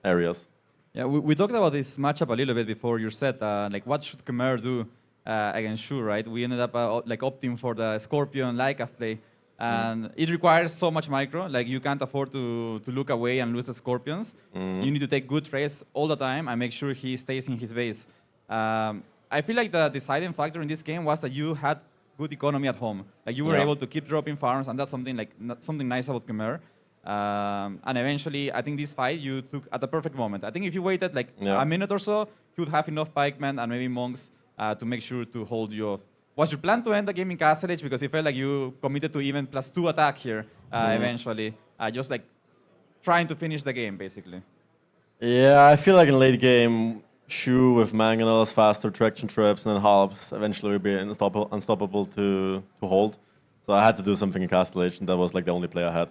areas. Yeah, we talked about this matchup a little bit before your set. Like, what should Khmer do against Shu, right? We ended up like opting for the Scorpion Leica play, and it requires so much micro. Like, you can't afford to look away and lose the Scorpions. You need to take good trades all the time and make sure he stays in his base. I feel like the deciding factor in this game was that you had good economy at home. Like, you were able to keep dropping farms, and that's something like something nice about Khmer. And eventually, I think this fight you took at the perfect moment. I think if you waited like a minute or so, you would have enough pikemen and maybe monks to make sure to hold you off. Was your plan to end the game in Castle Edge? Because you felt like you committed to even +2 attack here eventually, just like trying to finish the game, basically. Yeah, I feel like in late game, Shu with mangonels, faster traction traps, and then halves eventually will be unstoppable to hold. So I had to do something in Castle Edge, and that was like the only play I had.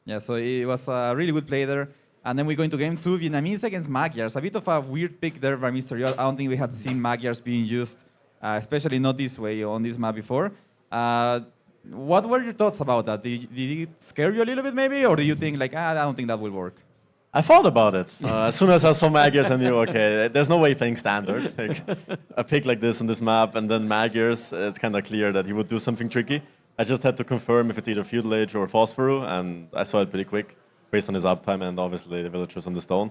Yeah, so it was a really good play there. And then we go into game 2, Vietnamese against Magyars. A bit of a weird pick there by Mr. Yo. I don't think we had seen Magyars being used, especially not this way on this map before. What were your thoughts about that? Did it scare you a little bit maybe? Or do you think like, I don't think that will work? I thought about it. As soon as I saw Magyars, I knew, okay, there's no way playing standard. Like, a pick like this on this map, and then Magyars, it's kind of clear that he would do something tricky. I just had to confirm if it's either Feudal Age or Phosphoru, and I saw it pretty quick, based on his uptime and obviously the villagers on the stone.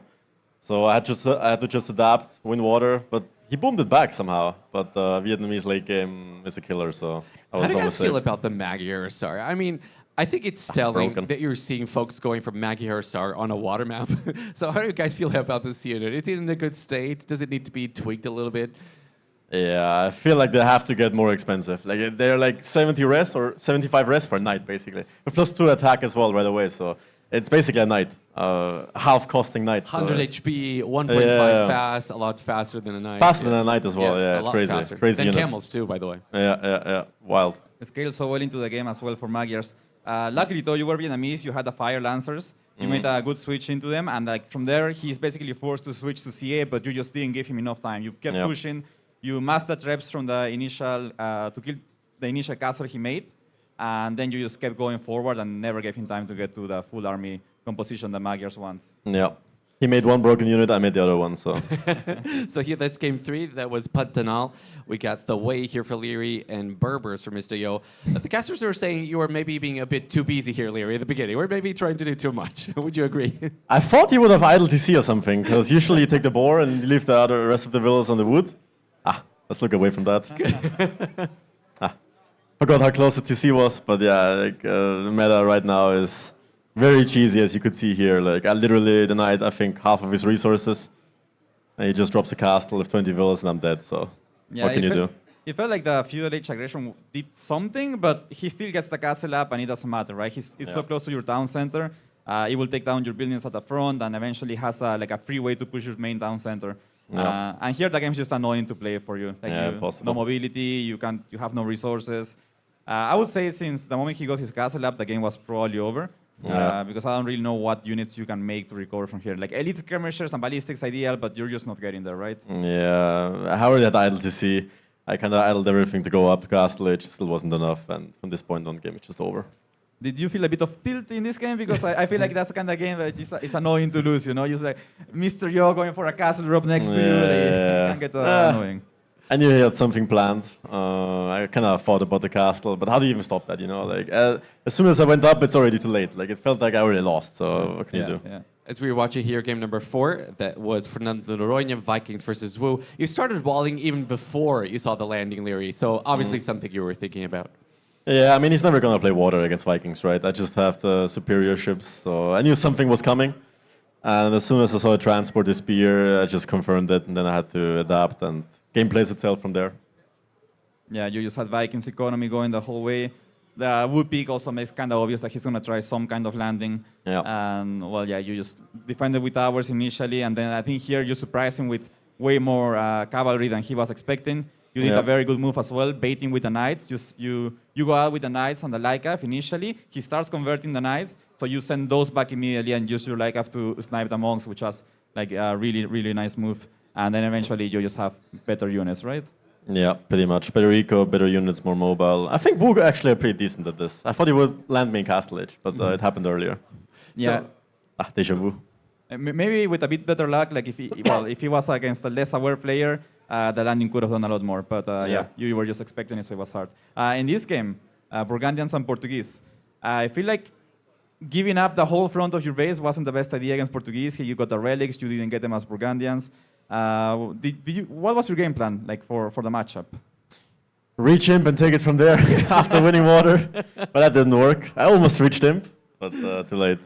So I had to just adapt, win water, but he boomed it back somehow. But Vietnamese late game is a killer, so I was How do you guys safe. feel about the Magyar Star? I mean, I think it's telling Broken. that you're seeing folks going from Magyar Star on a water map. So how do you guys feel about this unit? Is it in a good state? Does it need to be tweaked a little bit? Yeah, I feel like they have to get more expensive. Like they're like 70 res or 75 res for a knight, basically. With +2 attack as well right away, so it's basically a knight, half costing knight. 100 so. HP, 1.5 fast, a lot faster than a knight. Faster than a knight as well, yeah, a it's lot crazy. faster. Crazy Than unit. camels too, by the way. Yeah, wild. Scales so well into the game as well for Magyars. Luckily, though, you were Vietnamese, you had the fire lancers. You made a good switch into them, and like from there, he's basically forced to switch to CA, but you just didn't give him enough time. You kept pushing. You mastered reps from the initial to kill the initial castle he made, and then you just kept going forward and never gave him time to get to the full army composition that Magyars wants. Yeah. He made one broken unit, I made the other one, so. So here, that's game 3. That was Pantanal. We got the Way here for Leary and Berbers for Mr. Yo. The casters were saying you were maybe being a bit too busy here, Leary, at the beginning. We're maybe trying to do too much. Would you agree? I thought he would have idle TC or something, because usually you take the boar and you leave the rest of the villas on the wood. Let's look away from that. Forgot how close the TC was, but yeah, like, the meta right now is very cheesy, as you could see here. Like, I literally denied, I think, half of his resources, and he just drops a castle with 20 villas, and I'm dead, so what can you do? It felt like the feudal age aggression did something, but he still gets the castle up, and it doesn't matter, right? It's so close to your town center. It will take down your buildings at the front, and eventually has like a free way to push your main town center. And here the game's just annoying to play for you. Like no mobility, you have no resources. I would say since the moment he got his castle up, the game was probably over. Because I don't really know what units you can make to recover from here. Like elite skirmishers and ballistics ideal, but you're just not getting there, right? Yeah, I already had idle TC. I kind of idled everything to go up to castle age, still wasn't enough, and from this point on, game is just over. Did you feel a bit of tilt in this game? Because I feel like that's the kind of game that it's annoying to lose, you know? Just like Mr. Yo going for a castle drop next to you, it can get annoying. I knew he had something planned. I kind of thought about the castle, but how do you even stop that, you know? Like, as soon as I went up, it's already too late. Like, it felt like I already lost, so what can you do? Yeah. As we were watching here, game number 4, that was Fernando Noronha, Vikings versus Wu. You started walling even before you saw the landing, Leary, so obviously something you were thinking about. Yeah, I mean, he's never going to play water against Vikings, right? I just have the superior ships, so I knew something was coming. And as soon as I saw a transport, the spear, I just confirmed it, and then I had to adapt, and game plays itself from there. Yeah, you just had Vikings economy going the whole way. The wood peak also makes kind of obvious that he's going to try some kind of landing. Yeah. And, well, yeah, you just defended with towers initially, and then I think here you surprised him with way more cavalry than he was expecting. You did a very good move as well, baiting with the knights. You go out with the knights on the Lycav initially. He starts converting the knights, so you send those back immediately and use your Lycav to snipe the monks, which was like a really, really nice move. And then eventually you just have better units, right? Yeah, pretty much. Better eco, better units, more mobile. I think Wu actually are pretty decent at this. I thought he would land me in Castle Age, but it happened earlier. Yeah. So, deja vu. Maybe with a bit better luck, like if he was against a less aware player, the landing could have done a lot more. But you were just expecting it, so it was hard. In this game, Burgundians and Portuguese, I feel like giving up the whole front of your base wasn't the best idea against Portuguese. Here you got the relics, you didn't get them as Burgundians. What was your game plan like for the matchup? Reach Imp and take it from there after winning water. But that didn't work. I almost reached Imp, but too late.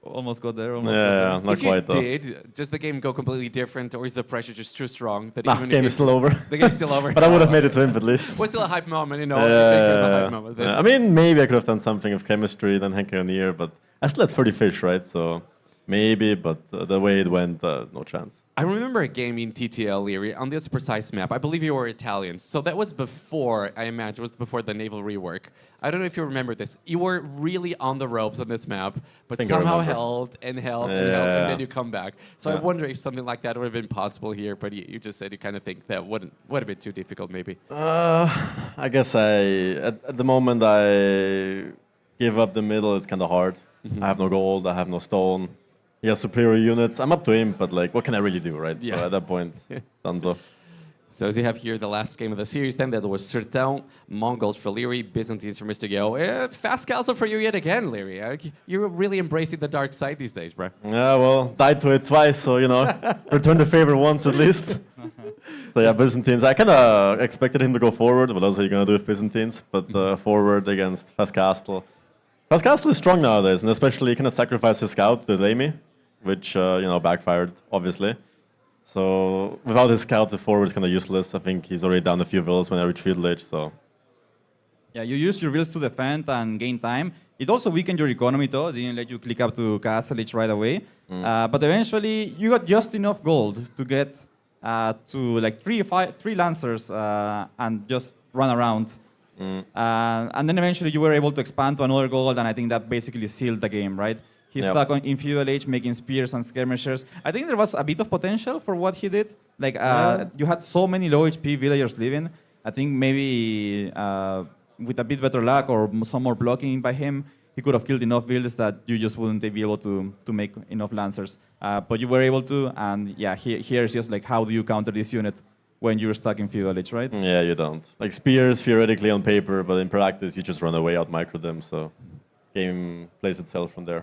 Almost got there. Not if quite though. Did, does the game go completely different, or is the pressure just too strong? That Nah, game is still over. The game's still over. But I would have made it to Imp at least. Was still a hype moment, you know. A hype moment. I mean, maybe I could have done something of chemistry, then Henke on the ear, but I still had 30 fish, right? So maybe, but the way it went, no chance. I remember a game in TTL, Leary, on this precise map. I believe you were Italians. So that was before, I imagine, it was before the naval rework. I don't know if you remember this. You were really on the ropes on this map, but somehow held, and then you come back. So I wonder if something like that would have been possible here, but you just said you kind of think that would have been too difficult, maybe. I guess at the moment I give up the middle, it's kind of hard. I have no gold, I have no stone. He has superior units. I'm up to him, but like, what can I really do, right? Yeah. So at that point, Danzo. So as you have here the last game of the series, then that was Sertão, Mongols for Leary, Byzantines for Mr. Yo. Fast castle for you yet again, Leary. You're really embracing the dark side these days, bro. Yeah, well, died to it twice, so you know, return the favor once at least. So yeah, Byzantines. I kind of expected him to go forward. What else are you gonna do with Byzantines? But forward against Fast Castle. Fast Castle is strong nowadays, and especially he kind of sacrificed his scout to delay me, which backfired, obviously. So without his scout, the forward is kind of useless. I think he's already down a few villas when I reach field age. So yeah, you used your villas to defend and gain time. It also weakened your economy, though. It didn't let you click up to Castle Age right away. But eventually, you got just enough gold to get to like three lancers and just run around. And then eventually you were able to expand to another gold, and I think that basically sealed the game, right? He Yep. stuck on in Feudal Age, making spears and skirmishers. I think there was a bit of potential for what he did. Like you had so many low HP villagers living. I think maybe with a bit better luck or some more blocking by him, he could have killed enough builds that you just wouldn't be able to make enough lancers. But you were able to, and yeah, here's just like how do you counter this unit when you're stuck in Feudal Age, right? Yeah, you don't. Like spears theoretically on paper, but in practice you just run away, out micro them. So game plays itself from there.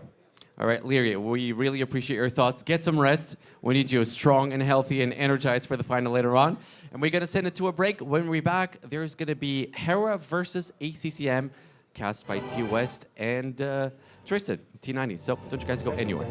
All right, Leary, we really appreciate your thoughts. Get some rest. We need you strong and healthy and energized for the final later on. And we're going to send it to a break. When we're back, there's going to be Hera versus ACCM, cast by T West and Tristan, T90. So don't you guys go anywhere.